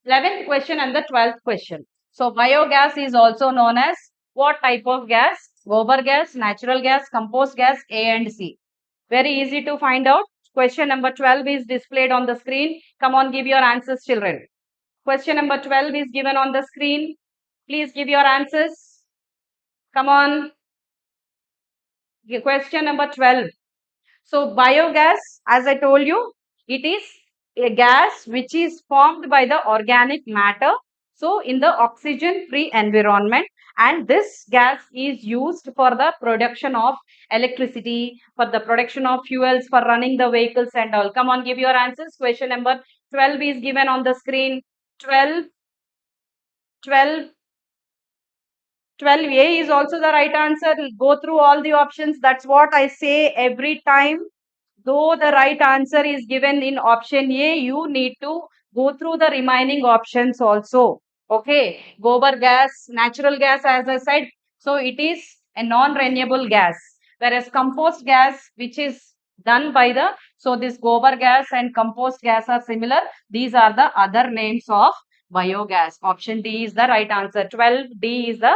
Speaker 3: 11th question and the 12th question. So biogas is also known as what type of gas? Gobar gas, natural gas, compost gas, A and C. Very easy to find out. Question number 12 is displayed on the screen. Come on, give your answers, children. Question number 12 is given on the screen. Please give your answers. Come on. Question number 12. So biogas, as I told you, it is a gas which is formed by the organic matter. So in the oxygen-free environment, and this gas is used for the production of electricity, for the production of fuels, for running the vehicles and all. Come on, give your answers. Question number 12 is given on the screen. 12, 12, 12A is also the right answer. Go through all the options. That's what I say every time. Though the right answer is given in option A, you need to go through the remaining options also. Okay. Gobar gas, natural gas, as I said. So it is a non-renewable gas. Whereas compost gas, which is done by the, so this gobar gas and compost gas are similar. These are the other names of biogas. Option D is the right answer. 12D is the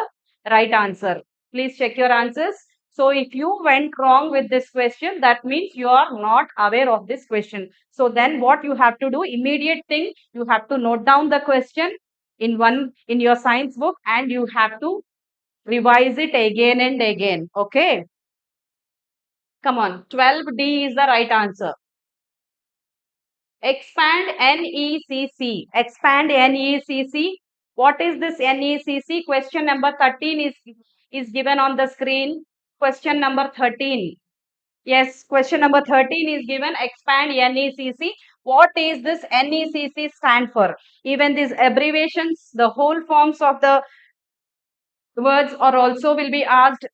Speaker 3: right answer. Please check your answers. So if you went wrong with this question, that means you are not aware of this question. So then what you have to do, immediate thing, you have to note down the question in your science book, and you have to revise it again and again. Okay. Come on. 12D is the right answer. Expand NECC. Expand NECC. What is this NECC? Question number 13 is given on the screen. Question number 13. Yes, question number 13 is given. Expand NECC. What is this NECC stand for? Even these abbreviations, the whole forms of the words are also will be asked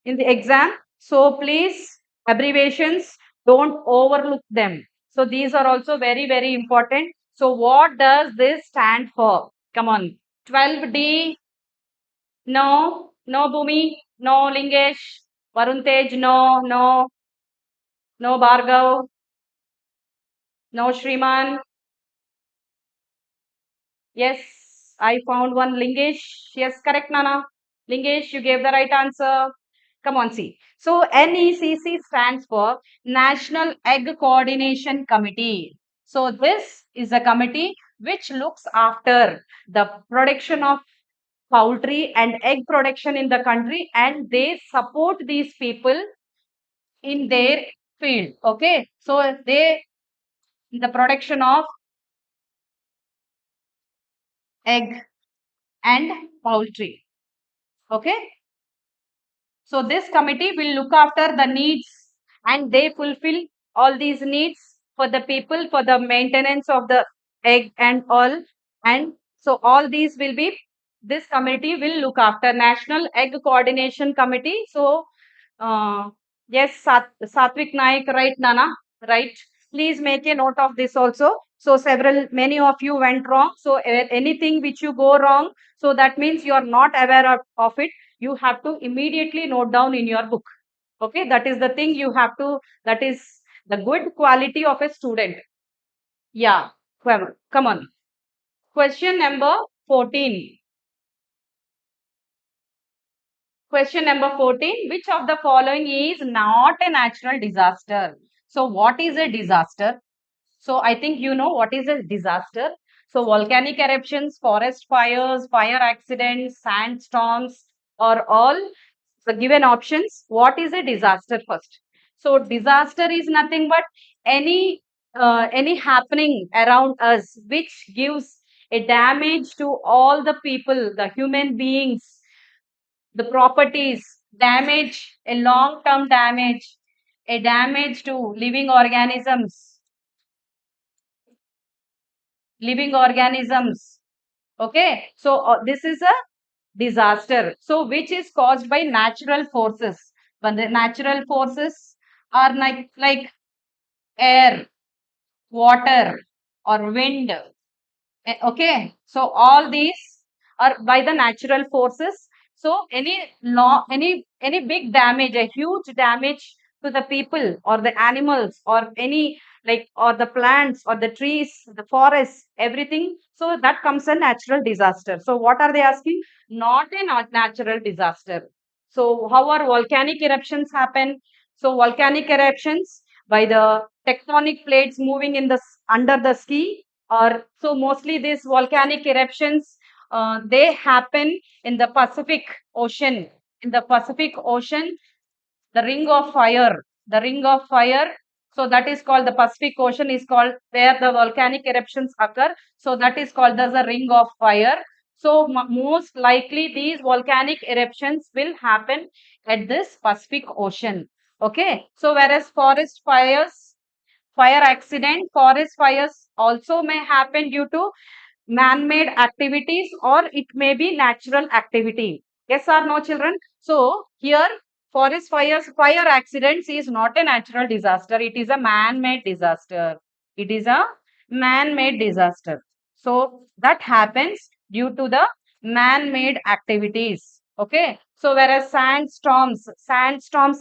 Speaker 3: in the exam. So please, abbreviations, don't overlook them. So these are also very important. So what does this stand for? Come on. 12D. No. No, Bhumi. No, Lingesh. Varun Tej. No. No. No, Bhargav. No, Shriman. Yes, I found one. Lingesh. Yes, correct, Nana. Lingesh, you gave the right answer. Come on, see. So NECC stands for National Egg Coordination Committee. So this is a committee which looks after the production of poultry and egg production in the country, and they support these people in their field. Okay. So they, the production of egg and poultry. Okay. So this committee will look after the needs, and they fulfill all these needs for the people, for the maintenance of the egg and all. And so all these will be, this committee will look after National Egg Coordination Committee. So yes, Satvik Naik, right, Nana? Right. Please make a note of this also. So many of you went wrong. So anything which you go wrong, so that means you are not aware of it. You have to immediately note down in your book. Okay, that is the thing you have to, that is the good quality of a student. Yeah, come on. Question number 14. Question number 14. Which of the following is not a natural disaster? So what is a disaster? So I think you know what is a disaster. So volcanic eruptions, forest fires, fire accidents, sandstorms are all the given options. What is a disaster first? So disaster is nothing but any happening around us which gives a damage to all the people, the human beings, the properties, damage, a long-term damage, a damage to living organisms. Okay, so this is a disaster. So which is caused by natural forces. But the natural forces are like air, water, or wind. Okay, so all these are by the natural forces. So any big damage, a huge damage to the people or the animals or any like or the plants or the trees, the forests, everything. So that comes a natural disaster. So what are they asking? Not a natural disaster. So how are volcanic eruptions happen? So volcanic eruptions by the tectonic plates moving in the under the sea, or so mostly these volcanic eruptions they happen in the Pacific Ocean. In the Pacific Ocean, the ring of fire, the ring of fire. So that is called, the Pacific Ocean is called where the volcanic eruptions occur. So that is called as a ring of fire. So most likely these volcanic eruptions will happen at this Pacific Ocean. Okay. So whereas forest fires, fire accident, forest fires also may happen due to man-made activities, or it may be natural activity. Yes or no, children? So here forest fires, fire accidents is not a natural disaster. It is a man-made disaster. It is a man-made disaster. So that happens due to the man-made activities. Okay. So whereas sandstorms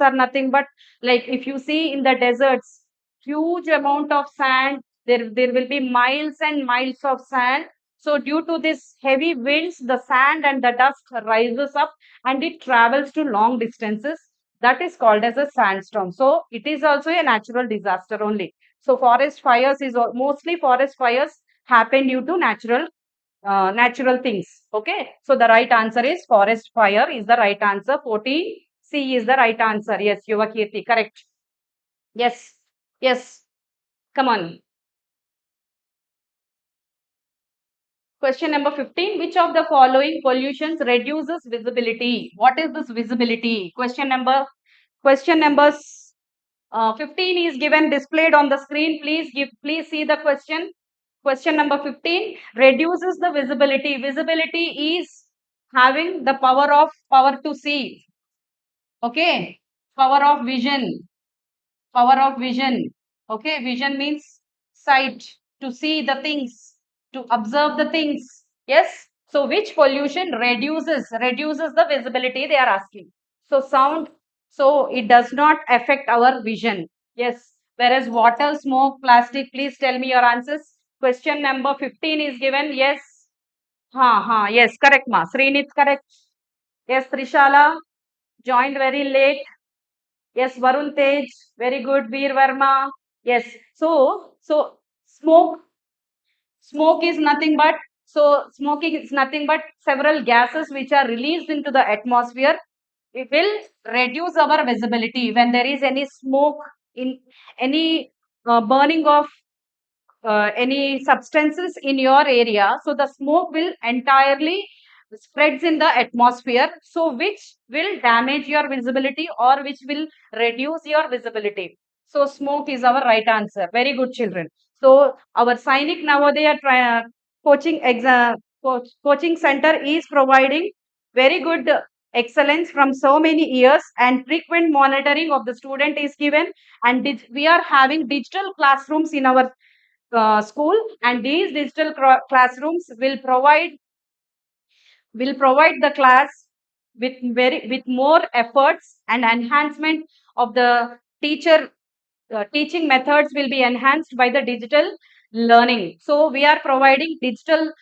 Speaker 3: are nothing but, like if you see in the deserts, huge amount of sand, there will be miles and miles of sand. So due to this heavy winds, the sand and the dust rises up and it travels to long distances. That is called as a sandstorm. So it is also a natural disaster only. So forest fires is mostly forest fires happen due to natural things. Okay. So the right answer is forest fire is the right answer. 14C is the right answer. Yes, Yuvakirti, correct. Yes. Yes. Come on. Question number 15. Which of the following pollutions reduces visibility? What is this visibility? Question number 15 is given displayed on the screen. Please see the question. Question number 15 reduces the visibility. Visibility is having the power to see. Okay. Power of vision. Power of vision. Okay. Vision means sight, to see the things, to observe the things. Yes. So which pollution reduces the visibility, they are asking. So sound, so it does not affect our vision. Yes. Whereas water, smoke, plastic, please tell me your answers. Question number 15 is given. Yes. Yes, correct, ma. Srinit, correct. Yes, Trishala joined very late. Yes, Varun Tej, very good. Veer Verma. Yes. So smoke is nothing but, smoking is nothing but several gases which are released into the atmosphere. It will reduce our visibility when there is any smoke in any burning of any substances in your area. So the smoke will entirely spreads in the atmosphere. So which will damage your visibility or which will reduce your visibility. So smoke is our right answer. Very good, children. So our Sainik Navodaya coaching center is providing very good excellence from so many years, and frequent monitoring of the student is given, and we are having digital classrooms in our school, and these digital classrooms will provide the class with more efforts, and enhancement of the teaching methods will be enhanced by the digital learning. So we are providing digital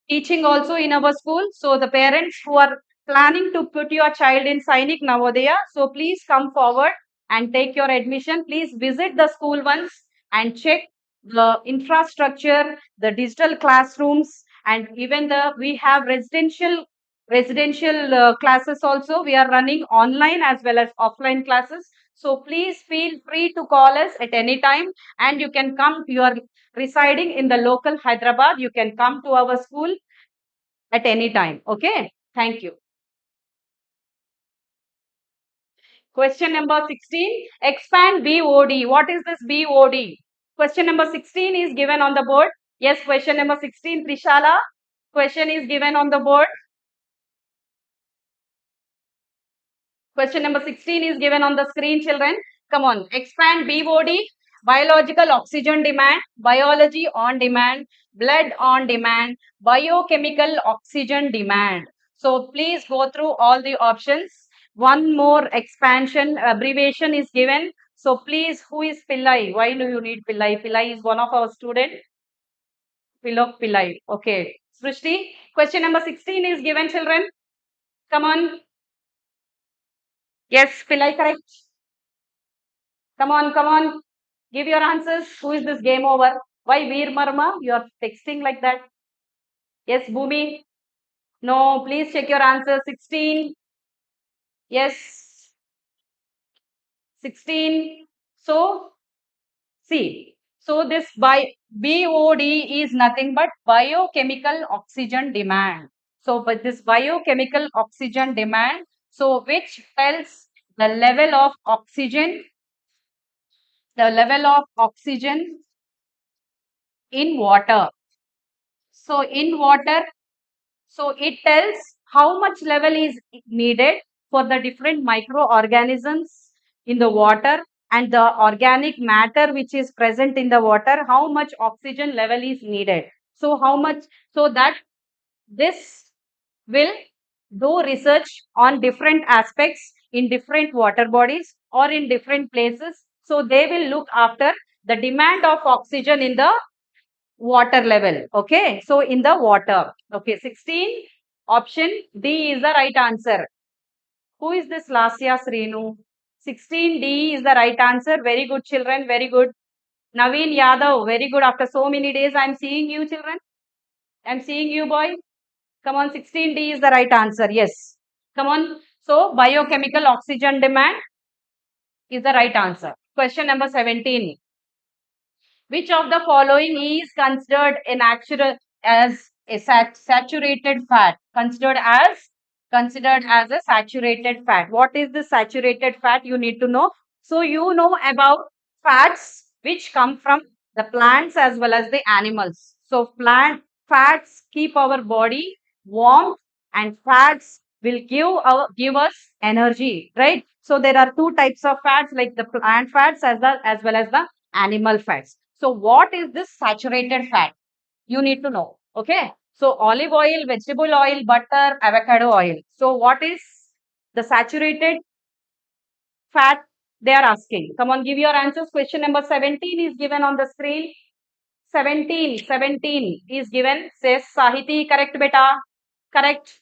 Speaker 3: teaching also in our school. So the parents who are planning to put your child in Sainik Navodaya, so please come forward and take your admission. Please visit the school once and check the infrastructure, the digital classrooms, and even we have residential classes also. We are running online as well as offline classes. So please feel free to call us at any time, and you can come. You are residing in the local Hyderabad. You can come to our school at any time. Okay. Thank you. Question number 16. Expand BOD. What is this BOD? Question number 16 is given on the board. Yes, question number 16, Trishala. Question is given on the board. Question number 16 is given on the screen, children. Come on. Expand BOD. Biological oxygen demand, biology on demand, blood on demand, biochemical oxygen demand. So please go through all the options. One more expansion abbreviation is given. So please, who is Pillai? Why do you need Pillai? Pillai is one of our students. Pilok Pillai. Okay. Srishti, question number 16 is given, children. Come on. Yes, Pillai, correct. Come on, come on. Give your answers. Who is this game over? Why Veer Marma? You are texting like that. Yes, Bhumi. No, please check your answer. 16. Yes, 16. So, see. So, this BOD is nothing but biochemical oxygen demand. So, but this biochemical oxygen demand, so which tells the level of oxygen in water. So, in water, so it tells how much level is needed for the different microorganisms in the water and the organic matter which is present in the water, how much oxygen level is needed. So, how much, so that this will do research on different aspects in different water bodies or in different places. So, they will look after the demand of oxygen in the water level. Okay. So, in the water. Okay. 16. Option D is the right answer. Who is this Lasya Srenu? 16D is the right answer. Very good, children. Very good. Naveen Yadav. Very good. After so many days, I am seeing you, children. I am seeing you, boy. Come on. 16D is the right answer. Yes. Come on. So, biochemical oxygen demand is the right answer. Question number 17. Which of the following is considered a natural as a saturated fat? Considered as a saturated fat. What is the saturated fat? You need to know. So you know about fats which come from the plants as well as the animals. So plant fats keep our body warm, and fats will give us energy, right? So there are two types of fats, like the plant fats as well as the animal fats. So what is this saturated fat? You need to know. Okay. So olive oil, vegetable oil, butter, avocado oil. So what is the saturated fat they are asking? Come on, give your answers. Question number 17 is given on the screen. 17 is given. Says Sahiti, correct beta? Correct.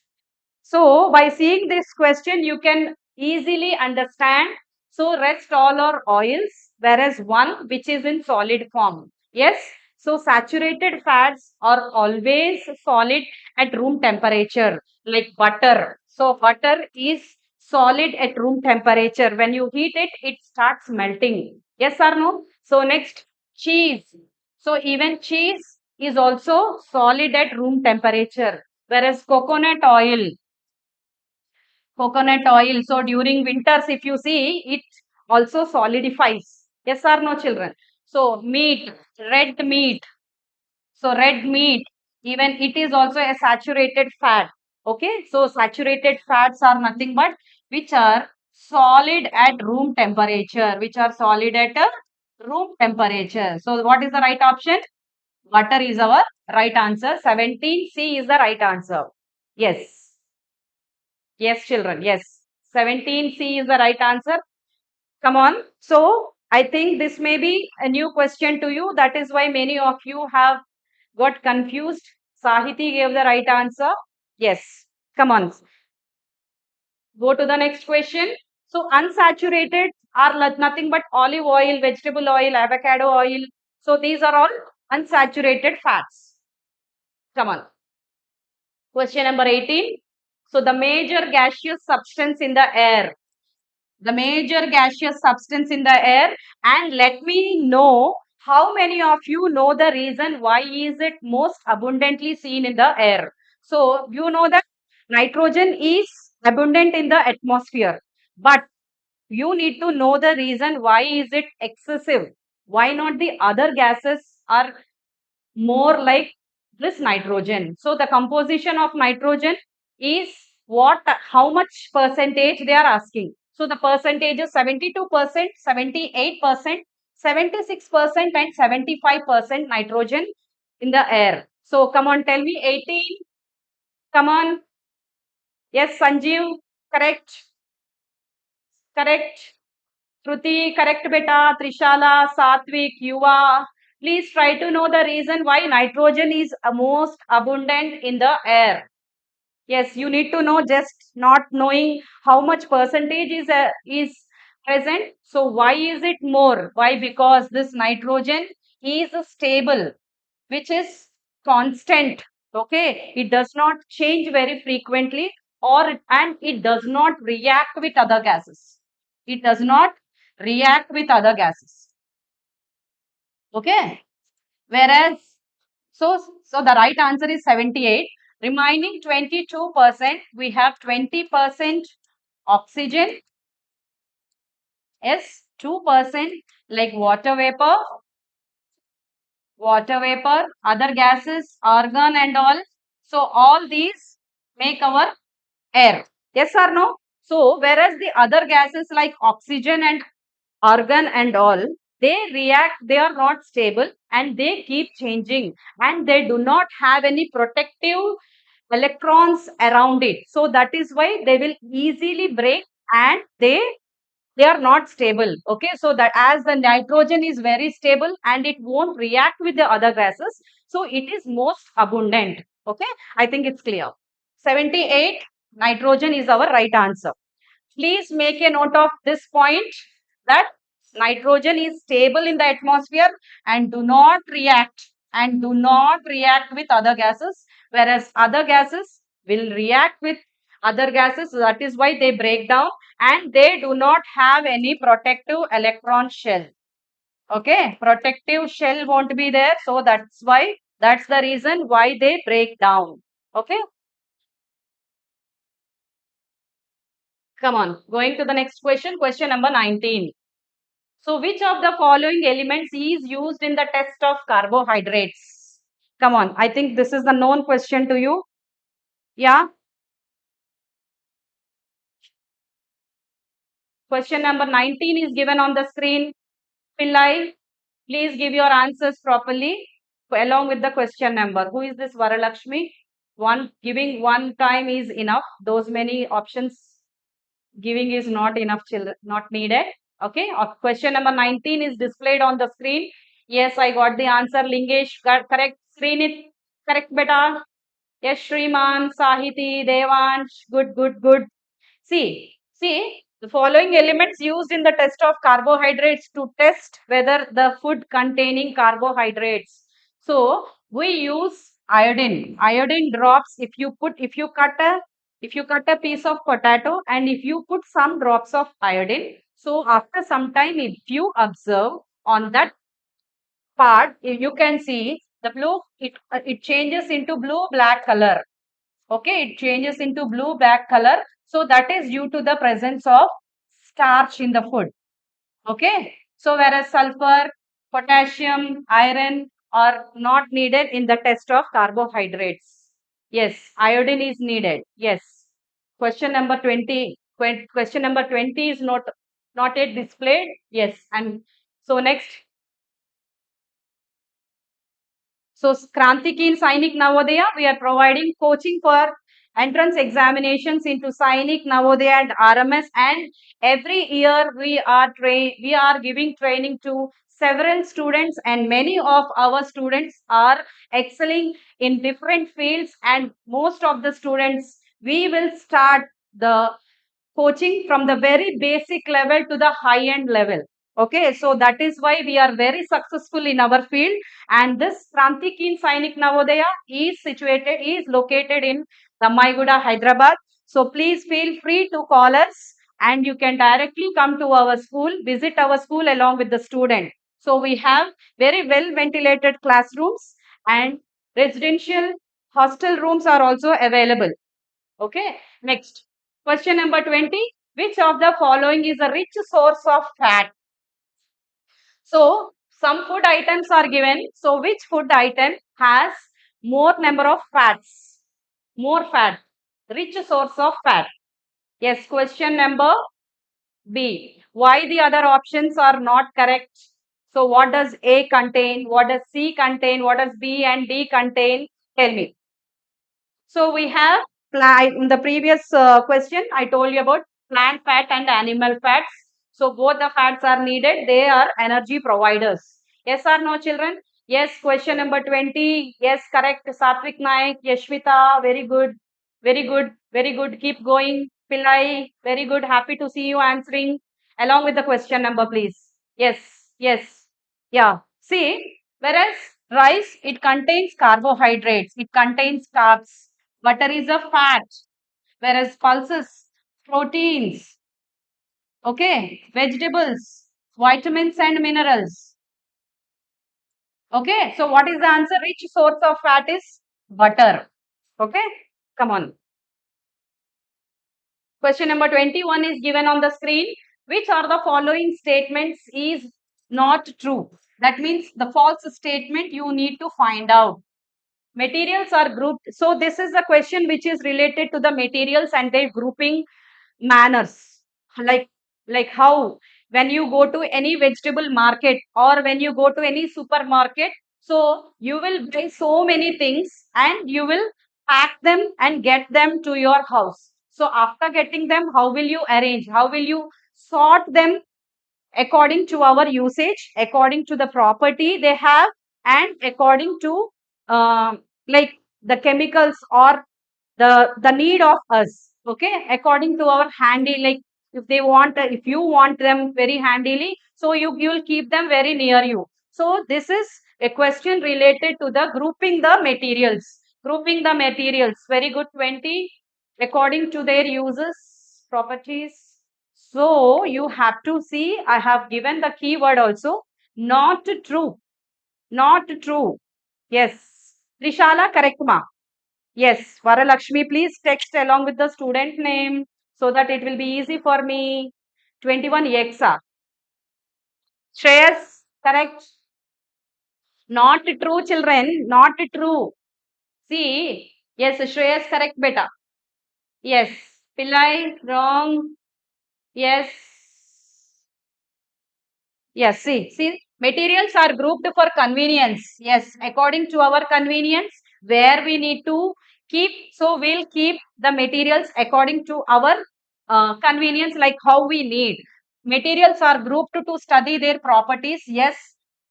Speaker 3: So, by seeing this question, you can easily understand. So, rest all are oils, whereas one which is in solid form. Yes. So, saturated fats are always solid at room temperature, like butter. So, butter is solid at room temperature. When you heat it, it starts melting. Yes or no? So, next, cheese. So, even cheese is also solid at room temperature, whereas coconut oil, so during winters if you see, it also solidifies. Yes or no, children? So meat, red meat, so red meat, even it is also a saturated fat. Okay, so saturated fats are nothing but which are solid at room temperature, so what is the right option? Butter is our right answer. 17C is the right answer. Yes. Yes, children. Yes. 17C is the right answer. Come on. So, I think this may be a new question to you. That is why many of you have got confused. Sahiti gave the right answer. Yes. Come on. Go to the next question. So, unsaturated are nothing but olive oil, vegetable oil, avocado oil. So, these are all unsaturated fats. Come on. Question number 18. So, the major gaseous substance in the air. the major gaseous substance in the air. And let me know how many of you know the reason why is it most abundantly seen in the air. So you know that nitrogen is abundant in the atmosphere, but you need to know the reason why is it excessive. Why not the other gases are more like this nitrogen? So the composition of nitrogen is what, how much percentage they are asking. So the percentage is 72%, 78%, 76% and 75% nitrogen in the air. So come on, tell me 18. Come on. Yes, Sanjeev, correct. Correct. Shruti, correct beta. Trishala, Satvik, Yuva. Please try to know the reason why nitrogen is most abundant in the air. Yes, you need to know, just not knowing how much percentage is present. So why is it more? Why? Because this nitrogen is stable, which is constant. Okay, it does not change very frequently, and it does not react with other gases. It does not react with other gases. Okay, whereas so the right answer is 78. Remaining 22%, we have 20% oxygen. Yes, 2% like water vapor, other gases, argon and all. So all these make our air. Yes or no? So whereas the other gases like oxygen and argon and all, they react, they are not stable and they keep changing, and they do not have any protective electrons around it. So that is why they will easily break, and they are not stable. Okay, so that as the nitrogen is very stable and it won't react with the other gases, so it is most abundant. Okay, I think it's clear. 78, nitrogen is our right answer. Please make a note of this point, that nitrogen is stable in the atmosphere and do not react with other gases, whereas other gases will react with other gases. That is why they break down, and they do not have any protective electron shell. Okay, protective shell won't be there, so that's the reason why they break down. Okay, come on, going to the next question, question number 19. So which of the following elements is used in the test of carbohydrates? Come on, I think this is the known question to you. Yeah. Question number 19 is given on the screen. Pillai, please give your answers properly along with the question number. Who is this Varalakshmi? Giving one time is enough. Those many options giving is not enough, children, not needed. Okay, question number 19 is displayed on the screen. Yes, I got the answer. Lingesh, correct. Srinit, correct beta. Yes, Shriman, Sahiti, Devansh, good, good, good. See, the following elements used in the test of carbohydrates to test whether the food containing carbohydrates. So we use iodine. Iodine drops. If you cut a piece of potato and if you put some drops of iodine, so after some time, if you observe on that part, you can see the blue. It changes into blue black color. Okay, it changes into blue black color. So that is due to the presence of starch in the food. Okay, so whereas sulfur, potassium, iron are not needed in the test of carbohydrates. Yes, iodine is needed. Yes. Question number 20. Question number 20 is not yet displayed. Yes, and so next. So Krantiki in Sainik Navodaya, we are providing coaching for entrance examinations into Sainik, Navodaya and RMS, and every year we are giving training to several students, and many of our students are excelling in different fields, and most of the students, we will start the coaching from the very basic level to the high end level. Okay, so that is why we are very successful in our field. And this Krantikin Sainik Navodaya is located in Rammaiguda, Hyderabad. So please feel free to call us and you can directly come to our school, visit our school along with the student. So we have very well ventilated classrooms, and residential hostel rooms are also available. Okay, next. Question number 20. Which of the following is a rich source of fat? So, some food items are given. So, which food item has more number of fats? More fat. Rich source of fat. Yes, question number B. Why the other options are not correct? So, what does A contain? What does C contain? What does B and D contain? Tell me. So we have in the previous question, I told you about plant fat and animal fats. So both the fats are needed. They are energy providers. Yes or no, children? Yes. Question number 20. Yes, correct. Satvik Naik, Yashvita, very good. Very good. Very good. Keep going. Pillai, very good. Happy to see you answering along with the question number, please. Yes. Yes. Yeah. See, whereas rice, it contains carbohydrates. It contains carbs. Butter is a fat, whereas pulses, proteins, okay, vegetables, vitamins and minerals. Okay, so what is the answer? Rich source of fat is butter. Okay, come on. Question number 21 is given on the screen. Which are the following statements is not true? That means the false statement you need to find out. Materials are grouped. So this is a question which is related to the materials and their grouping manners. Like how when you go to any vegetable market or when you go to any supermarket, so you will buy so many things and you will pack them and get them to your house. So after getting them, how will you arrange? How will you sort them according to our usage, according to the property they have, and according to like the chemicals or the need of us. Okay, according to our handy, like if they want, if you want them very handily, so you will keep them very near you. So this is a question related to the grouping the materials. Grouping the materials. Very good. 20. According to their uses, properties. So you have to see, I have given the keyword also. Not true. Not true. Yes. Rishala, correct ma. Yes. Varalakshmi, please text along with the student name so that it will be easy for me. 21 Yexa. Shreyas, correct. Not true, children. Not true. See. Yes, Shreyas, correct, beta. Yes. Pillai, wrong. Yes. Yes, see, materials are grouped for convenience. Yes, according to our convenience, where we need to keep. So we'll keep the materials according to our convenience, like how we need. Materials are grouped to study their properties. Yes,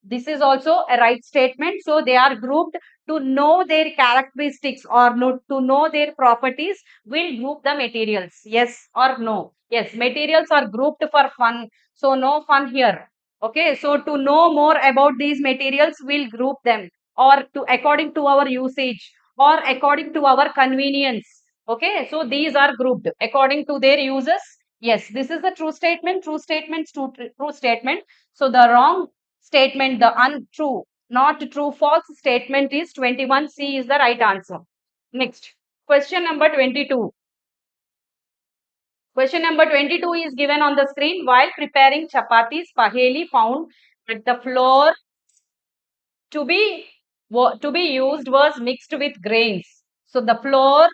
Speaker 3: this is also a right statement. So they are grouped to know their characteristics or to know their properties. We'll group the materials. Yes or no? Yes, materials are grouped for fun. So no fun here. Okay, so to know more about these materials, we'll group them or to according to our usage or according to our convenience. Okay, so these are grouped according to their uses. Yes, this is the true statement, true statements, true statement. So the wrong statement, the untrue, not true, false statement is 21C is the right answer. Next, question number 22. Question number 22 is given on the screen. While preparing chapatis, Paheli found that the flour to be used was mixed with grains. So the flour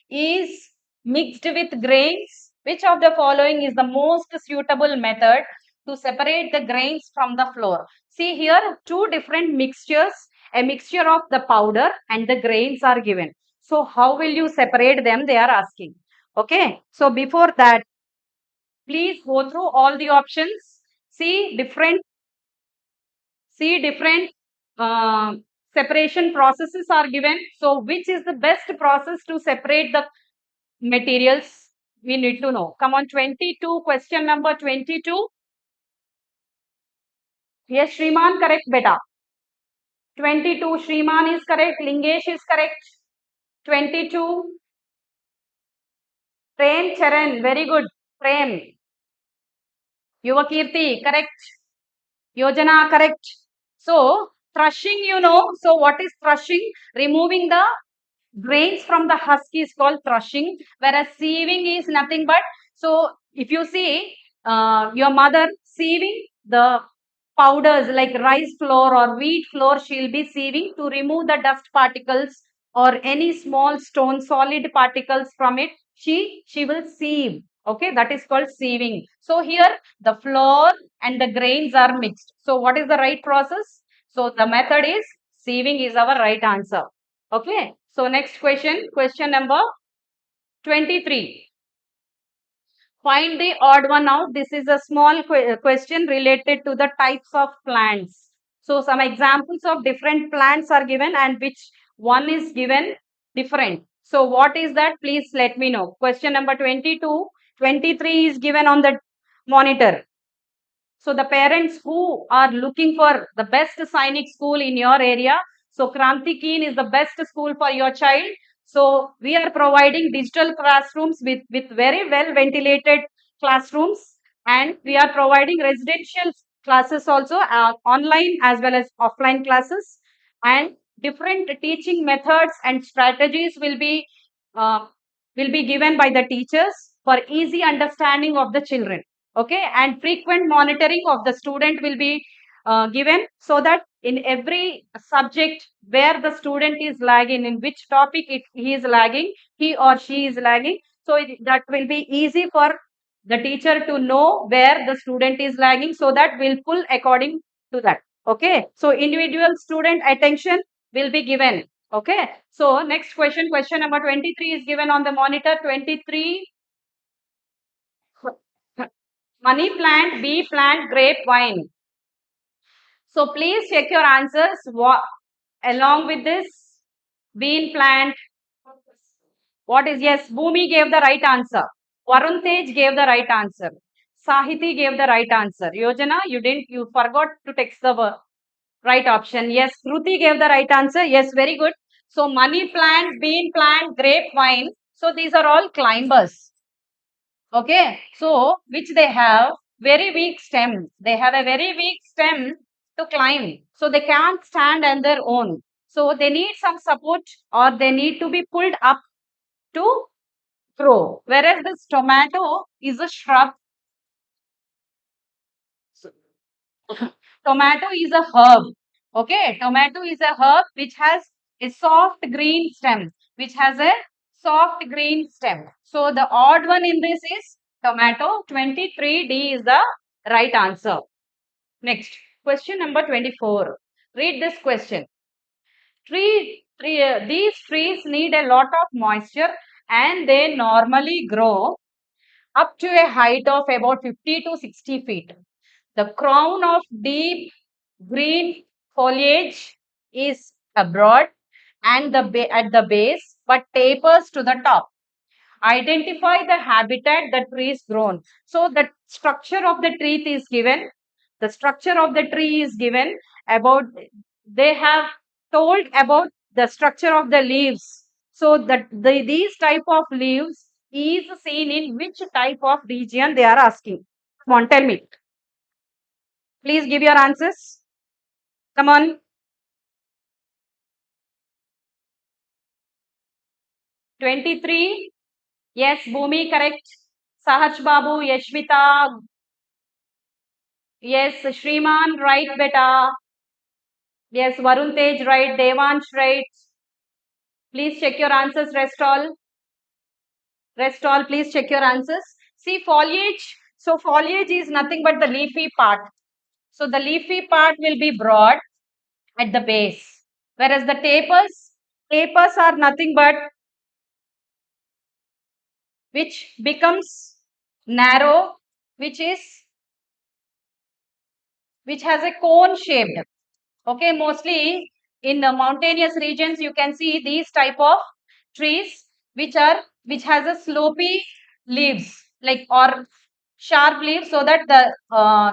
Speaker 3: is mixed with grains. Which of the following is the most suitable method to separate the grains from the flour? See here, two different mixtures, a mixture of the powder and the grains are given. So how will you separate them? They are asking. Okay, so before that, please go through all the options. See different separation processes are given. So which is the best process to separate the materials? We need to know. Come on, 22, question number 22. Yes, Shriman, correct, beta. 22, Shriman is correct. Lingesh is correct. 22, Prem Charan, very good. Prem. Yuvakirti, correct. Yojana, correct. So, threshing, so what is threshing? Removing the grains from the husk is called threshing, whereas sieving is nothing but, so if you see your mother sieving the powders like rice flour or wheat flour, she'll be sieving to remove the dust particles or any small stone solid particles from it. She will sieve. Okay, that is called sieving. So here the flour and the grains are mixed. So what is the right process? So the method is sieving is our right answer. Okay, so next question number 23. Find the odd one out. This is a small question related to the types of plants. So some examples of different plants are given and which one is given different. So what is that? Please let me know. Question number 22, 23 is given on the monitor. So the parents who are looking for the best Sainik school in your area, so Kranti Keen is the best school for your child. So we are providing digital classrooms with very well ventilated classrooms, and we are providing residential classes also, online as well as offline classes, and different teaching methods and strategies uh, will be given by the teachers for easy understanding of the children. Okay, and frequent monitoring of the student will be given, so that in every subject where the student is lagging, in which topic he is lagging, he or she is lagging, so that will be easy for the teacher to know where the student is lagging, so that we'll pull according to that. Okay, so individual student attention will be given. Okay, so next question number 23 is given on the monitor. 23, money plant, bee plant, grapevine. So please check your answers. Along with this, bean plant. What is, yes? Bhumi gave the right answer. Varun Tej gave the right answer. Sahiti gave the right answer. Yojana, you didn't. You forgot to text the right option. Yes, Kruti gave the right answer. Yes, very good. So money plant, bean plant, grapevine. So these are all climbers. Okay, so which they have very weak stem. They have a very weak stem to climb. So they can't stand on their own. So they need some support, or they need to be pulled up to grow. Whereas this tomato is a shrub. Tomato is a herb. Okay, tomato is a herb which has a soft green stem, which has a soft green stem. So the odd one in this is tomato. 23D is the right answer. Next, question number 24. Read this question. These trees need a lot of moisture, and they normally grow up to a height of about 50 to 60 feet. The crown of deep green foliage is abroad and at the base, but tapers to the top. Identify the habitat the tree is grown. So the structure of the tree is given. The structure of the tree is given. About, they have told about the structure of the leaves. So that these type of leaves is seen in which type of region they are asking. Come on, tell me. Please give your answers. Come on. 23. Yes, Bhumi, correct. Sahaj Babu, Yashvita. Yes, Shriman, right, beta. Yes, Varun Tej, right. Devansh, right. Please check your answers, rest all. Rest all, please check your answers. See, foliage. So, foliage is nothing but the leafy part. So, the leafy part will be broad at the base. Whereas the tapers are nothing but which becomes narrow, which has a cone shaped. Okay, mostly in the mountainous regions, you can see these type of trees which has a slopy leaves, like, or sharp leaves, so that the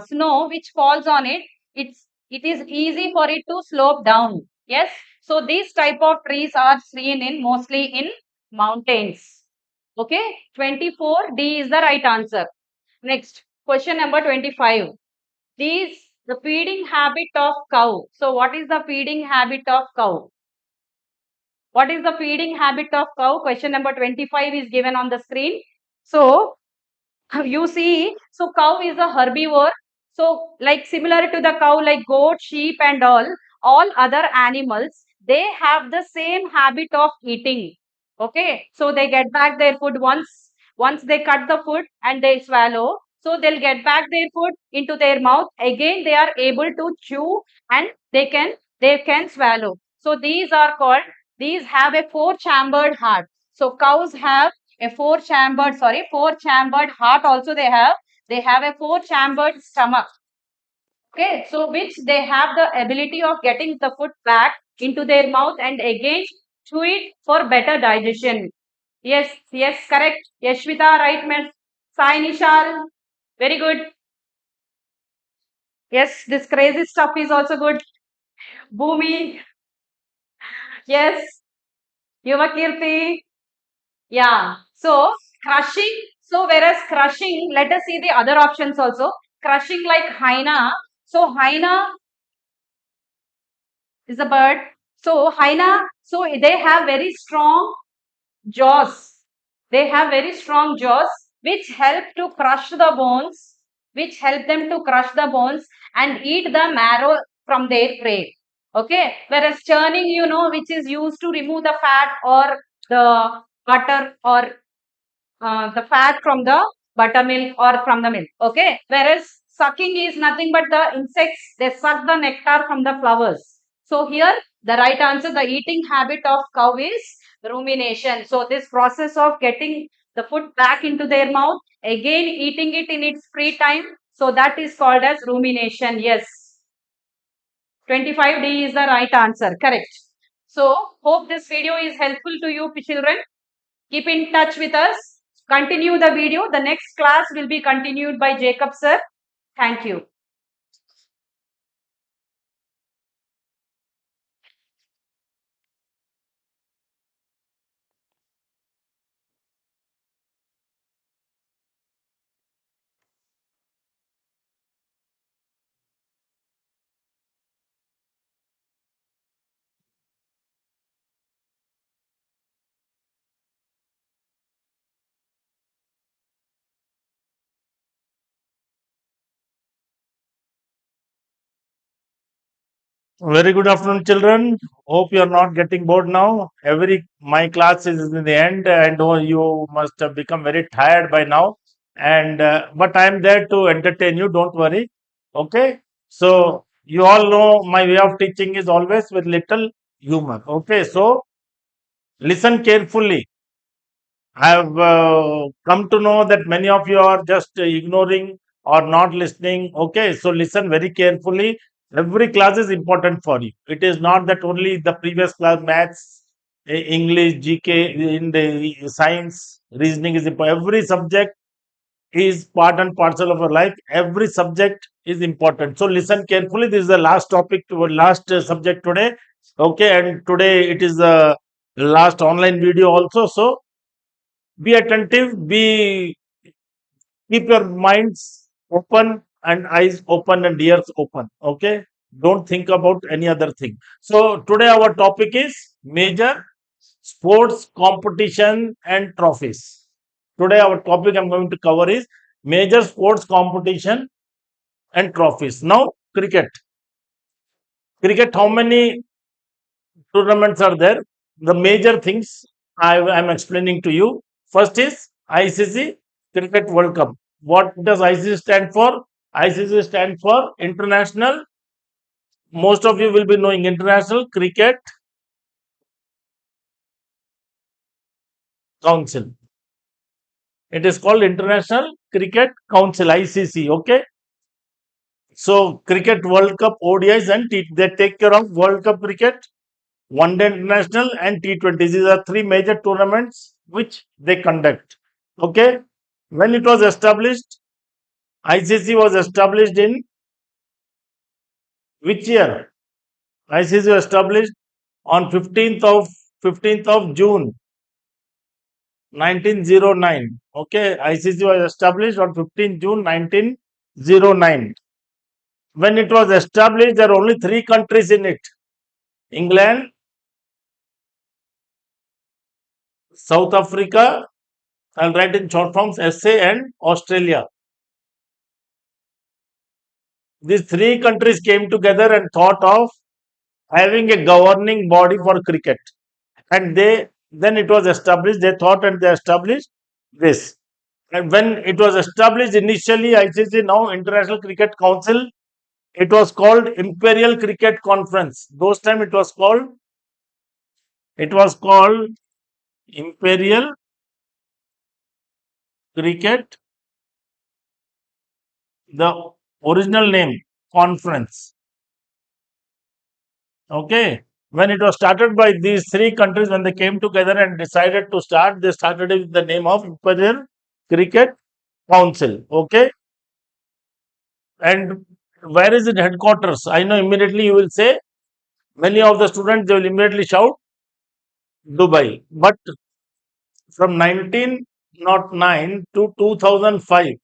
Speaker 3: snow which falls on it, it is easy for it to slope down. Yes, so these type of trees are seen in mostly in mountains. Okay, 24D is the right answer. Next, Question number 25. The feeding habit of cow. So what is the feeding habit of cow? What is the feeding habit of cow? Question number 25 is given on the screen. So you see, so cow is a herbivore. So like similar to the cow, like goat, sheep and all other animals, they have the same habit of eating. Okay, so they get back their food once they cut the food and they swallow. So they'll get back their food into their mouth. Again, they are able to chew and they can swallow. So these have a four-chambered heart. So cows have a four-chambered heart also they have a four-chambered stomach. Okay, so which they have the ability of getting the food back into their mouth and again chew it for better digestion. Yes, correct. Yashvita, right, miss? Sai Nishal, very good. Yes, this crazy stuff is also good. Bhumi, yes. Yuvakirti, yeah. So crushing. So whereas crushing, let us see the other options also. Crushing like hyena. So hyena is a bird. So hyena. So they have very strong jaws. They have very strong jaws which help to crush the bones. Which help them to crush the bones and eat the marrow from their prey. Okay. Whereas churning, which is used to remove the fat or the butter or the fat from the buttermilk or from the milk. Okay. Whereas sucking is nothing but the insects, they suck the nectar from the flowers. So here the right answer, the eating habit of cow is rumination. So this process of getting the food back into their mouth, again eating it in its free time. So that is called as rumination. Yes. 25D is the right answer. Correct. So hope this video is helpful to you children. Keep in touch with us. Continue the video. The next class will be continued by Jacob sir. Thank you.
Speaker 4: Very good afternoon, children. Hope you are not getting bored now. My class is in the end, and you must have become very tired by now. And but I am there to entertain you. Don't worry. Okay. So you all know my way of teaching is always with little humor. Okay. So listen carefully. I have come to know that many of you are just ignoring or not listening. Okay, so listen very carefully. Every class is important for you. It is not that only the previous class, maths, English, GK, in the science, reasoning is important. Every subject is part and parcel of our life. Every subject is important. So listen carefully. This is the last topic, last subject today. Okay, and today it is the last online video also. So be attentive, be keep your minds open and eyes open and ears open. Okay, don't think about any other thing. So today our topic is major sports competition and trophies. Today our topic I'm going to cover is major sports competition and trophies. Now cricket, how many tournaments are there? The major things I'm explaining to you. First is ICC Cricket World Cup. What does ICC stand for? ICC stand for International. Most of you will be knowing International Cricket Council. It is called International Cricket Council (ICC). Okay. So Cricket World Cup ODIs and they take care of World Cup cricket, One Day International and T20. These are three major tournaments which they conduct. Okay. When it was established, ICC was established in which year? ICC was established on 15th of June 1909. Okay, ICC was established on 15 June 1909. When it was established, there are only 3 countries in it: England, South Africa, I'll write in short forms, SA, and Australia. These 3 countries came together and thought of having a governing body for cricket. And then it was established. They thought and they established this. And when it was established initially, ICC, now International Cricket Council, it was called Imperial Cricket Conference. Those time it was called Imperial Cricket, the original name, Conference. Okay. When it was started by these 3 countries, when they came together and decided to start, they started it with the name of Imperial Cricket Council. Okay. And where is it headquarters? I know immediately you will say, many of the students, they will immediately shout Dubai. But from 1909 to 2005,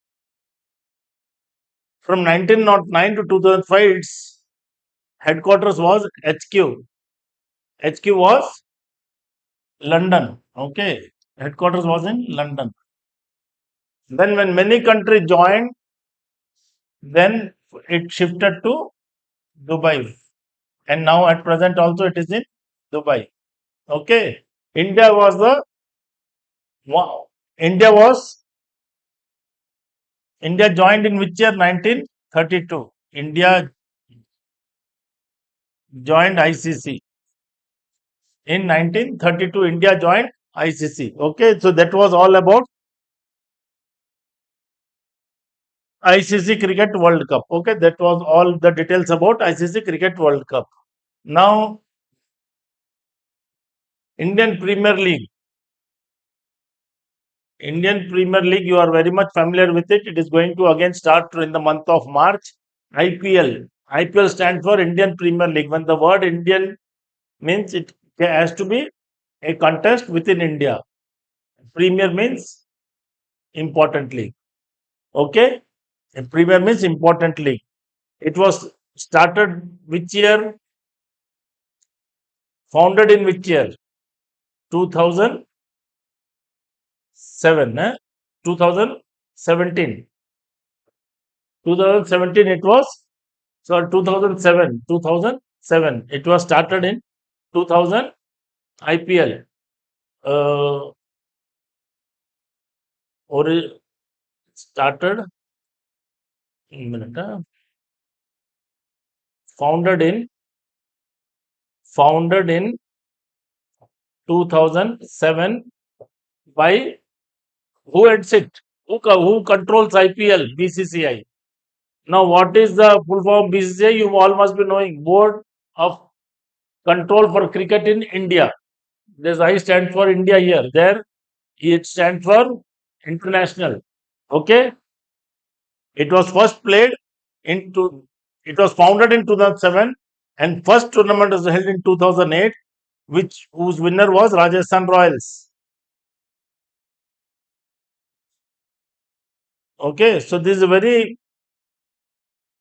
Speaker 4: from 1909 to 2005, its headquarters was HQ. HQ was London. Okay. Headquarters was in London. Then when many countries joined, then it shifted to Dubai. And now at present also it is in Dubai. Okay. India was the wow. India joined in which year? 1932. India joined ICC. In 1932, India joined ICC. Okay, so that was all about ICC Cricket World Cup. Okay, that was all the details about ICC Cricket World Cup. Now, Indian Premier League. Indian Premier League, you are very much familiar with it. It is going to again start in the month of March. IPL. IPL stands for Indian Premier League. When the word Indian means, it has to be a contest within India. Premier means important league. Okay, a Premier means important league. It was started which year? Founded in which year? 2007. 2017. 2017 it was. So 2007. 2007. It was started in 2000 IPL. Or started minute, founded in 2007 by who heads it? Who controls IPL? BCCI. Now, what is the full form BCCI? You all must be knowing. Board of Control for Cricket in India. This I stands for India here. There, it stands for international. Okay. It was first played into. It was founded in 2007, and first tournament was held in 2008, whose winner was Rajasthan Royals. Okay, so this is a very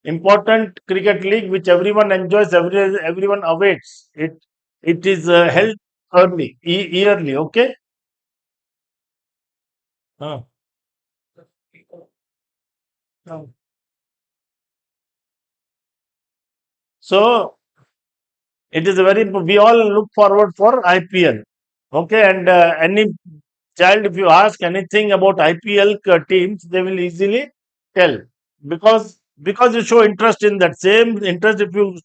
Speaker 4: important cricket league which everyone enjoys, everyone awaits. It is held early, yearly. Okay. Uh, uh. So it is a very we all look forward for IPL. Okay, and any child, if you ask anything about IPL teams, they will easily tell because you show interest in that. Same interest if you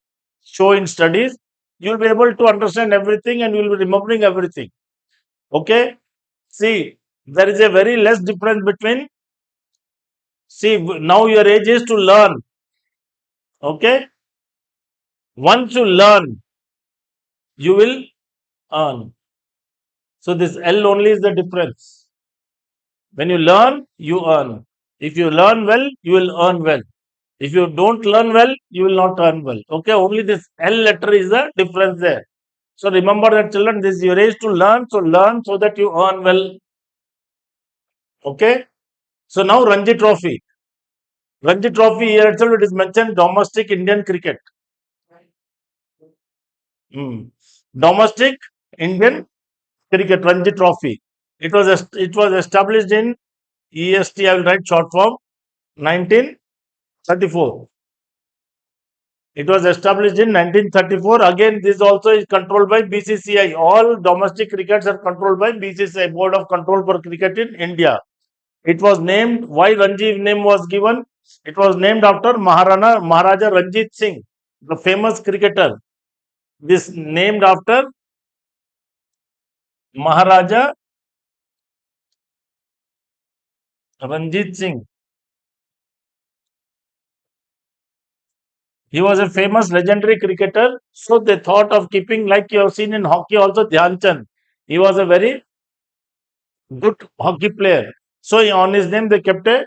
Speaker 4: show in studies, you will be able to understand everything and you will be remembering everything. Okay, see, there is a very less difference between. See, now your age is to learn. Okay, once you learn, you will earn. So this L only is the difference. When you learn, you earn. If you learn well, you will earn well. If you don't learn well, you will not earn well. Okay, only this L letter is the difference there. So remember that children, this is your age to learn. So learn so that you earn well. Okay. So now Ranji Trophy. Ranji Trophy here itself it is mentioned domestic Indian cricket. Domestic Indian cricket Ranji Trophy. It was established in EST. I will write short form. 1934. It was established in 1934. Again, this also is controlled by BCCI. All domestic crickets are controlled by BCCI, Board of Control for Cricket in India. It was named, why Ranji name was given? It was named after Maharaja Ranjit Singh, the famous cricketer. This named after Maharaja Ranjit Singh. He was a famous legendary cricketer. So they thought of keeping, like you have seen in hockey also, Dhyan Chand. He was a very good hockey player. So on his name they kept a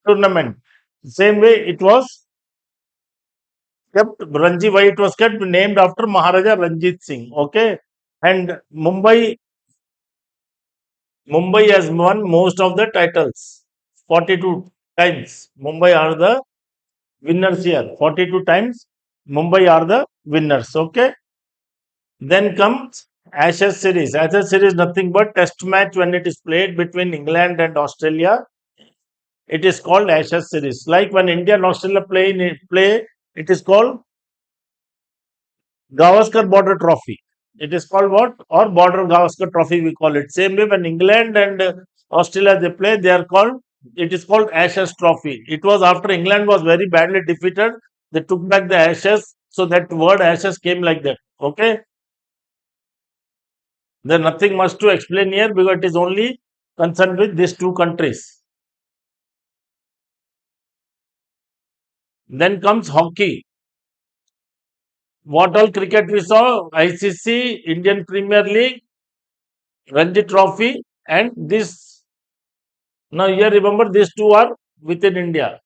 Speaker 4: tournament. Same way it was kept Ranji. Why it was kept named after Maharaja Ranjit Singh. Okay, and Mumbai has won most of the titles. 42 times. Mumbai are the winners here. 42 times. Mumbai are the winners. Okay. Then comes Ashes series. Ashes series nothing but test match when it is played between England and Australia. It is called Ashes series. Like when India and Australia play, it is called Gavaskar Border Trophy. It is called what? Or Border Gavaskar Trophy we call it. Same way when England and Australia they play, they are called. It is called Ashes Trophy. It was after England was very badly defeated, they took back the Ashes. So that word Ashes came like that. Okay. There nothing much to explain here because it is only concerned with these two countries. Then comes hockey. What all cricket we saw? ICC, Indian Premier League, Ranji Trophy, and this. Now here remember these two are within India.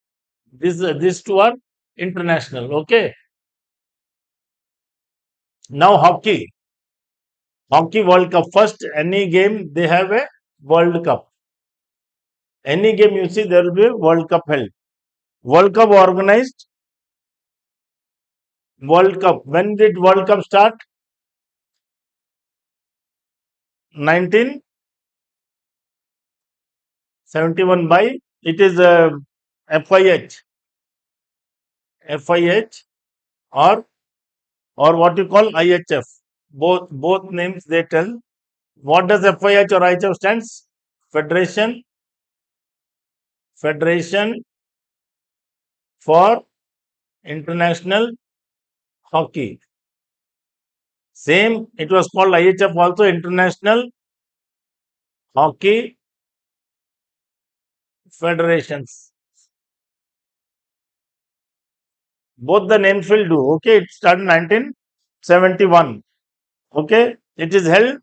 Speaker 4: These two are international. Okay. Now hockey. Hockey World Cup. First, any game they have a World Cup. Any game you see, there will be a World Cup held. World Cup organized. World Cup. When did World Cup start? 1971 by it is FIH. FIH or what you call IHF. Both names they tell. What does FIH or IHF stands? Federation for International Hockey. Same, it was called IHF also, International Hockey Federations. Both the names will do. Okay, it started in 1971. Okay, it is held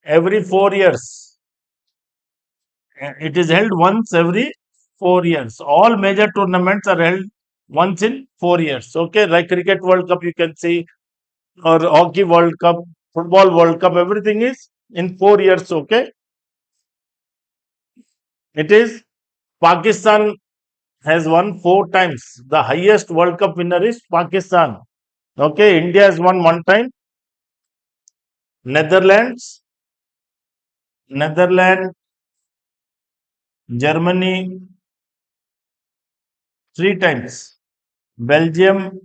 Speaker 4: every 4 years. It is held once every 4 years. All major tournaments are held once in 4 years. Okay, like Cricket World Cup, you can see, or Hockey World Cup, Football World Cup, everything is in 4 years. Okay, it is Pakistan has won 4 times. The highest World Cup winner is Pakistan. Okay, India has won 1 time. Netherlands, Germany 3 times. Belgium,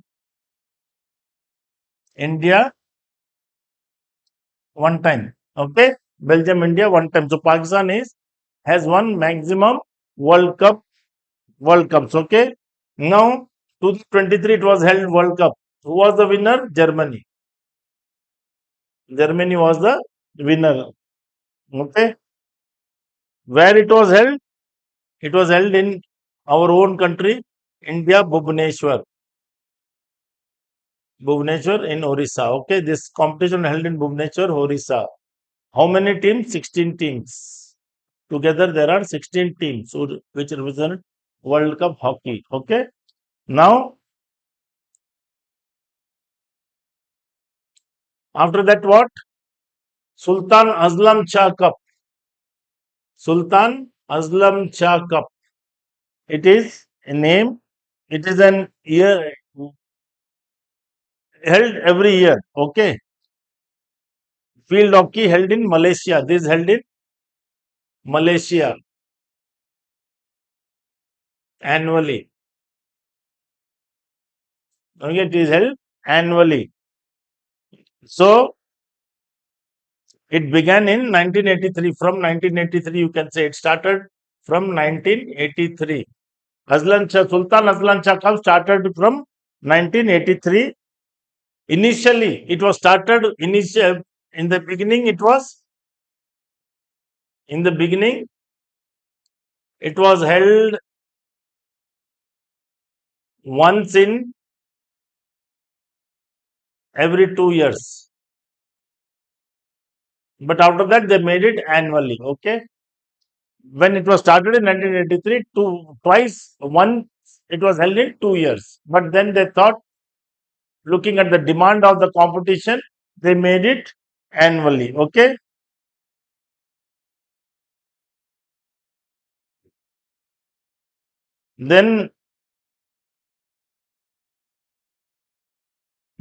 Speaker 4: India 1 time. Okay, Belgium, India 1 time. So Pakistan has won maximum World Cups. Okay, now 2023 it was held World Cup. Who was the winner? Germany. Germany was the winner. Okay, where it was held? It was held in our own country, India, Bhubaneswar. Bhubaneswar in Orissa. Okay, this competition held in Bhubaneswar, Orissa. How many teams? 16 teams. Together there are 16 teams which represent World Cup hockey. Okay. Now, after that, what? Sultan Azlam Shah Cup. Sultan Aslam Shah Cup. It is a name. It is an year held every year. Okay. Field hockey held in Malaysia. This is held in Malaysia annually. Okay, it is held annually. So it began in 1983. From 1983, you can say it started from 1983. Sultan Aslan Shah Cup started from 1983. Initially, it was started in the beginning. It was held once in every 2 years. But after that, they made it annually. Okay. When it was started in 1983, once it was held in 2 years. But then they thought, looking at the demand of the competition, they made it annually. Okay. Then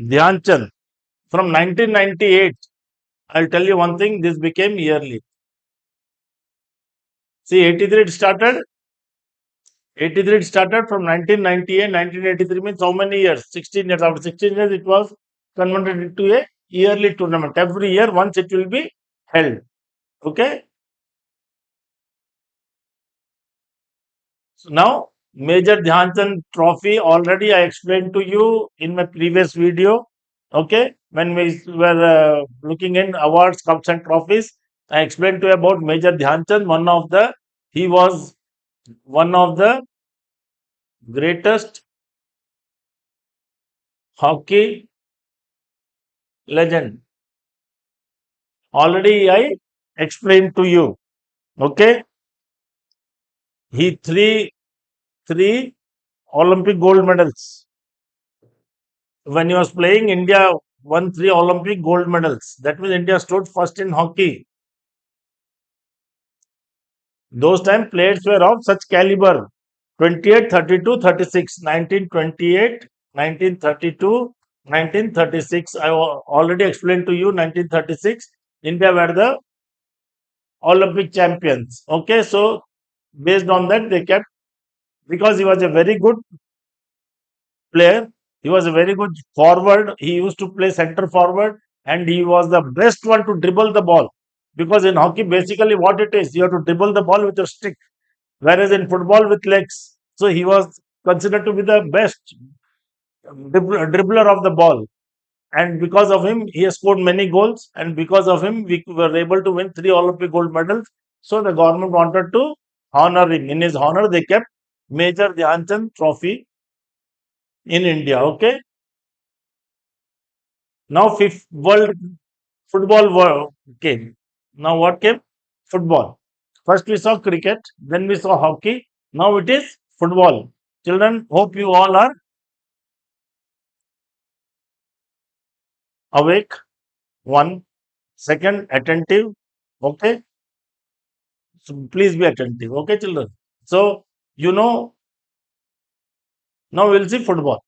Speaker 4: Dhyan Chand from 1998. I'll tell you one thing, this became yearly. See, 83 it started from 1998. 1983 means how many years? 16 years. After 16 years, it was converted into a yearly tournament. Every year, once it will be held. Okay. So now, Major Dhyan Chand Trophy, already I explained to you in my previous video. Okay. When we were looking in awards, cups and trophies, I explained to you about Major Dhyan Chand. He was one of the greatest hockey legend. Already I explained to you. Okay. He three Olympic gold medals. When he was playing, India won 3 Olympic gold medals. That means India stood first in hockey. Those time players were of such caliber. 28, 32, 36. 1928, 1932, 1936. I already explained to you 1936. India were the Olympic champions. Okay, so based on that, they kept, because he was a very good player, he was a very good forward. He used to play center forward and he was the best one to dribble the ball. Because in hockey, basically, what it is, you have to dribble the ball with your stick, whereas in football, with legs. So he was considered to be the best dribbler of the ball. And because of him, he has scored many goals. And because of him, we were able to win 3 Olympic gold medals. So the government wanted to honor him. In his honor, they kept Major Dhyan Chand Trophy in India. Okay. Now, fifth world football world came. Now, what came? Football. First, we saw cricket. Then we saw hockey. Now it is football. Children, hope you all are awake. One. Second, attentive. Okay. So please be attentive. Okay, children. So, now we'll see football.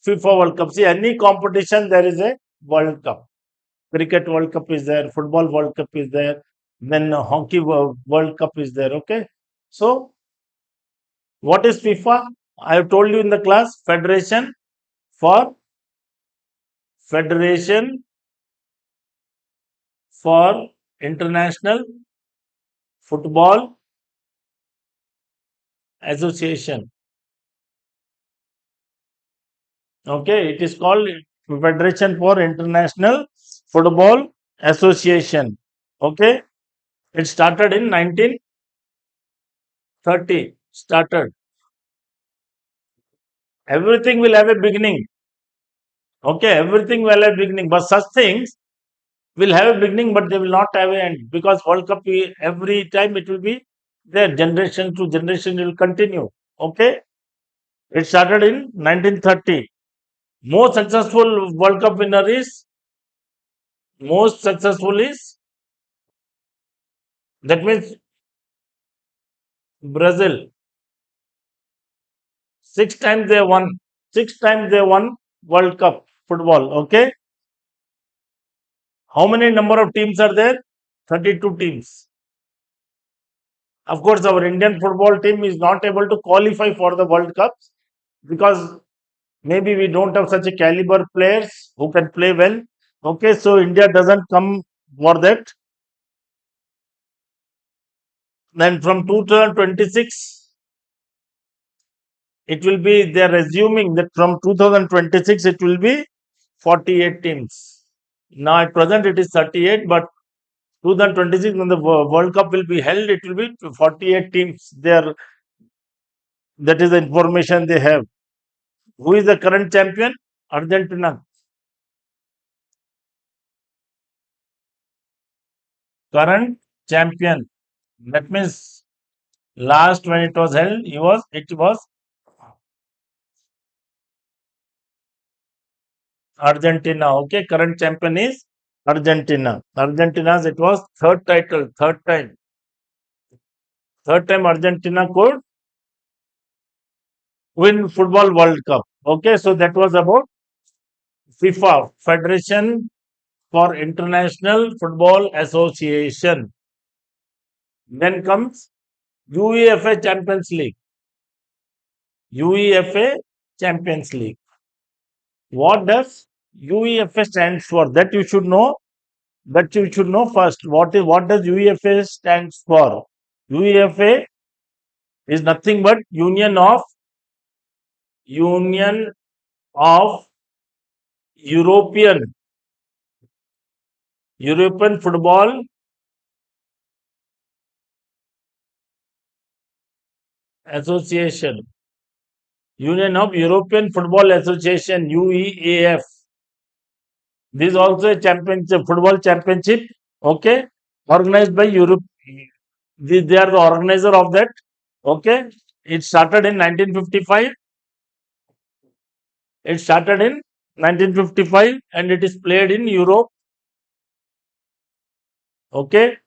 Speaker 4: FIFA World Cup. See, any competition, there is a World Cup. Cricket World Cup is there. Football World Cup is there. Then hockey World Cup is there. Okay. So, what is FIFA? I have told you in the class, for Federation for International Football Association. Okay, it is called Federation for International Football Association. Okay, it started in 1930. Started. Everything will have a beginning. Okay, everything will have a beginning, but such things will have a beginning, but they will not have an end, because World Cup every time it will be there, generation to generation, it will continue. Okay, it started in 1930. Most successful World Cup winner is most successful is That means Brazil. 6 times they won. 6 times they won World Cup football. Okay. How many number of teams are there? 32 teams. Of course, our Indian football team is not able to qualify for the World Cups because maybe we don't have such a caliber players who can play well. Okay, so India doesn't come for that. Then from 2026, it will be, they are assuming that from 2026 it will be 48 teams. Now at present it is 38, but 2026 when the World Cup will be held, it will be 48 teams. That is the information they have. Who is the current champion? Argentina. Current champion. That means last when it was held, it was Argentina. Okay, current champion is Argentina. Argentina's it was third title, third time. Third time Argentina could win Football World Cup. Okay, so that was about FIFA, Federation for International Football Association. Then comes UEFA Champions League. UEFA Champions League. What does UEFA stands for? That you should know. That you should know first. What does UEFA stands for? UEFA is nothing but Union of European Football Association. Union of European Football Association, UEAF. This is also a championship, football championship, okay, organized by Europe. They are the organizer of that, okay. It started in 1955. It started in 1955 and it is played in Europe, okay.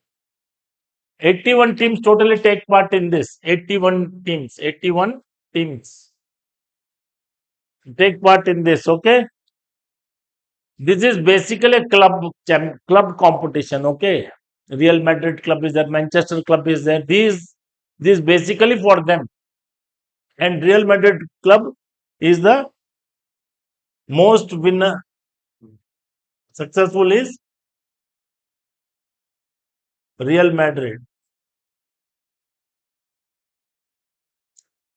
Speaker 4: 81 teams totally take part in this. 81 teams. 81 teams take part in this, okay. This is basically a club competition, okay. Real Madrid club is there, Manchester club is there. These basically for them. And Real Madrid club is the most winner successful is Real Madrid.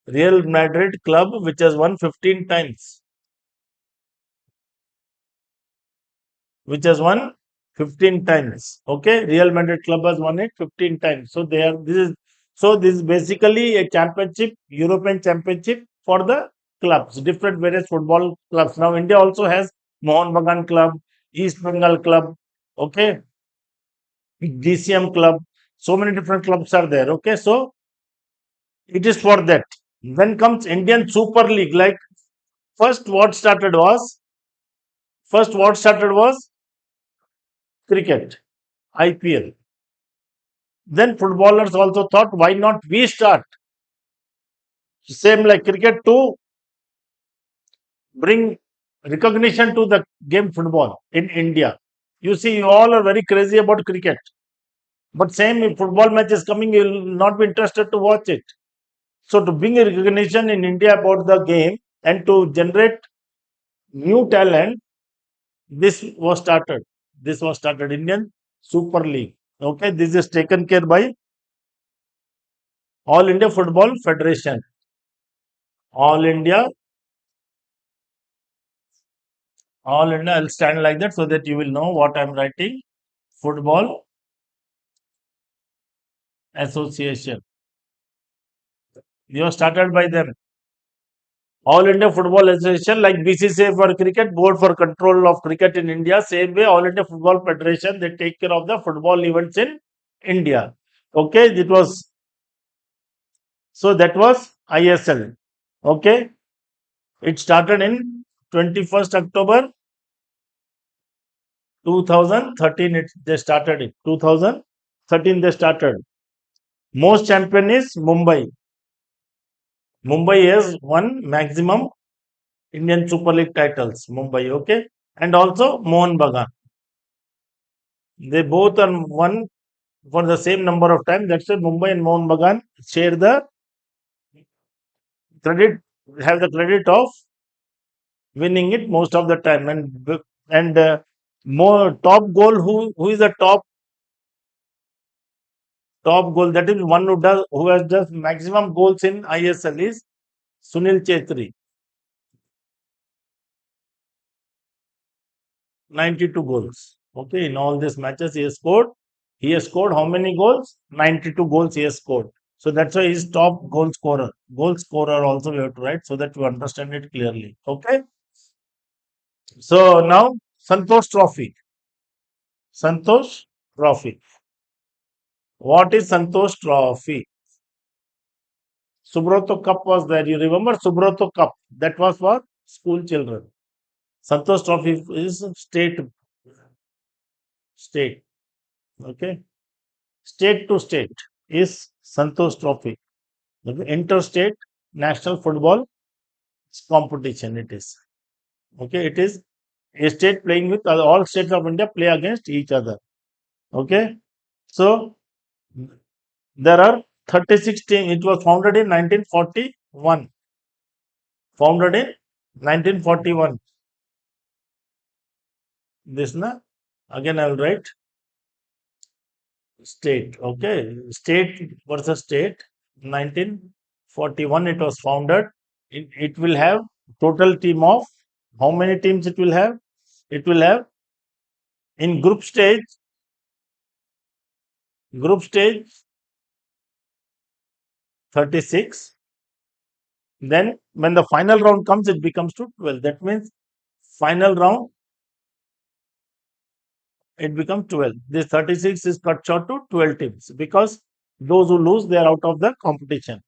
Speaker 4: Real Madrid club which has won 15 times. Which has won 15 times. Okay, Real Madrid club has won it 15 times. So this is basically a championship, European championship for the clubs, different various football clubs. Now India also has Mohun Bagan club, East Bengal club, okay, DCM club. So many different clubs are there. Okay, so it is for that. Then comes Indian Super League. Like first what started was cricket, IPL. Then footballers also thought, why not we start? Same like cricket to bring recognition to the game football in India. You see, you all are very crazy about cricket. But same if football match is coming, you will not be interested to watch it. So to bring a recognition in India about the game and to generate new talent, this was started. This was started Indian Super League. Okay, this is taken care by All India Football Federation. All India, I'll stand like that so that you will know what I'm writing. Football Association. You have started by them. All India Football Association, like BCCI for cricket, Board for Control of Cricket in India. Same way, All India Football Federation, they take care of the football events in India. Okay, that was ISL. Okay, it started in 21st October 2013. They started it. 2013 they started. Most champion is Mumbai. Mumbai has won maximum Indian Super League titles. Mumbai, okay, and also Mohan Bagan. They both are won for the same number of time. That's why Mumbai and Mohan Bagan share the credit, have the credit of winning it most of the time. And more top goal, who is the top goal, that is one who has just maximum goals in ISL is Sunil Chetri, 92 goals. Okay, in all these matches he has scored how many goals? 92 goals he has scored. So that's why he's top goal scorer. Goal scorer also we have to write so that you understand it clearly. Okay. So now Santosh Trophy. Santosh Trophy. What is Santosh Trophy? Subroto Cup was there. You remember Subroto Cup? That was for school children. Santosh Trophy is state. Okay. State to state is Santosh Trophy. Okay. Interstate national football competition it is. Okay. It is a state playing with all states of India play against each other. Okay. So there are 36 teams. It was founded in 1941. Founded in 1941. This na again I will write state. Okay, state versus state. 1941 it was founded. It will have total team of how many teams it will have? It will have in group stage 36. Then when the final round comes, it becomes to 12. That means final round it becomes 12. This 36 is cut short to 12 teams because those who lose they are out of the competition.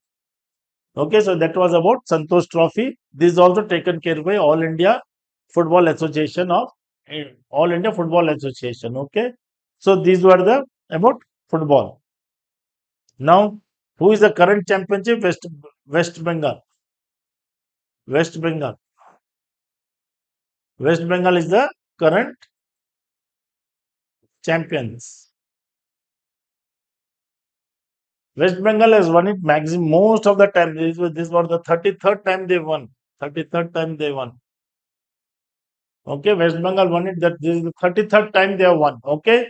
Speaker 4: Okay, so that was about Santosh Trophy. This is also taken care by All India Football Association of All India Football Association. Okay, so these were the about football. Now, who is the current championship? West Bengal. West Bengal. West Bengal is the current champions. West Bengal has won it maximum most of the time. This was the 33rd time they won. 33rd time they won. Okay, West Bengal won it. That this is the 33rd time they have won. Okay.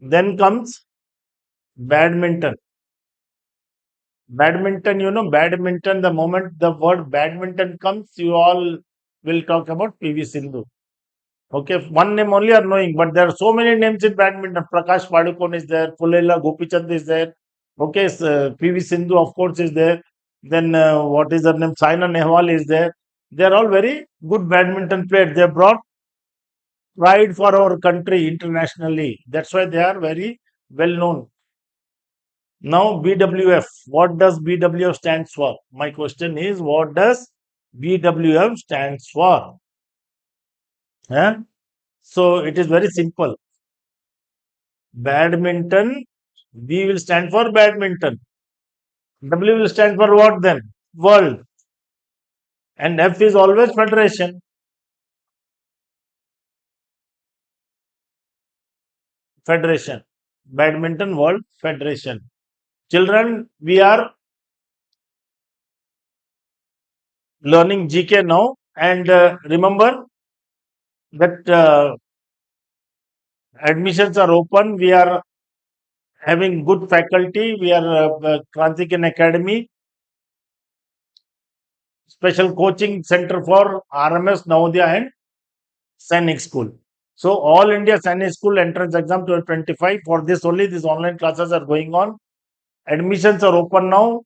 Speaker 4: Then comes badminton. Badminton, the moment the word badminton comes, you all will talk about PV Sindhu. Okay, one name only are knowing, but there are so many names in badminton. Prakash Padukone is there, Pullela Gopichand is there. Okay, so PV Sindhu, of course, is there. Then what is her name? Saina Nehwal is there. They are all very good badminton players. They brought pride for our country internationally. That's why they are very well known. Now, BWF. What does BWF stands for? My question is, what does BWF stands for? Huh? So, it is very simple. Badminton, B will stand for badminton. W will stand for what then? World. And F is always federation. Federation. Badminton World Federation. Children, we are learning GK now. And remember that admissions are open. We are having good faculty. We are Krantikin Academy, special coaching center for RMS, Navodaya and Sainik School. So all India Sainik School Entrance Exam 2025. For this only, these online classes are going on. Admissions are open now.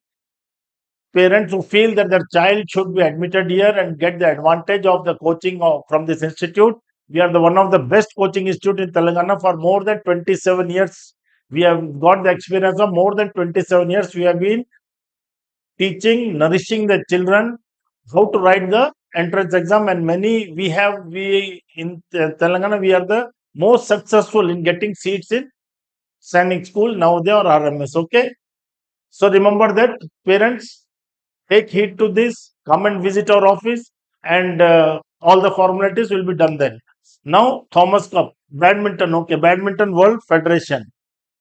Speaker 4: Parents who feel that their child should be admitted here and get the advantage of the coaching from this institute. We are the one of the best coaching institute in Telangana for more than 27 years. We have got the experience of more than 27 years. We have been teaching, nourishing the children how to write the entrance exam, and we in Telangana we are the most successful in getting seats in Sainik School, Navodaya or RMS. Okay. So remember that, parents, take heed to this. Come and visit our office, and all the formalities will be done then. Now, Thomas Cup, badminton. Okay, Badminton World Federation.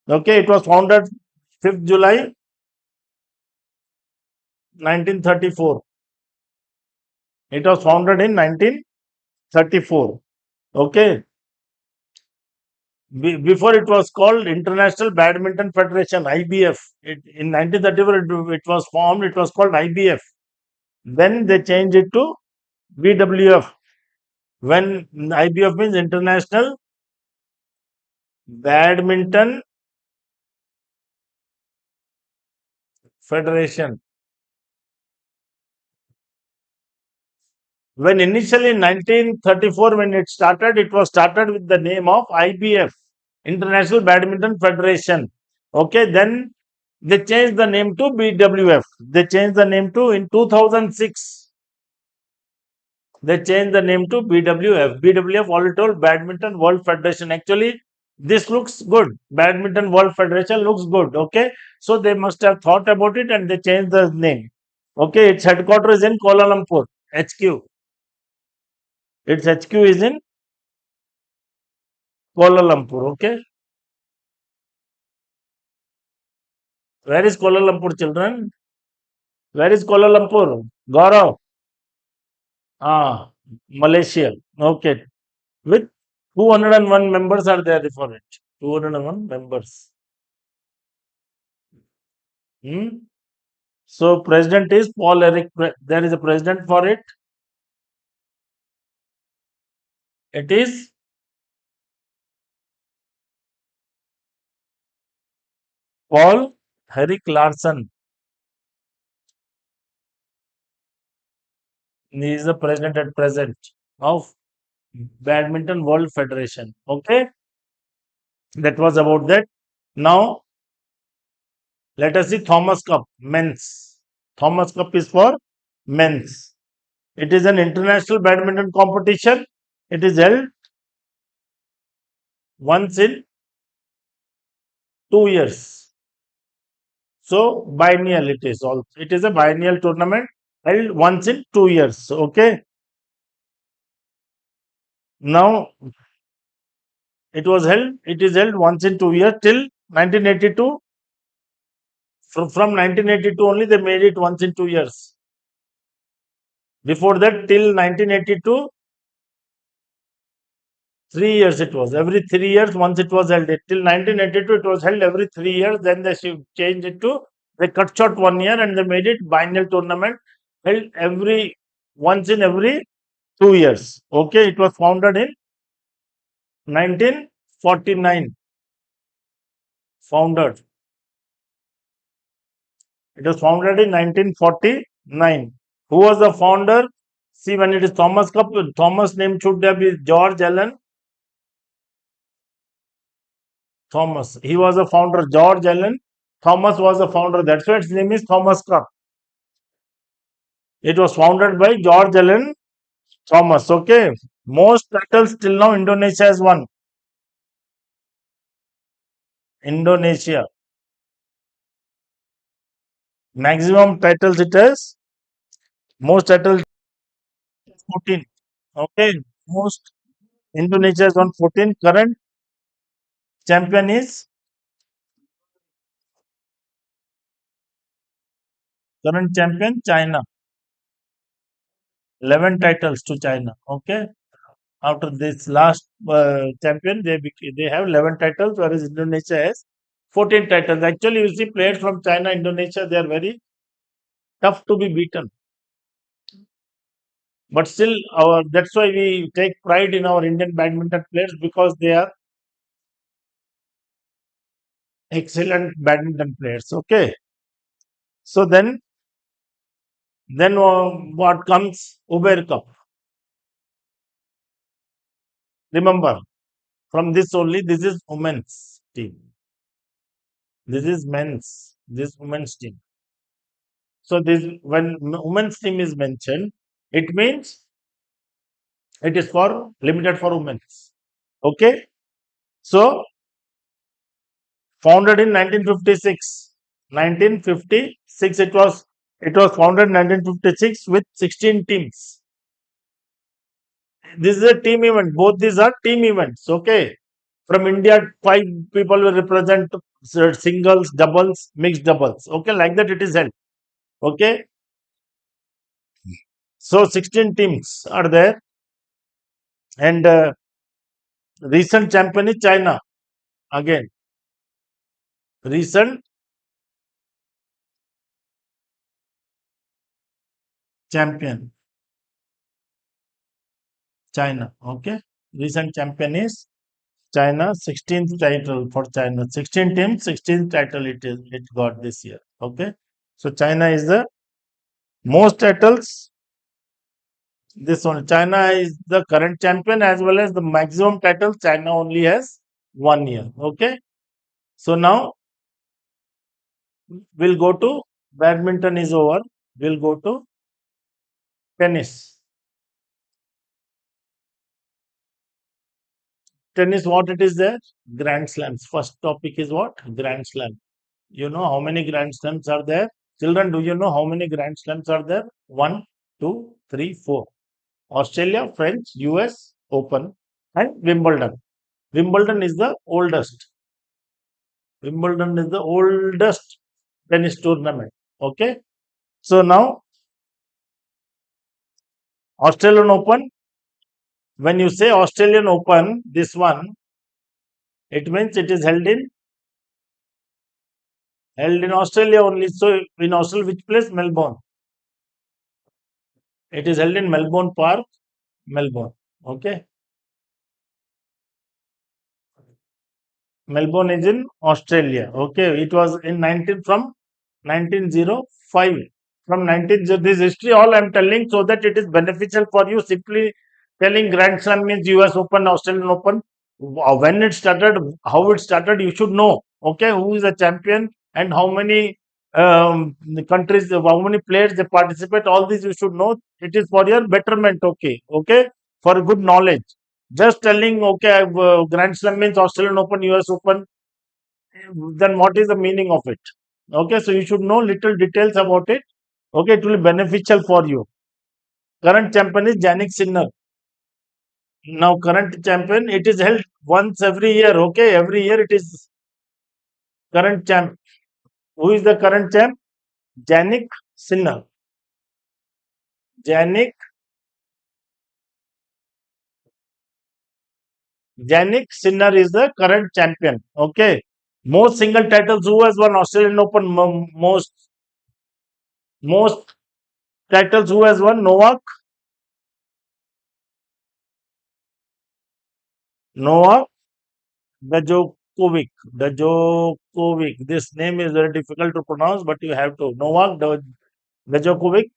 Speaker 4: Okay, it was founded 5th July 1934. It was founded in 1934. Okay. Before it was called International Badminton Federation, IBF. In 1934, it was formed. It was called IBF. Then they changed it to BWF. When IBF means International Badminton Federation. When initially in 1934, when it was started with the name of IBF, International Badminton Federation. Okay, then they changed the name to BWF. They changed the name to, in 2006. They changed the name to BWF. BWF, already told, Badminton World Federation. Actually, this looks good. Badminton World Federation looks good. Okay, so they must have thought about it and they changed the name. Okay, its headquarters is in Kuala Lumpur, HQ. Its HQ is in Kuala Lumpur. Okay, where is Kuala Lumpur, children? Where is Kuala Lumpur? Gaurav. Ah, Malaysia. Okay, with 201 members are there for it. 201 members. Hmm? So president is Paul Eric. There is a president for it. It is Paul Eric Larson. He is the president at present of Badminton World Federation. Okay, that was about that. Now let us see Thomas Cup, men's. Thomas Cup is for men's. It is an international badminton competition. It is held once in 2 years. So biennial it is. Also, it is a biennial tournament held once in 2 years. Okay. Now it is held once in 2 years till 1982. From 1982 only they made it once in 2 years. Before that, till 1982, 3 years it was. Every 3 years once it was held. Till 1982 it was held every 3 years. Then they changed it to, they cut short 1 year and they made it biennial tournament held once in every 2 years. Okay, it was founded in 1949. Founded. It was founded in 1949. Who was the founder? See, when it is Thomas Cup, Thomas name should have been George Allen Thomas. He was a founder. George Allen Thomas was a founder. That's why its name is Thomas Cup. It was founded by George Allen Thomas. Okay. Most titles till now Indonesia has won. Indonesia. Maximum titles it has. Most titles 14. Okay. Most Indonesia has won 14. Champion is current champion China. 11 titles to China. Okay. After this last champion, they have 11 titles, whereas Indonesia has 14 titles. Actually, you see, players from China, Indonesia, they are very tough to be beaten. But still, that's why we take pride in our Indian badminton players, because they are excellent badminton players. Okay. So then what comes? Uber Cup. Remember, from this only, this is women's team. This is men's. This women's team. So this, when women's team is mentioned, it means it is limited for women. Okay. So Founded in 1956. 1956 it was founded in 1956 with 16 teams. This is a team event. Both these are team events. Okay. From India, 5 people will represent singles, doubles, mixed doubles. Okay, like that it is held. Okay. So 16 teams are there, and recent champion is China. Again, recent champion China. Okay, recent champion is China. 16th title for China. 16 teams, 16th title it got this year. Okay, so China is the most titles. This one, China is the current champion as well as the maximum titles. China only has 1 year. Okay, so now we'll go to badminton is over. We'll go to tennis. Tennis, what it is there? Grand slams. First topic is what? Grand slam. You know how many grand slams are there? Children, do you know how many grand slams are there? One, two, three, four. Australia, French, US Open, and Wimbledon. Wimbledon is the oldest. Wimbledon is the oldest tennis tournament. Okay. So now Australian Open. When you say Australian Open, this one, it means it is held in Australia only. So in Australia, which place? Melbourne. It is held in Melbourne Park, Melbourne. Okay. Melbourne is in Australia. Okay. It was in 1905. From 1900, this history all I'm telling so that it is beneficial for you. Simply telling Grand Slam means US Open, Australian Open. When it started, how it started, you should know. Okay, who is the champion and how many countries, how many players they participate. All this you should know. It is for your betterment. Okay, okay, for good knowledge. Just telling, okay, Grand Slam means Australian Open, US Open. Then what is the meaning of it? Okay, so you should know little details about it. Okay, it will be beneficial for you. Current champion is Janik Sinner. Now, current champion, it is held once every year. Okay, every year it is current champ. Who is the current champ? Janik Sinner. Janik Janik Sinner is the current champion. Okay. Most single titles. Who has won Australian Open? Most titles. Who has won? Novak Djokovic. Djokovic. This name is very difficult to pronounce, but you have to. Novak Djokovic.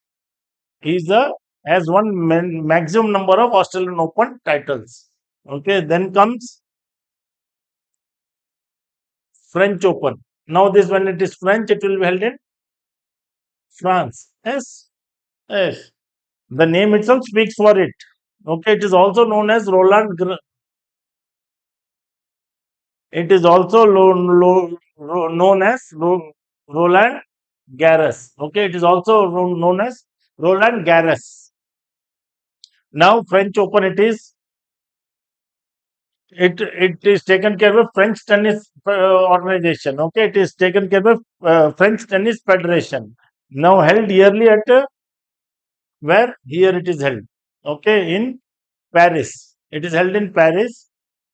Speaker 4: He is the has won maximum number of Australian Open titles. Okay. Then comes French Open. Now this when it is French, it will be held in France. Yes. Yes. The name itself speaks for it. Okay. It is also known as It is also known as Roland Garros. Okay, it is also known as Roland Garros. Now French Open, it is taken care of French Tennis Organization. Okay, it is taken care of French Tennis Federation. Now held yearly at where here it is held. Okay, in Paris. It is held in Paris,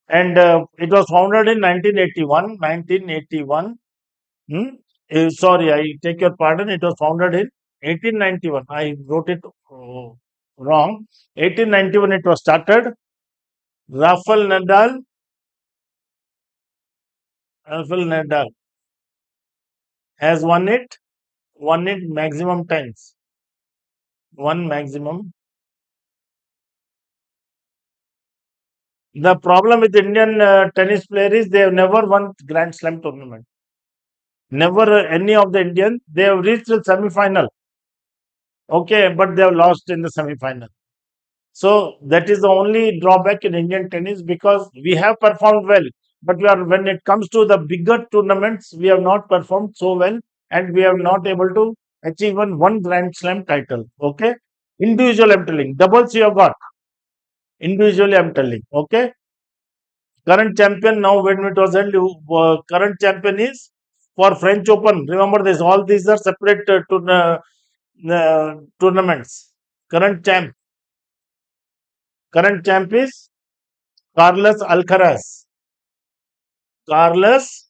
Speaker 4: and it was founded in 1981. 1981. Hmm? Sorry, I take your pardon. It was founded in 1891. I wrote it wrong. 1891 it was started. Rafael Nadal has won it maximum times. One maximum. The problem with Indian tennis player is they have never won Grand Slam tournament. Never any of the Indians. They have reached the semi-final. Okay, but they have lost in the semi-final. So that is the only drawback in Indian tennis because we have performed well. but when it comes to the bigger tournaments, we have not performed so well, and we have not able to achieve one Grand Slam title. Okay, individual I'm telling, doubles you have got. Individually I'm telling. Okay, current champion now when it was held, current champion is for French Open. Remember this. All these are separate tournaments. Current champ. Current champ is Carlos Alcaraz. Carlos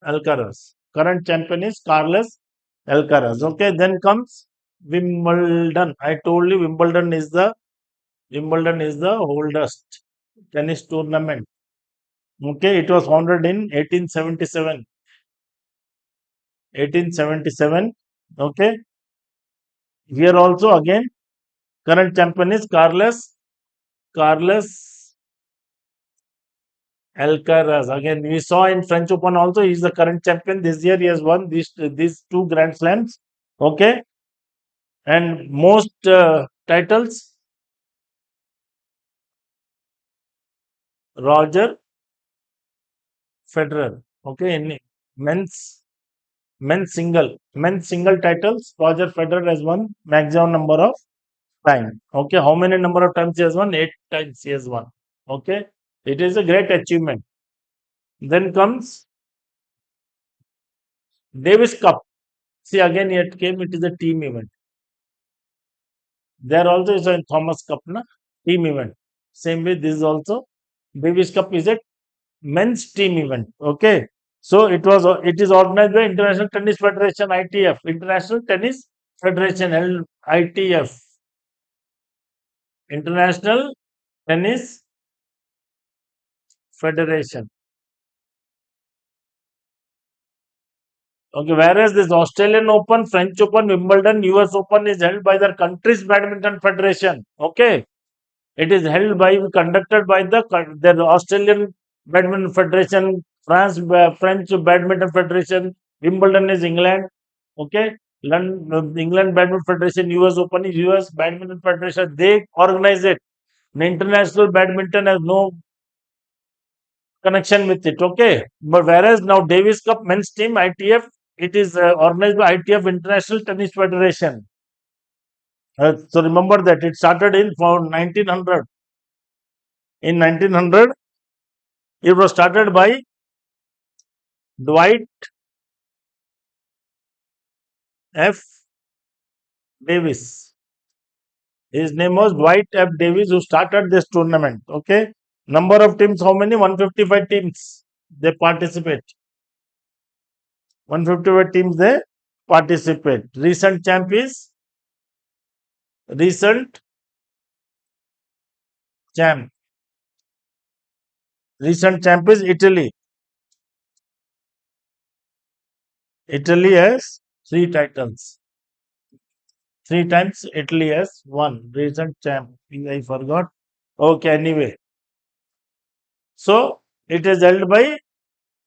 Speaker 4: Alcaraz. Current champion is Carlos Alcaraz. Okay, then comes Wimbledon. I told you Wimbledon is the oldest tennis tournament. Okay, it was founded in 1877. 1877. Okay, here also again current champion is Carlos Alcaraz. Again, we saw in French Open also he is the current champion. This year he has won these two Grand Slams. Okay, and most titles Roger Federer. Okay, in men's single titles Roger Federer has won maximum number of times. Okay, how many number of times he has won? 8 times he has won. Okay, it is a great achievement. Then comes Davis Cup. See again it came. It is a team event. There also is a Thomas Cup, na team event. Same way this is also Davis Cup is a men's team event. Okay, so it is organized by International Tennis Federation (ITF). International Tennis Federation ITF. International Tennis Federation. Okay, whereas this Australian Open, French Open, Wimbledon, US Open is held by their country's badminton federation. Okay, it is held by conducted by the Australian Badminton Federation, French Badminton Federation, Wimbledon is England. Okay, England Badminton Federation, US Open is US Badminton Federation. They organize it. The international badminton has no connection with it. Okay, but whereas now Davis Cup men's team ITF, it is organized by ITF International Tennis Federation. So remember that it started in for 1900. In 1900, it was started by Dwight F. Davis. His name was Dwight F. Davis, who started this tournament. Okay, number of teams, how many? 155 teams they participate. 155 teams they participate. Recent champ. Recent champ is Italy. Italy has 3 titles. 3 times Italy has won. Recent champ. I forgot. Okay, anyway. So it is held by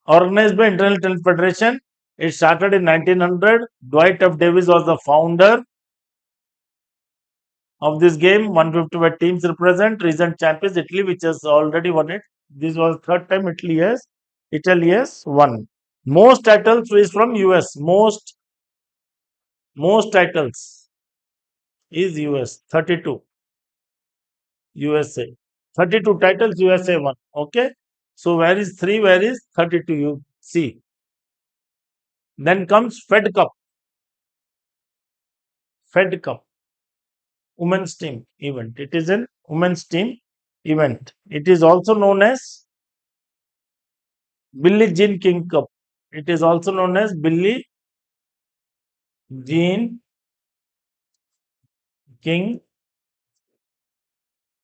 Speaker 4: organized by International Tennis Federation. It started in 1900. Dwight F. Davis was the founder of this game. 155 teams represent. Recent champ is Italy, which has already won it. This was third time Italy has won. Most titles is from US. Most titles is US. 32 USA. 32 titles USA won. Okay. So where is 3? Where is 32? You see. Then comes Fed Cup. Fed Cup. Women's team event. It is an women's team event. It is also known as Billie Jean King Cup. It is also known as Billie Jean King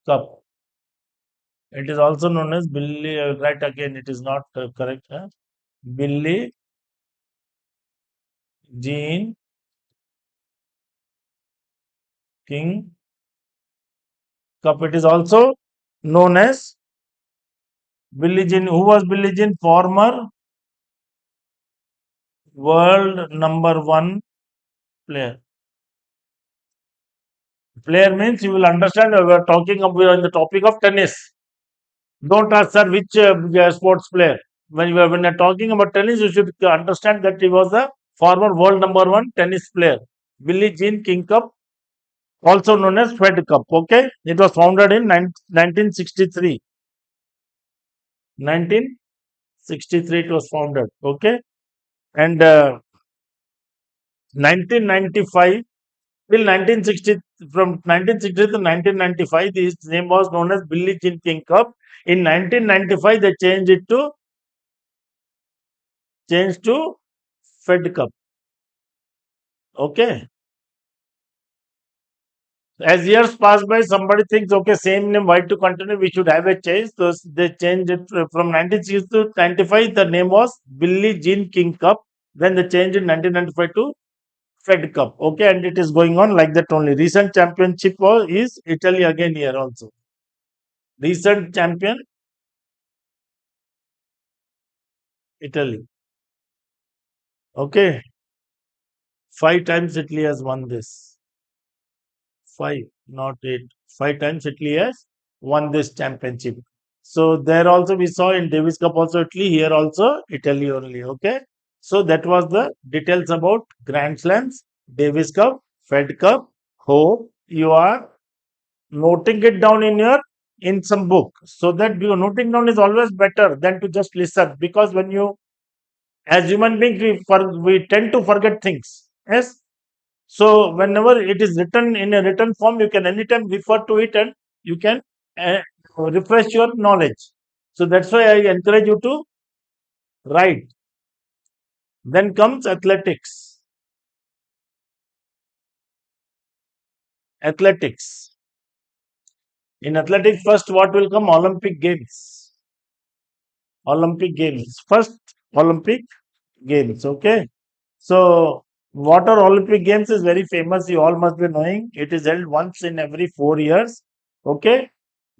Speaker 4: Cup. It is also known as Billie. Right again, it is not correct. Huh? Billie Jean King Cup. It is also known as Billie Jean. Who was Billie Jean? Former world #1 player. Player means you will understand we are talking about the topic of tennis. Don't ask, sir, which sports player. When you're talking about tennis, you should understand that he was the former world number one tennis player, Billie Jean King Cup, also known as Fed Cup. Okay, it was founded in 1963. 1963 it was founded. Okay, and 1995 till 1960, from 1960 to 1995, this name was known as Billie Jean King Cup. In 1995, they changed to Fed Cup. Okay. As years pass by, somebody thinks, okay, same name, why to continue? We should have a change. So they changed it from 1960 to 95. The name was Billie Jean King Cup. Then they changed in 1995 to Fed Cup. Okay, and it is going on like that only. Recent championship is Italy again here also. Recent champion Italy. Okay, 5 times Italy has won this. Five, not eight. 5 times Italy has won this championship. So there also we saw in Davis Cup also Italy, here also Italy only. Okay. So that was the details about Grand Slams, Davis Cup, Fed Cup. Hope you are noting it down in some book, so that you noting down is always better than to just listen, because when you, as human beings, we tend to forget things. Yes. So whenever it is written in a written form, you can anytime refer to it and you can uh, refresh your knowledge. So that's why I encourage you to write. Then comes athletics. Athletics. In athletics, first what will come? Olympic Games. Olympic Games. First Olympic Games. Okay. So what are Olympic Games is very famous. You all must be knowing. It is held once in every 4 years. Okay.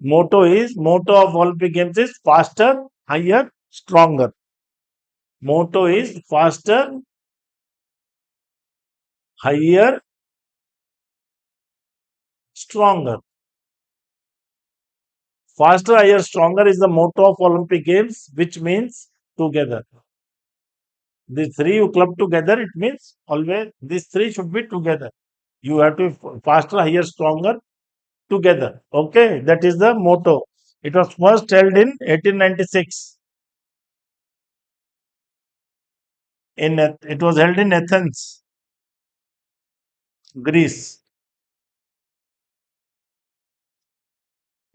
Speaker 4: Motto of Olympic Games is faster, higher, stronger. Motto is faster, higher, stronger. Faster, higher, stronger is the motto of Olympic Games, which means together. These three you club together, it means always these three should be together. You have to be faster, higher, stronger together. Okay, that is the motto. It was first held in 1896. It was held in Athens, Greece.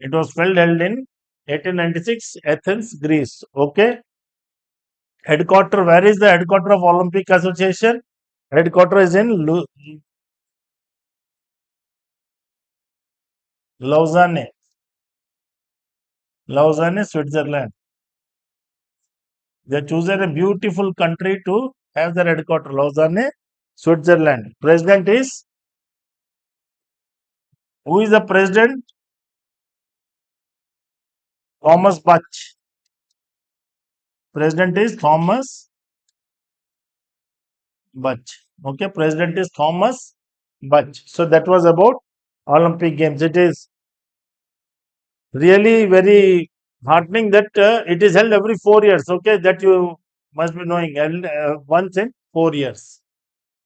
Speaker 4: It was held in 1896, Athens, Greece. Okay. Headquarter. Where is the headquarter of Olympic Association? Headquarter is in Lausanne. Lausanne, Switzerland. They chosen a beautiful country to have their headquarter. Lausanne, Switzerland. President is, who is the president? Thomas Bach. President is Thomas Bach. Okay, president is Thomas Bach. So that was about Olympic Games. It is really very heartening that it is held every 4 years. Okay, that you must be knowing, held once in 4 years.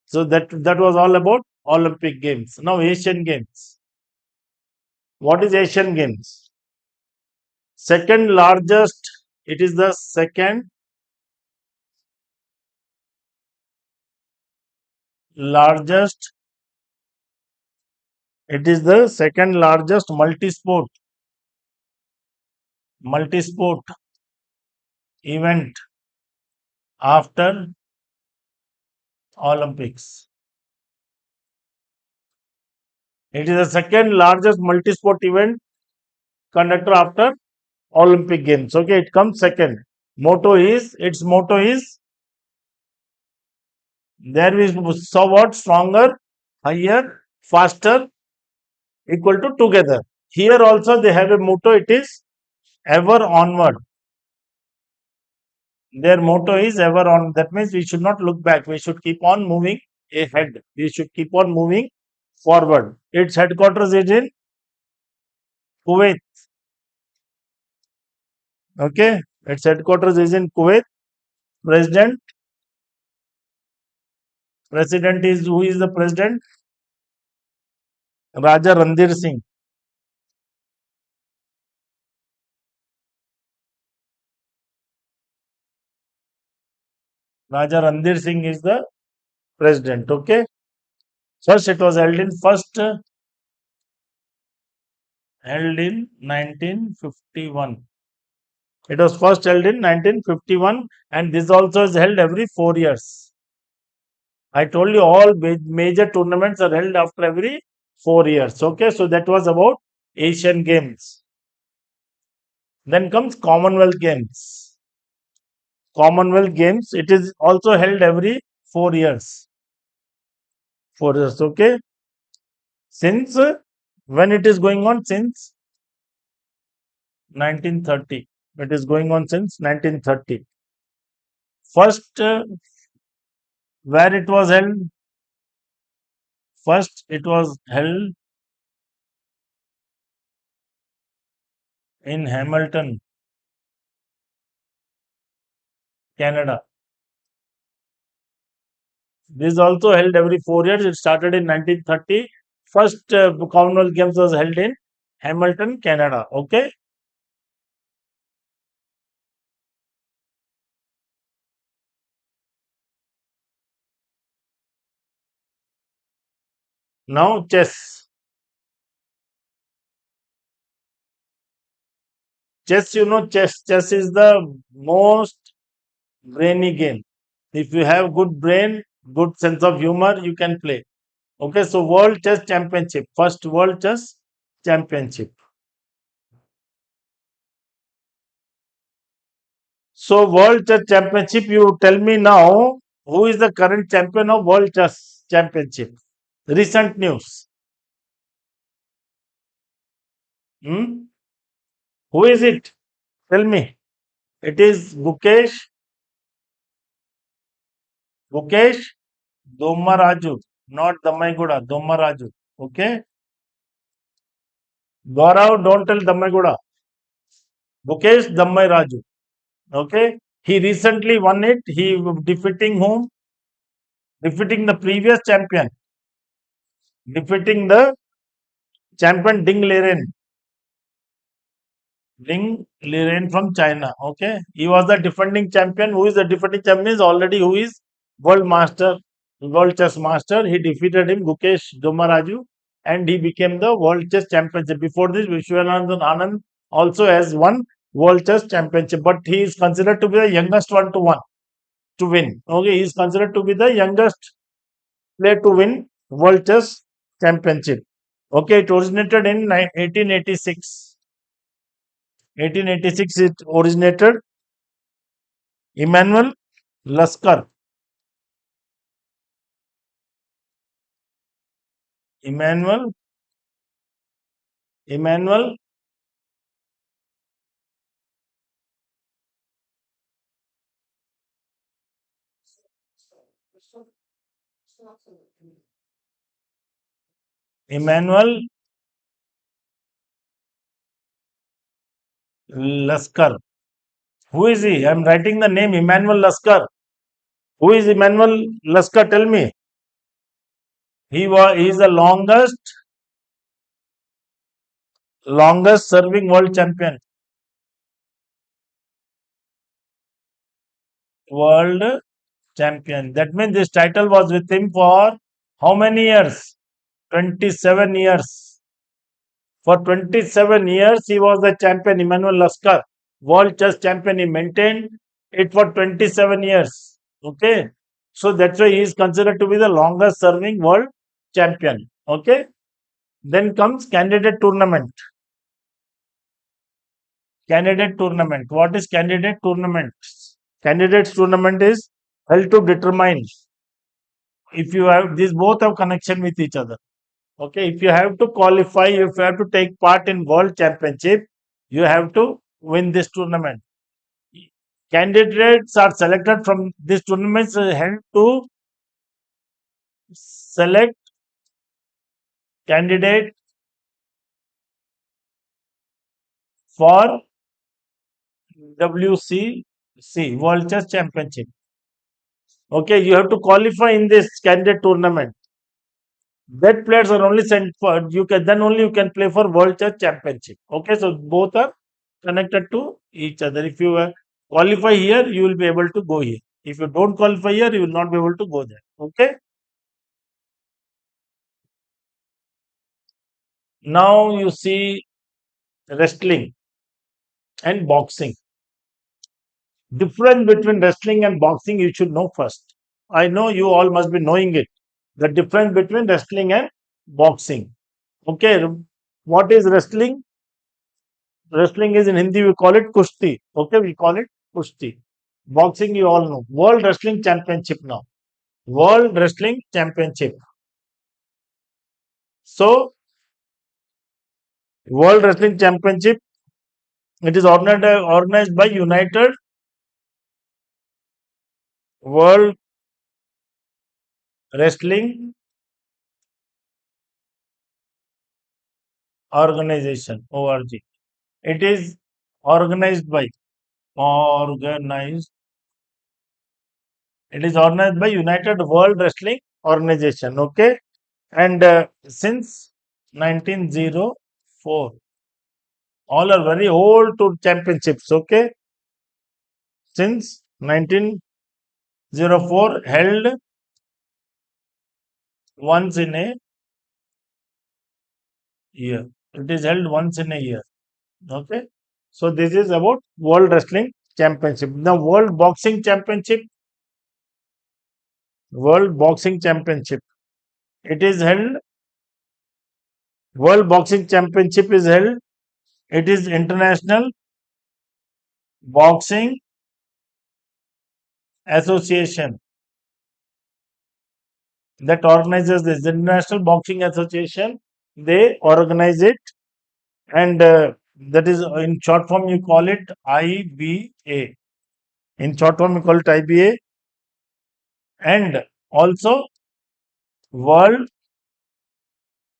Speaker 4: So that was all about Olympic Games. Now Asian Games. What is Asian Games? Second largest. It is the second largest. It is the second largest multi-sport event after Olympics. It is the second largest multi-sport event conducted after Olympic Games. Okay, it comes second. Its motto is, there we saw what? Stronger, higher, faster, equal to together. Here also they have a motto, it is ever onward. Their motto is ever on. That means we should not look back. We should keep on moving ahead. We should keep on moving forward. Its headquarters is in Kuwait. Okay, its headquarters is in Kuwait. President, president is who is the president? Raja Randir Singh. Raja Randir Singh is the president. Okay. First, it was held in 1951. It was first held in 1951, and this also is held every 4 years. I told you all major tournaments are held after every 4 years. Okay, so that was about Asian Games. Then comes Commonwealth Games. Commonwealth Games, it is also held every 4 years. 4 years, okay. Since when it is going on? Since 1930. It is going on since 1930. First, where it was held? First, it was held in Hamilton, Canada. This is also held every 4 years. It started in 1930. First Commonwealth Games was held in Hamilton, Canada. Okay. Now chess. Chess, you know, chess. Chess is the most brainy game. If you have good brain, good sense of humor, you can play. Okay, so World Chess Championship, first World Chess Championship. So World Chess Championship, you tell me now who is the current champion of World Chess Championship? Recent news. Hmm? Who is it? Tell me. It is Gukesh Domaraju, not Damaiguda, Domaraju. Okay. Gaurav, don't tell Damaiguda. Gukesh Raju. Okay. He recently won it. He defeating whom? Defeating the previous champion. Defeating the champion Ding Liren. Ding Liren from China. Okay. He was the defending champion. Who is the defending champion? Is already who is world master, world chess master. He defeated him, Gukesh Domaraju, and he became the world chess championship. Before this, Vishwanathan Anand also has won world chess championship, but he is considered to be the youngest one to win. Okay, he is considered to be the youngest player to win world chess championship. Okay, it originated in 1886. 1886 it originated. Emmanuel Laskar. Emmanuel Emmanuel Emmanuel Laskar. Who is he? I'm writing the name Emmanuel Laskar. Who is Emmanuel Laskar? Tell me. He is the longest serving world champion. World champion. That means this title was with him for how many years? 27 years. For 27 years, he was the champion, Emmanuel Laskar, world chess champion. He maintained it for 27 years. Okay. So that's why he is considered to be the longest serving world champion. Okay. Then comes candidate tournament. Candidate tournament. What is candidate tournament? Candidates tournament is held to determine if you have these both have connection with each other. Okay, if you have to qualify, if you have to take part in world championship, you have to win this tournament. Candidates are selected from these tournaments held to select candidate for WCC, World Chess Championship. Okay, you have to qualify in this candidate tournament. That players are only sent for you can then only you can play for World Chess Championship. Okay, so both are connected to each other. If you qualify here, you will be able to go here. If you don't qualify here, you will not be able to go there. Okay. Now you see wrestling and boxing. Difference between wrestling and boxing you should know first. I know you all must be knowing it. The difference between wrestling and boxing. Okay, what is wrestling? Wrestling is in Hindi we call it kushti. Okay, we call it kushti. Boxing you all know. World Wrestling Championship now. World Wrestling Championship. So World Wrestling Championship it is organized by United World Wrestling Organization (ORG). It is organized by organized. It is organized by United World Wrestling Organization. Okay, and since 1904, all are very old to championships. Okay, since 1904, held once in a year. It is held once in a year. Okay, so this is about World Wrestling Championship. Now, World Boxing Championship. It is held. World Boxing Championship is held. It is International Boxing Association that organizes this. The International Boxing Association. They organize it, and that is in short form you call it IBA. In short form you call it IBA, and also World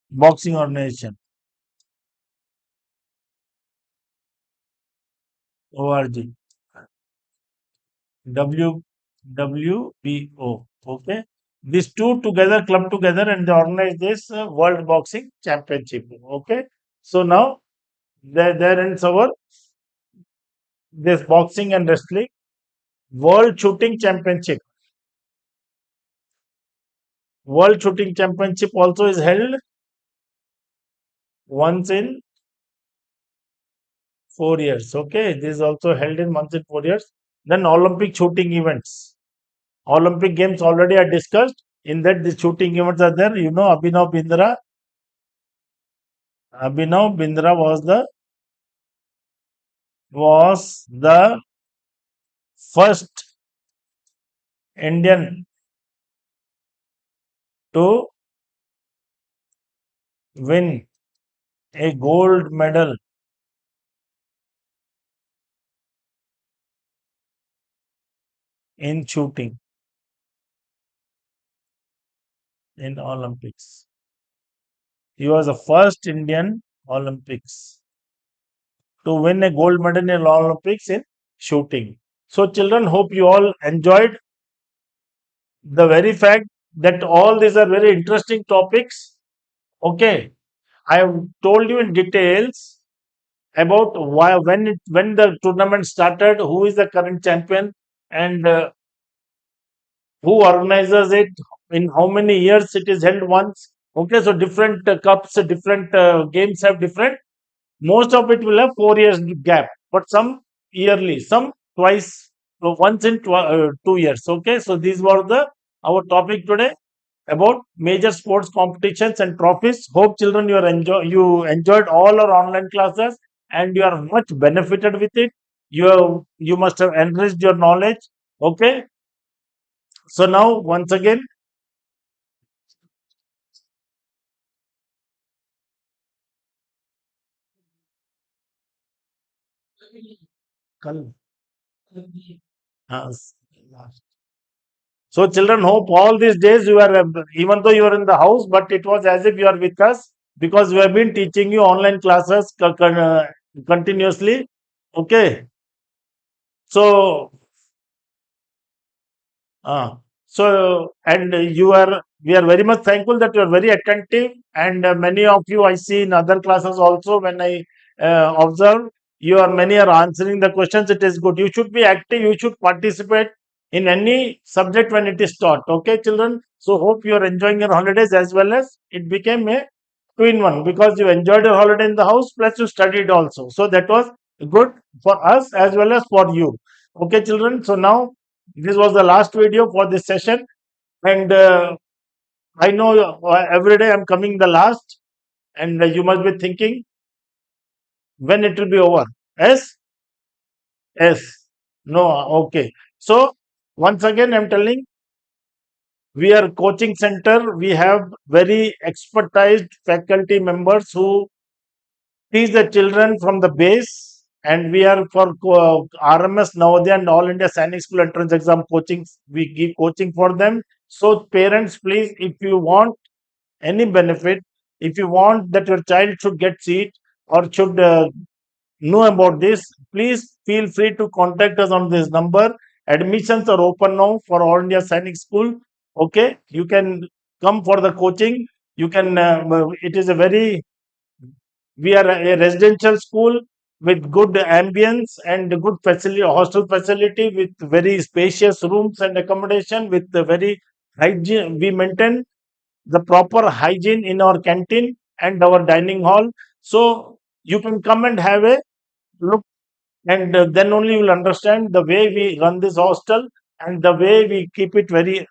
Speaker 4: Boxing Organization (ORG). WBO. Okay, these two together club together and they organize this World Boxing Championship. Okay, so now there ends our this boxing and wrestling. World Shooting Championship. World Shooting Championship also is held once in 4 years. Okay, this is also held in once in 4 years. Then Olympic shooting events. Olympic games already are discussed. In that, the shooting events are there. You know, Abhinav Bindra. Abhinav Bindra was the first Indian to win a gold medal in shooting in Olympics. He was the first Indian Olympics to win a gold medal in Olympics in shooting. So, children, hope you all enjoyed the very fact that all these are very interesting topics. Okay, I have told you in details about why when the tournament started, who is the current champion, and who organizes it, in how many years it is held once. Okay, so different cups, different games have different. Most of it will have 4 years gap, but some yearly, some twice, so once in 2 years. Okay, so these were the our topic today about major sports competitions and trophies. Hope children you enjoyed all our online classes and you are much benefited with it. You must have enriched your knowledge. Okay, so now once again, Kal- uh, so children, hope all these days you are even though you are in the house, but it was as if you are with us because we have been teaching you online classes continuously. Okay, So Uh, and we are very much thankful that you are very attentive, and many of you I see in other classes also. When I observe, many are answering the questions. It is good. You should be active. You should participate in any subject when it is taught. Okay, children. So hope you are enjoying your holidays as well as it became a two in one because you enjoyed your holiday in the house plus you studied also. So that was good for us as well as for you. Okay, children. So now this was the last video for this session, and I know every day I'm coming the last, and you must be thinking when it will be over. Yes, yes, no, okay. So once again, I'm telling we are coaching center. We have very expertised faculty members who teach the children from the base, and we are for RMS Navodaya and All India Sainik School Entrance Exam coaching. We give coaching for them. So parents, please, if you want any benefit, if you want that your child should get seat or should know about this, please feel free to contact us on this number. Admissions are open now for All India Sainik School. Okay, you can come for the coaching. You can. It is a very we are a residential school with good ambience and good facility, hostel facility with very spacious rooms and accommodation with the very hygiene. We maintain the proper hygiene in our canteen and our dining hall. So you can come and have a look, and then only you will understand the way we run this hostel and the way we keep it very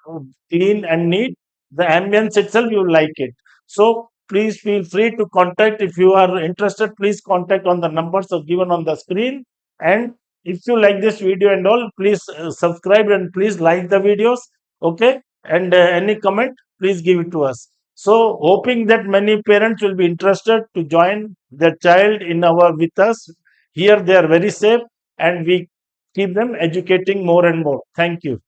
Speaker 4: clean and neat. The ambience itself, you will like it. So please feel free to contact. If you are interested, please contact on the numbers are given on the screen. And if you like this video and all, please subscribe and please like the videos. Okay, and any comment, please give it to us. So hoping that many parents will be interested to join their child in our with us. Here they are very safe, and we keep them educating more and more. Thank you.